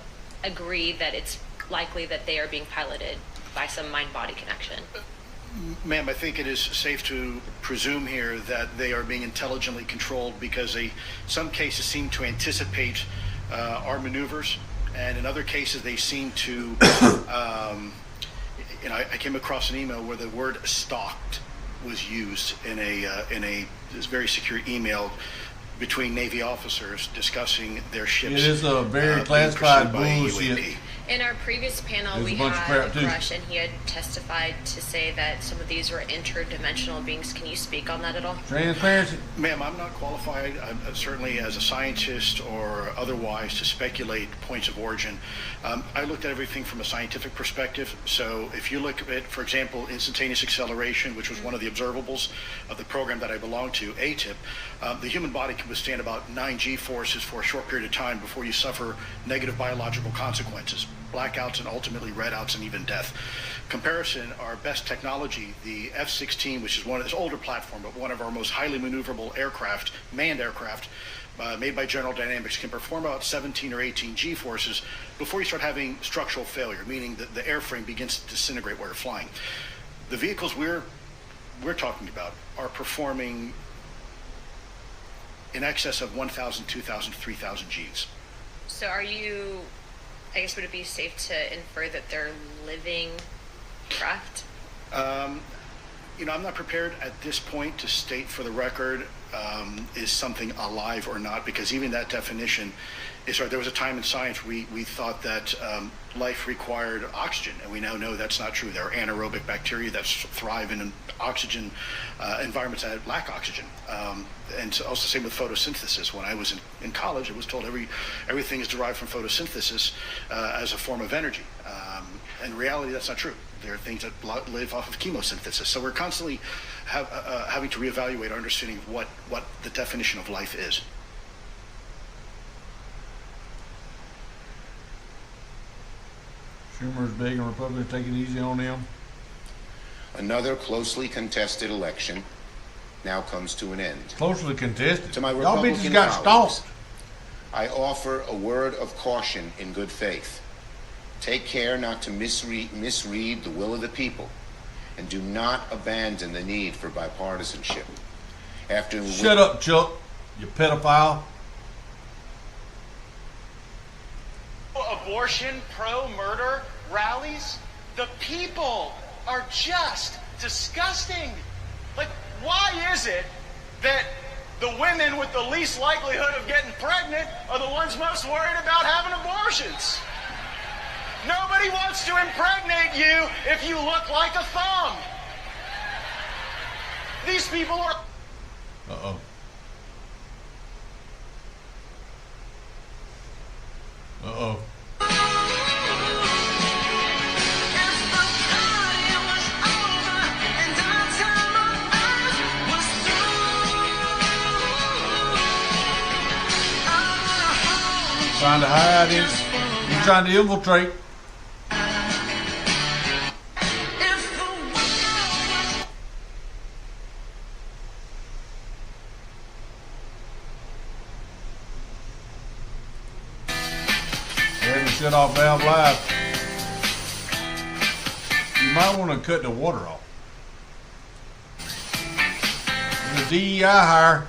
agree that it's likely that they are being piloted by some mind-body connection? Ma'am, I think it is safe to presume here that they are being intelligently controlled because they, some cases, seem to anticipate our maneuvers, and in other cases they seem to, I came across an email where the word stalked was used in a very secure email between Navy officers discussing their ships. It is a very classified bullshit. UAP. In our previous panel, we had Rush, and he had testified to say that some of these were interdimensional beings. Can you speak on that at all? Transparency. Ma'am, I'm not qualified, certainly as a scientist or otherwise, to speculate points of origin. I looked at everything from a scientific perspective. So if you look at, for example, instantaneous acceleration, which was one of the observables of the program that I belong to, ATIP, the human body can withstand about 9 G-forces for a short period of time before you suffer negative biological consequences, blackouts and ultimately redouts and even death. Comparison, our best technology, the F-16, which is one of this older platform, but one of our most highly maneuverable aircraft, manned aircraft, made by General Dynamics can perform about 17 or 18 G-forces before you start having structural failure, meaning that the airframe begins to disintegrate while you're flying. The vehicles we're talking about are performing in excess of 1,000, 2,000, 3,000 Gs. So are you, I guess, would it be safe to infer that they're living craft? I'm not prepared at this point to state for the record is something alive or not, because even that definition is right. There was a time in science we thought that life required oxygen, and we now know that's not true. There are anaerobic bacteria that thrive in oxygen environments that lack oxygen. And so also same with photosynthesis. When I was in college, I was told everything is derived from photosynthesis as a form of energy. In reality, that's not true. There are things that live off of chemosynthesis. So we're constantly having to reevaluate our understanding of what the definition of life is. Schumer's big and Republicans take it easy on them. Another closely contested election now comes to an end. Closely contested? To my Y'all Republican bitches got colleagues, stalked. I offer a word of caution in good faith. Take care not to misread the will of the people, and do not abandon the need for bipartisanship. Shut up, Chuck, you pedophile. Abortion, pro-murder rallies, the people are just disgusting. Like, why is it that the women with the least likelihood of getting pregnant are the ones most worried about having abortions? Nobody wants to impregnate you if you look like a thumb. These people are... Uh-oh. Uh-oh. Trying to hide him. He's trying to infiltrate. Shut off valve live. You might want to cut the water off. The DEI hire.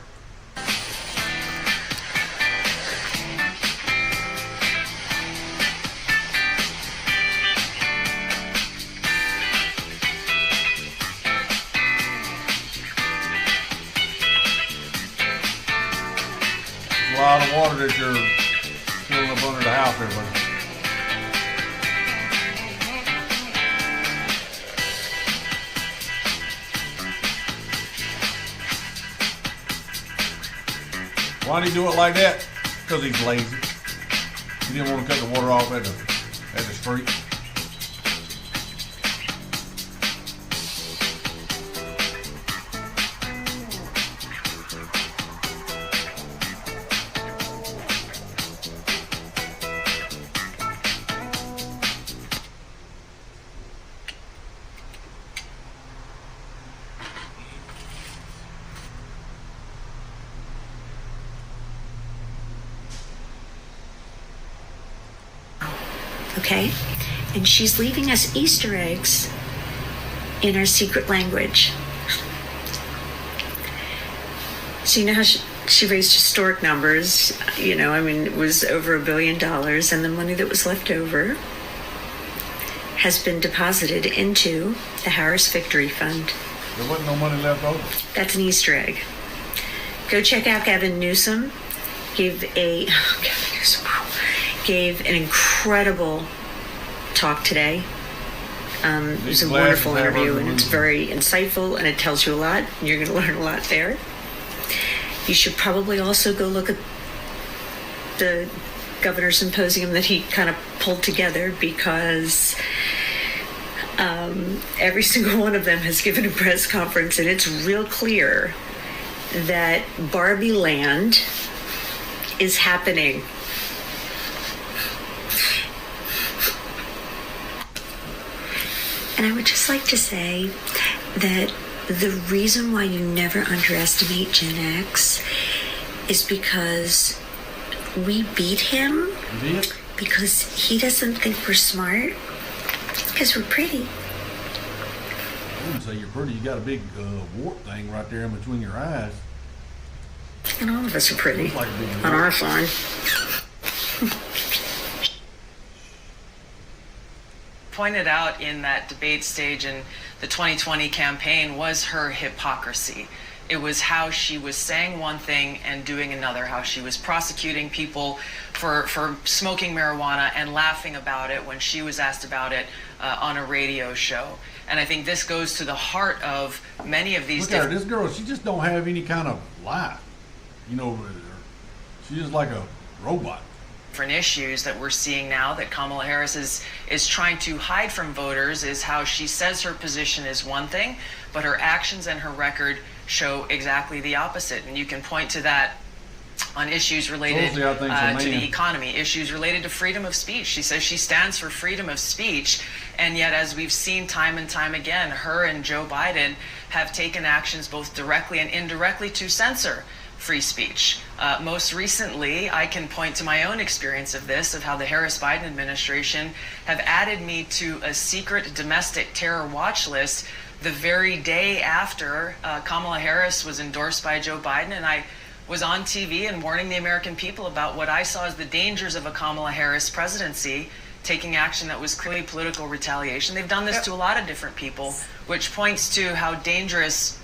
There's a lot of water that you're filling up under the house there, buddy. Why did he do it like that? Because he's lazy. He didn't want to cut the water off at the street. Okay? And she's leaving us Easter eggs in our secret language. So you know how she raised historic numbers, it was over $1 billion, and the money that was left over has been deposited into the Harris Victory Fund. There wasn't no money left over. That's an Easter egg. Go check out Gavin Newsom. Gave an incredible talk today. It was a wonderful interview, and it's very insightful, and it tells you a lot. You're going to learn a lot there. You should probably also go look at the governor's symposium that he kind of pulled together, because every single one of them has given a press conference, and it's real clear that Barbie Land is happening. And I would just like to say that the reason why you never underestimate Gen X is because we beat him because he doesn't think we're smart because we're pretty. I wouldn't say you're pretty. You got a big wart thing right there in between your eyes. And all of us are pretty Like a big on wart. our phone. Pointed out in that debate stage in the 2020 campaign was her hypocrisy. It was how she was saying one thing and doing another, how she was prosecuting people for smoking marijuana and laughing about it when she was asked about it on a radio show. And I think this goes to the heart of many of these. Look at her, this girl, she just don't have any kind of life. You know, she's just like a robot. Different issues that we're seeing now that Kamala Harris is trying to hide from voters is how she says her position is one thing, but her actions and her record show exactly the opposite. And you can point to that on issues related to the economy, issues related to freedom of speech. She says she stands for freedom of speech, and yet, as we've seen time and time again, her and Joe Biden have taken actions both directly and indirectly to censor free speech. Most recently, I can point to my own experience of this, of how the Harris-Biden administration have added me to a secret domestic terror watch list the very day after Kamala Harris was endorsed by Joe Biden, and I was on TV and warning the American people about what I saw as the dangers of a Kamala Harris presidency, taking action that was clearly political retaliation. They've done this to a lot of different people, which points to how dangerous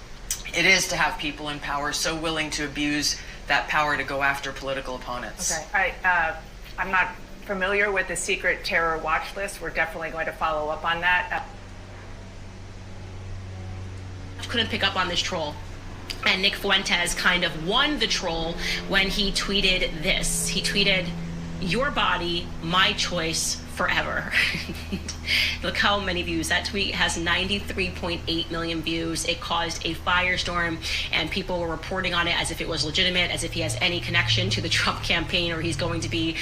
it is to have people in power so willing to abuse that power to go after political opponents. Okay, I'm not familiar with the secret terror watch list. We're definitely going to follow up on that. Couldn't pick up on this troll. And Nick Fuentes kind of won the troll when he tweeted this. He tweeted, "Your body, my choice forever." Look how many views. That tweet has 93.8 million views. It caused a firestorm, and people were reporting on it as if it was legitimate, as if he has any connection to the Trump campaign, or he's going to be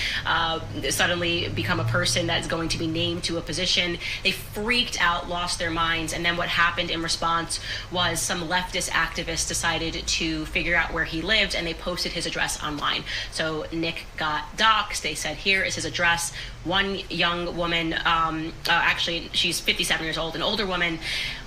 suddenly become a person that's going to be named to a position. They freaked out, lost their minds, and then what happened in response was some leftist activists decided to figure out where he lived, and they posted his address online. So Nick got doxxed. They said, here is his address. One young woman, actually she's 57 years old, an older woman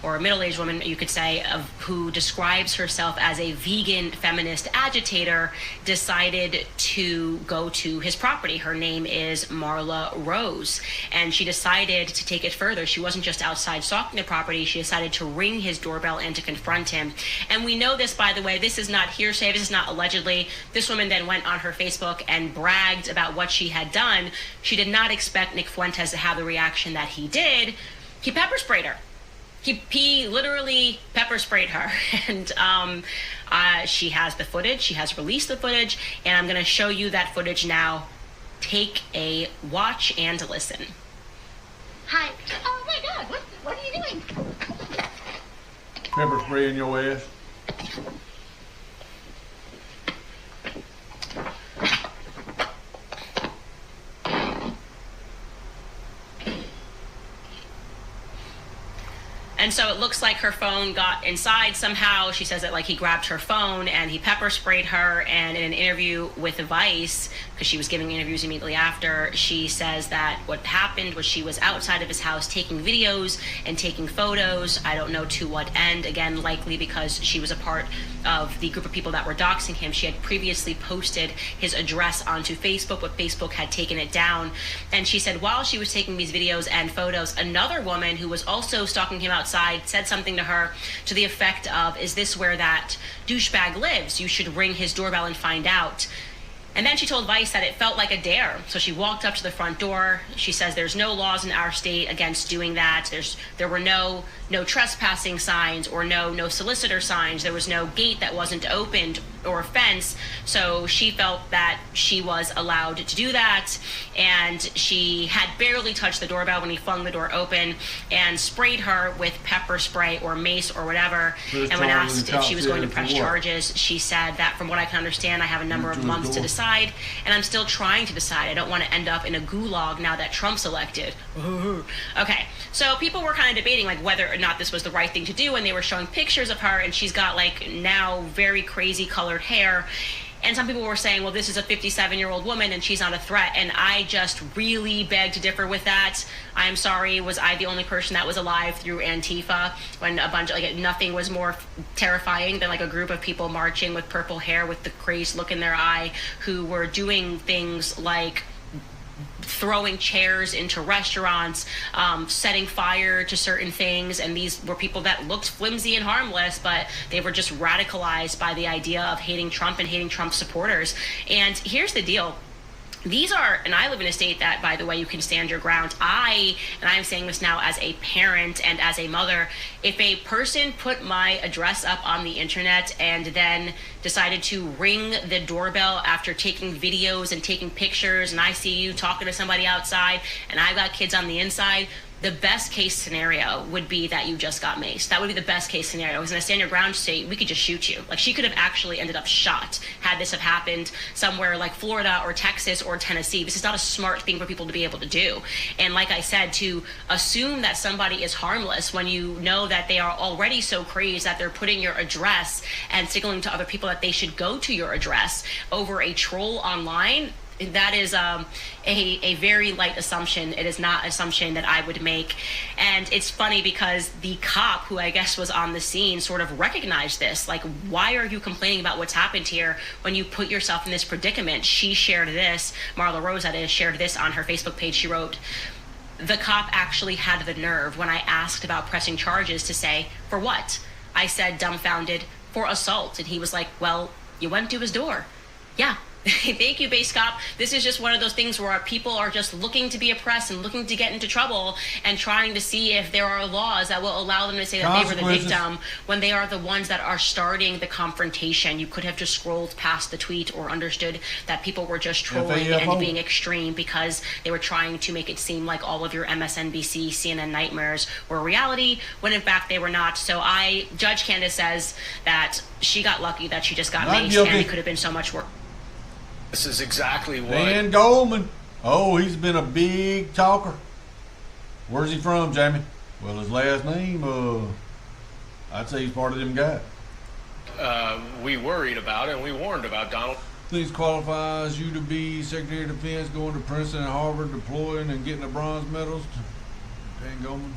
or a middle-aged woman, you could say, who describes herself as a vegan feminist agitator, decided to go to his property. Her name is Marla Rose, and she decided to take it further. She wasn't just outside stalking the property, she decided to ring his doorbell and to confront him. And we know this, by the way, this is not hearsay, this is not allegedly. This woman then went on her Facebook and bragged about what she had done. She did not expect Nick Fuentes to have the reaction that he did. He pepper sprayed her. He literally pepper sprayed her, and she has the footage. She has released the footage, and I'm going to show you that footage now. Take a watch and listen. Hi. Oh my God, what are you doing? Pepper spray in your ass. And so it looks like her phone got inside somehow. She says that like he grabbed her phone and he pepper sprayed her. And in an interview with Vice, because she was giving interviews immediately after, she says that what happened was she was outside of his house taking videos and taking photos. I don't know to what end. Again, likely because she was a part of the group of people that were doxing him. She had previously posted his address onto Facebook, but Facebook had taken it down. And she said while she was taking these videos and photos, another woman who was also stalking him outside said something to her to the effect of, "Is this where that douchebag lives? You should ring his doorbell and find out." And then she told Vice that it felt like a dare. So she walked up to the front door. She says there's no laws in our state against doing that. There were no trespassing signs or no solicitor signs. There was no gate that wasn't opened or a fence. So she felt that she was allowed to do that. And she had barely touched the doorbell when he flung the door open and sprayed her with pepper spray or mace or whatever. And when asked if she was going to press charges, she said that from what I can understand, I have a number of months to decide. And I'm still trying to decide. I don't want to end up in a gulag now that Trump's elected. Okay, so people were kind of debating like whether or not this was the right thing to do, and they were showing pictures of her, and she's got like now very crazy colored hair. And some people were saying, well, this is a 57-year-old woman and she's not a threat. And I just really beg to differ with that. I'm sorry, was I the only person that was alive through Antifa when a bunch of, like, nothing was more terrifying than like a group of people marching with purple hair with the crazed look in their eye who were doing things like throwing chairs into restaurants, setting fire to certain things, and these were people that looked flimsy and harmless, but they were just radicalized by the idea of hating Trump and hating Trump supporters. And here's the deal. These are, and I live in a state that, by the way, you can stand your ground. And I'm saying this now as a parent and as a mother, if a person put my address up on the internet and then decided to ring the doorbell after taking videos and taking pictures, and I see you talking to somebody outside and I've got kids on the inside, the best case scenario would be that you just got maced. That would be the best case scenario. I was in a stand your ground state, we could just shoot you. Like, she could have actually ended up shot had this have happened somewhere like Florida or Texas or Tennessee. This is not a smart thing for people to be able to do. And like I said, to assume that somebody is harmless when you know that they are already so crazed that they're putting your address and signaling to other people that they should go to your address over a troll online, that is a very light assumption. It is not an assumption that I would make. And it's funny because the cop who I guess was on the scene sort of recognized this. Like, why are you complaining about what's happened here when you put yourself in this predicament? She shared this, Marla Rose that is, shared this on her Facebook page. She wrote, the cop actually had the nerve when I asked about pressing charges to say, for what? I said, dumbfounded, for assault. And he was like, well, you went to his door. Yeah. Thank you, base cop. This is just one of those things where people are just looking to be oppressed and looking to get into trouble and trying to see if there are laws that will allow them to say that they were the victim when they are the ones that are starting the confrontation. You could have just scrolled past the tweet or understood that people were just trolling and being extreme because they were trying to make it seem like all of your MSNBC, CNN nightmares were reality, when in fact they were not. So Judge Candace says that she got lucky that she just got maced, and it could have been so much worse. This is exactly what... Dan Goldman. Oh, he's been a big talker. Where's he from, Jamie? Well, his last name, I'd say he's part of them guys. We worried about and we warned about Donald. This qualifies you to be Secretary of Defense, going to Princeton and Harvard, deploying and getting the bronze medals. Dan Goldman.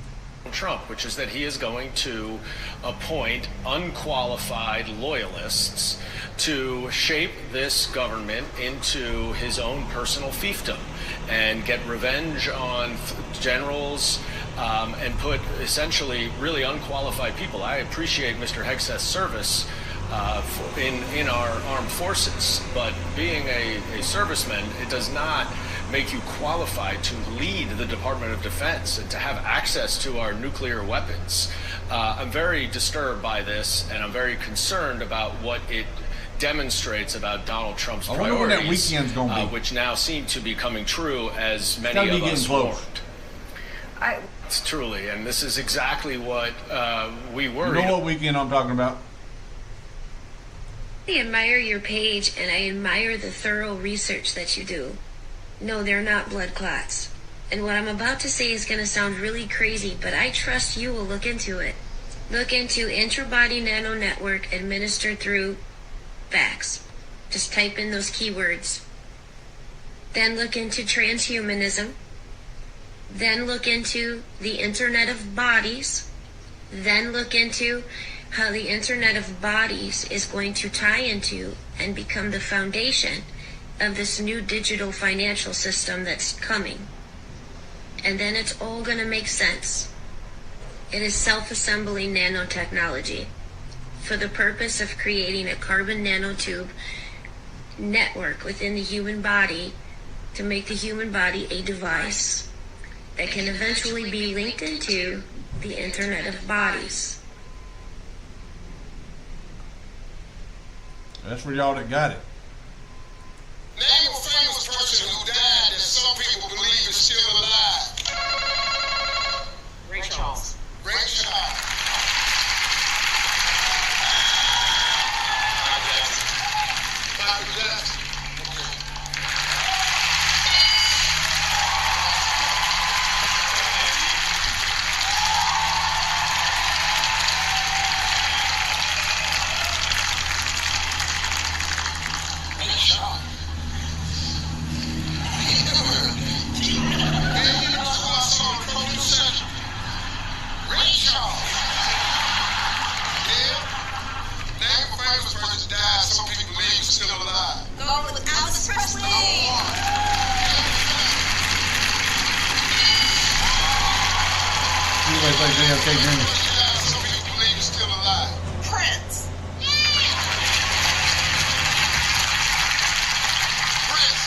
Trump, which is that he is going to appoint unqualified loyalists to shape this government into his own personal fiefdom and get revenge on generals and put essentially really unqualified people. I appreciate Mr. Hegseth's service in our armed forces, but being a serviceman, it does not make you qualified to lead the Department of Defense and to have access to our nuclear weapons. I'm very disturbed by this, and I'm very concerned about what it demonstrates about Donald Trump's priorities, which now seem to be coming true, as many of us warned. It's truly, and this is exactly what we worried. You know what weekend I'm talking about? I admire your page, and I admire the thorough research that you do. No, they're not blood clots. And what I'm about to say is going to sound really crazy, but I trust you will look into it. Look into intrabody nano network administered through vax. Just type in those keywords. Then look into transhumanism. Then look into the Internet of Bodies. Then look into how the Internet of Bodies is going to tie into and become the foundation of this new digital financial system that's coming. And then it's all going to make sense. It is self-assembling nanotechnology for the purpose of creating a carbon nanotube network within the human body to make the human body a device that can eventually be linked into the Internet of Bodies. That's for y'all that got it. Name a famous person who died that some people believe is still alive. Ray Charles. Ray Charles. Michael Jackson. Anybody think JFK Jr.? Some people believe he's still alive. Prince. Prince.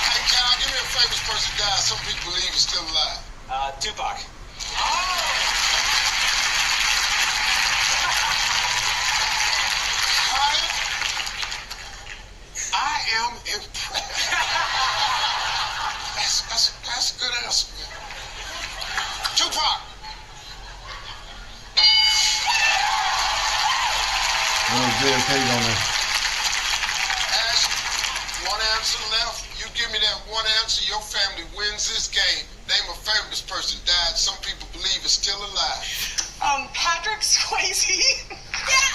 Hey, Kyle, give me a famous person who died. Some people believe he's still alive. Tupac. I am impressed. That's a good answer, man. Tupac. One of JFK's on there. Ash, one answer left. You give me that one answer, your family wins this game. Name a famous person died. Some people believe is still alive. Patrick Swayze. Yeah.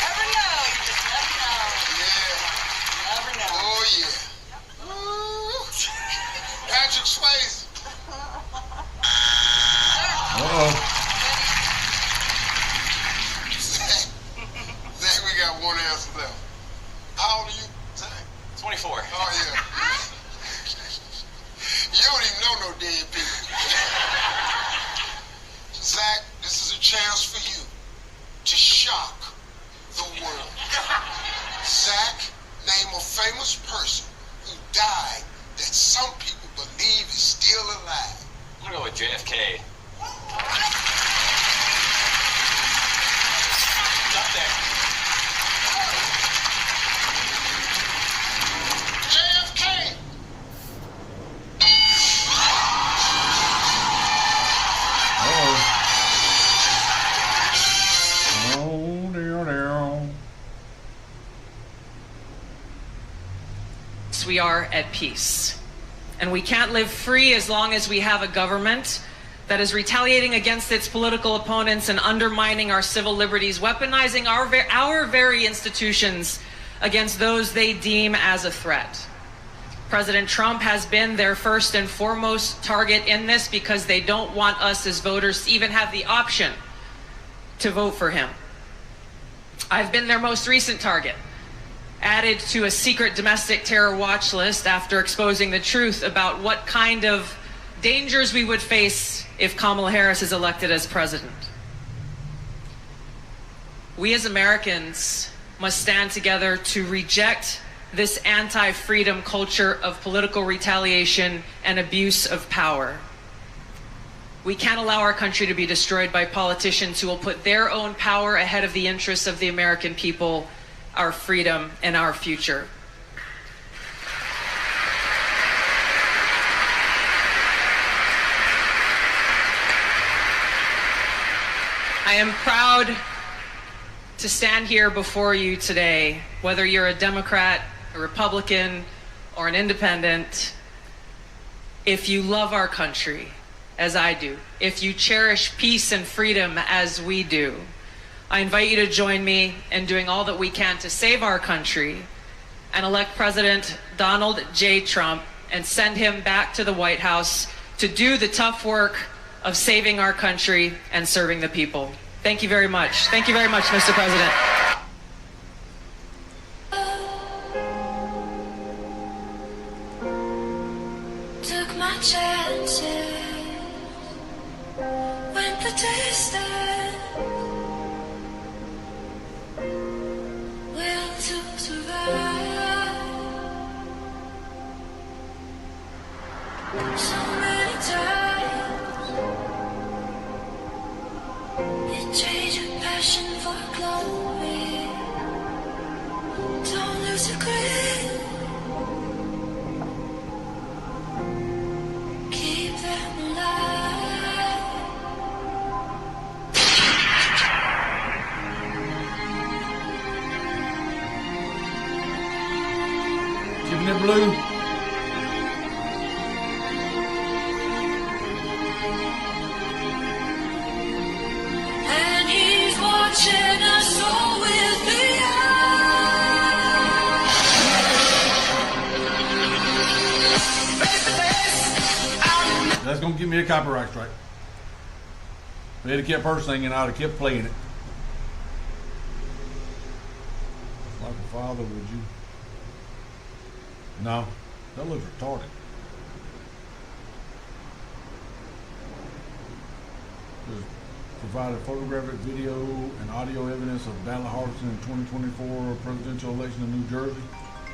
Never know. You just never know. Yeah. Never know. Oh, yeah. Patrick Swayze. Uh-oh. Zach, we got one answer left. How old are you, Zach? 24. Oh, yeah. You don't even know no dead people. Zach, this is a chance for you to shock the world. Zach, name a famous person who died that some people believe is still alive. I'm gonna go with JFK. It's up there. JFK! Oh, dear, dear. We are at peace. And we can't live free as long as we have a government that is retaliating against its political opponents and undermining our civil liberties, weaponizing our very institutions against those they deem as a threat. President Trump has been their first and foremost target in this because they don't want us as voters to even have the option to vote for him. I've been their most recent target, added to a secret domestic terror watch list after exposing the truth about what kind of dangers we would face if Kamala Harris is elected as president. We as Americans must stand together to reject this anti-freedom culture of political retaliation and abuse of power. We can't allow our country to be destroyed by politicians who will put their own power ahead of the interests of the American people, our freedom, and our future. I am proud to stand here before you today, whether you're a Democrat, a Republican, or an independent. If you love our country, as I do, if you cherish peace and freedom as we do, I invite you to join me in doing all that we can to save our country and elect President Donald J. Trump and send him back to the White House to do the tough work of saving our country and serving the people. Thank you very much. Thank you very much, Mr. President. Took my chances, went the distance, will to survive. So many times, you trade your passion for glory. Don't lose your grip. Keep them alive. Giving it blue. And he's watching us all with the That's gonna give me a copyright strike. If they'd have kept her singing, I'd have kept playing it. Like a father, would you? No, that looks retarded. Just provided photographic, video, and audio evidence of ballot harvesting in 2024 presidential election in New Jersey.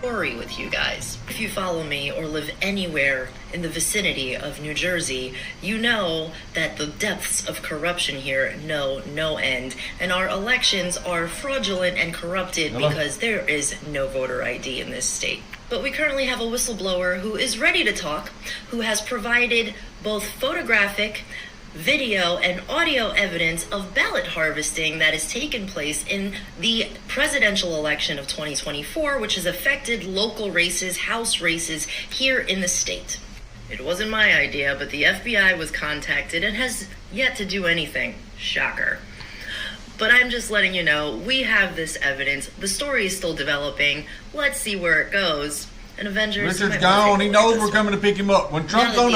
Story with you guys. If you follow me or live anywhere in the vicinity of New Jersey, you know that the depths of corruption here know no end, and our elections are fraudulent and corrupted because there is no voter ID in this state. But we currently have a whistleblower who is ready to talk, who has provided both photographic, video, and audio evidence of ballot harvesting that has taken place in the presidential election of 2024, which has affected local races, House races here in the state. It wasn't my idea, but the FBI was contacted and has yet to do anything. Shocker. But I'm just letting you know, we have this evidence. The story is still developing. Let's see where it goes. And Avengers. Richard's gone. He knows we're coming to pick him up. When Trump's on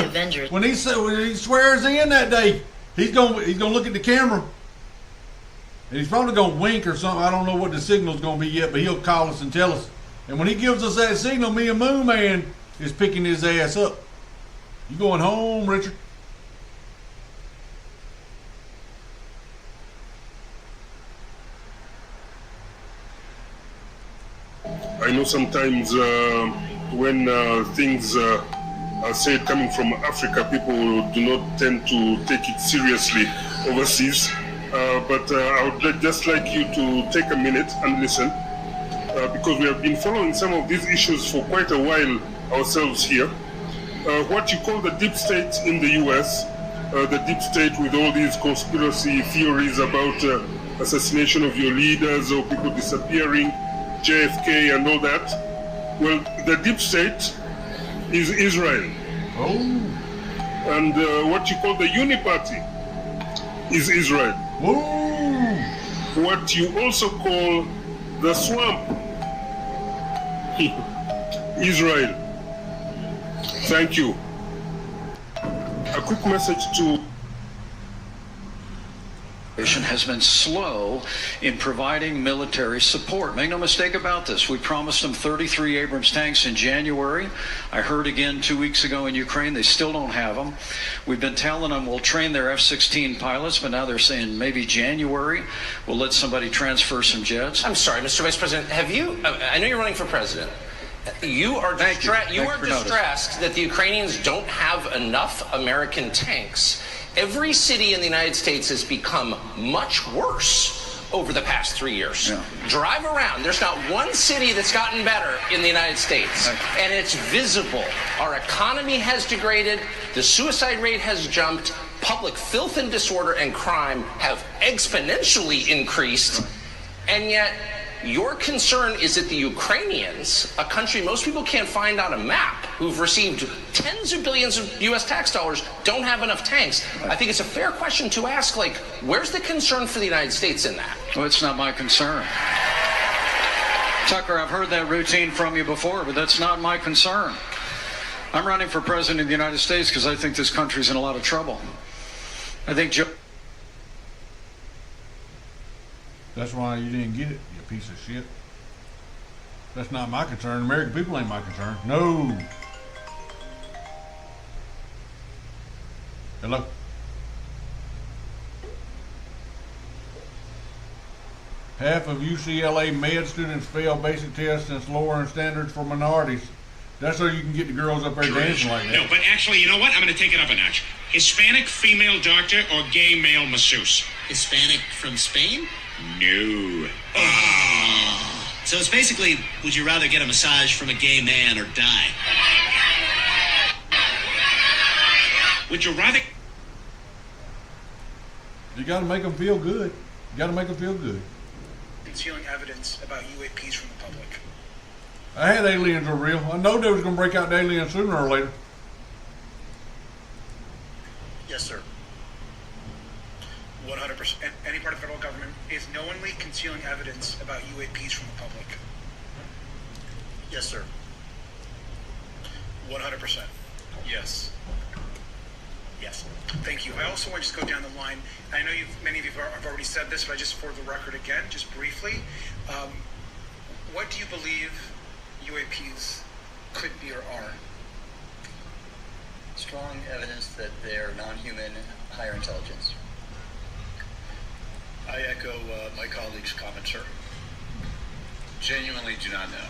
when he swears in that day, he's gonna look at the camera, and he's probably gonna wink or something. I don't know what the signal's gonna be yet, but he'll call us and tell us. And when he gives us that signal, me and Moon Man is picking his ass up. You going home, Richard? I know sometimes when things are said coming from Africa, people do not tend to take it seriously overseas. But I would just like you to take a minute and listen, because we have been following some of these issues for quite a while ourselves here. What you call the deep state in the US, the deep state with all these conspiracy theories about assassination of your leaders or people disappearing, JFK and all that. Well, the deep state is Israel. Oh. And what you call the Uniparty is Israel. Oh. What you also call the swamp, Israel. Thank you. A quick message to has been slow in providing military support. Make no mistake about this. We promised them 33 Abrams tanks in January. I heard again 2 weeks ago in Ukraine they still don't have them. We've been telling them we'll train their F-16 pilots, but now they're saying maybe January we'll let somebody transfer some jets. I'm sorry, Mr. Vice President, have you, I know you're running for president. You are distressed that the Ukrainians don't have enough American tanks. Every city in the United States has become much worse over the past 3 years. Yeah. Drive around. There's not one city that's gotten better in the United States. And it's visible. Our economy has degraded. The suicide rate has jumped. Public filth and disorder and crime have exponentially increased. And yet, your concern is that the Ukrainians, a country most people can't find on a map, who've received tens of billions of U.S. tax dollars, don't have enough tanks. I think it's a fair question to ask, like, where's the concern for the United States in that? Well, it's not my concern. Tucker, I've heard that routine from you before, but that's not my concern. I'm running for president of the United States because I think this country's in a lot of trouble. I think Joe... That's why you didn't get it, you piece of shit. That's not my concern. American people ain't my concern. No. Hello? Half of UCLA med students fail basic tests since lowering standards for minorities. That's so you can get the girls up there dancing like that. No, but actually, you know what? I'm going to take it up a notch. Hispanic female doctor or gay male masseuse? Hispanic from Spain? No. So it's basically, would you rather get a massage from a gay man or die? Would you rather... You got to make them feel good. You got to make them feel good. Concealing evidence about UAPs from the public. I had aliens were real. I know they was going to break out the aliens sooner or later. Yes, sir. 100%. Any part of the federal government is knowingly concealing evidence about UAPs from the public. Yes, sir. 100%. Yes. Yeah. Yes. Thank you. I also want to just go down the line. I know many of you have already said this, but just for the record again, just briefly, what do you believe UAPs could be or are? Strong evidence that they're non-human, higher intelligence. I echo my colleague's comment, sir. Genuinely do not know.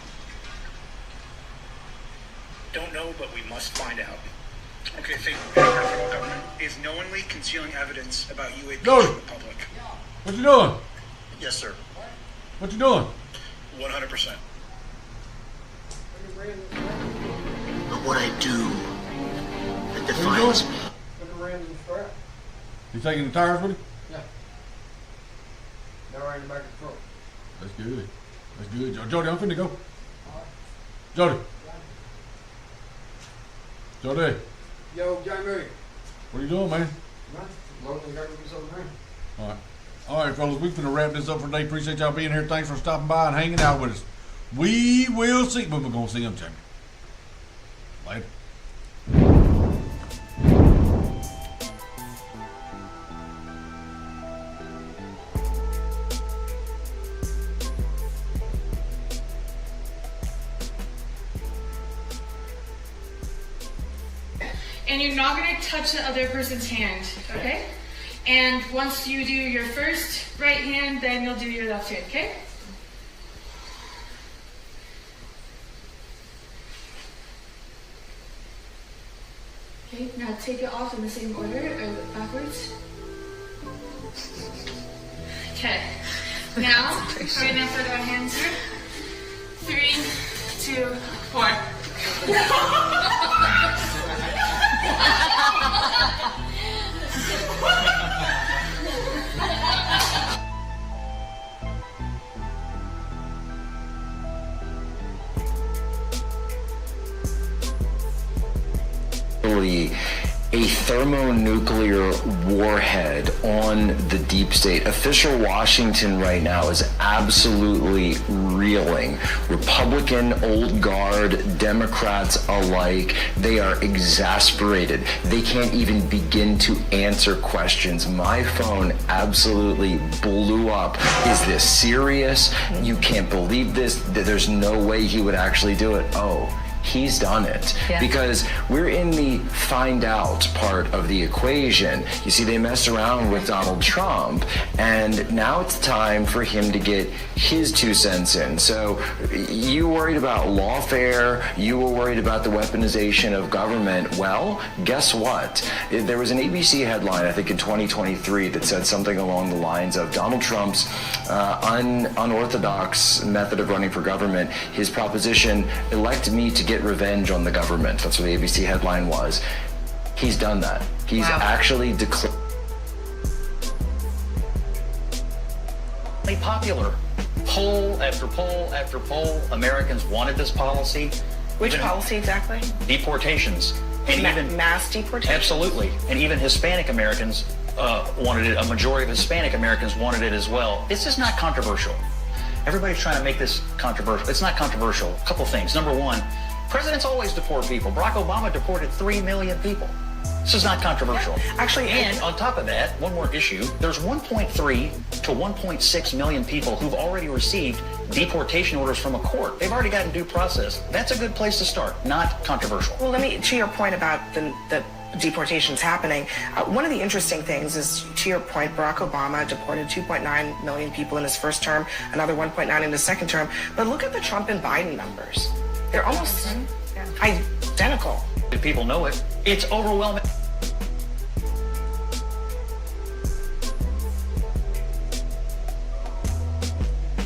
Don't know, but we must find out. Okay, thank you. The federal government is knowingly concealing evidence about UAPs Go. from the public. What you doing? Yes, sir. What you doing? 100%. But what I do that defines me. You taking the tires with you? Yeah. Now we're in the back of the truck. That's good. That's good. Jody, I'm finna go. Jody. Jody. Yo, Jamie. What are you doing, man? Loading the something there. All right. All right, fellas, we're finna wrap this up for today. Appreciate y'all being here. Thanks for stopping by and hanging out with us. We will see, but we're gonna see them, Jamie. Later. And you're not going to touch the other person's hand, okay? And once you do your first right hand, then you'll do your left hand, okay? Okay, now take it off in the same order, or backwards. Okay, now we're going to put our hands here. 3, 2, 4. A thermonuclear warhead on the deep state. Official Washington right now is absolutely reeling. Republican, old guard, Democrats alike, they are exasperated. They can't even begin to answer questions. My phone absolutely blew up. Is this serious? You can't believe this. There's no way he would actually do it. Oh. He's done it. Yeah. Because we're in the find out part of the equation. You see, they messed around with Donald Trump, and now it's time for him to get his 2 cents in. So you worried about lawfare, you were worried about the weaponization of government. Well, guess what? There was an ABC headline, I think in 2023, that said something along the lines of Donald Trump's unorthodox method of running for government, his proposition, elect me to get revenge on the government. That's what the ABC headline was. He's done that. He's actually declared popular. Poll after poll after poll, Americans wanted this policy. Which policy exactly? Deportations. And even mass deportations? Absolutely. And even Hispanic Americans wanted it. A majority of Hispanic Americans wanted it as well. This is not controversial. Everybody's trying to make this controversial. It's not controversial. A couple things. Number one, presidents always deport people. Barack Obama deported 3 million people. This is not controversial. Actually, and on top of that, one more issue, there's 1.3 to 1.6 million people who've already received deportation orders from a court. They've already gotten due process. That's a good place to start, not controversial. Well, to your point about the deportations happening, one of the interesting things is, to your point, Barack Obama deported 2.9 million people in his first term, another 1.9 in his second term. But look at the Trump and Biden numbers. They're almost identical. If people know it, it's overwhelming.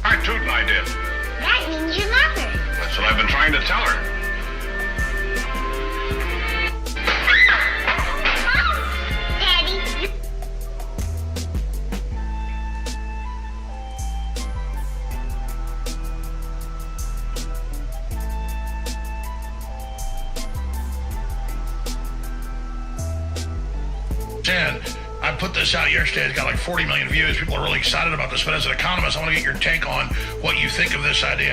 I toot my did. That means your mother. That's what I've been trying to tell her. I put this out yesterday. It's got like 40 million views. People are really excited about this. But as an economist, I want to get your take on what you think of this idea.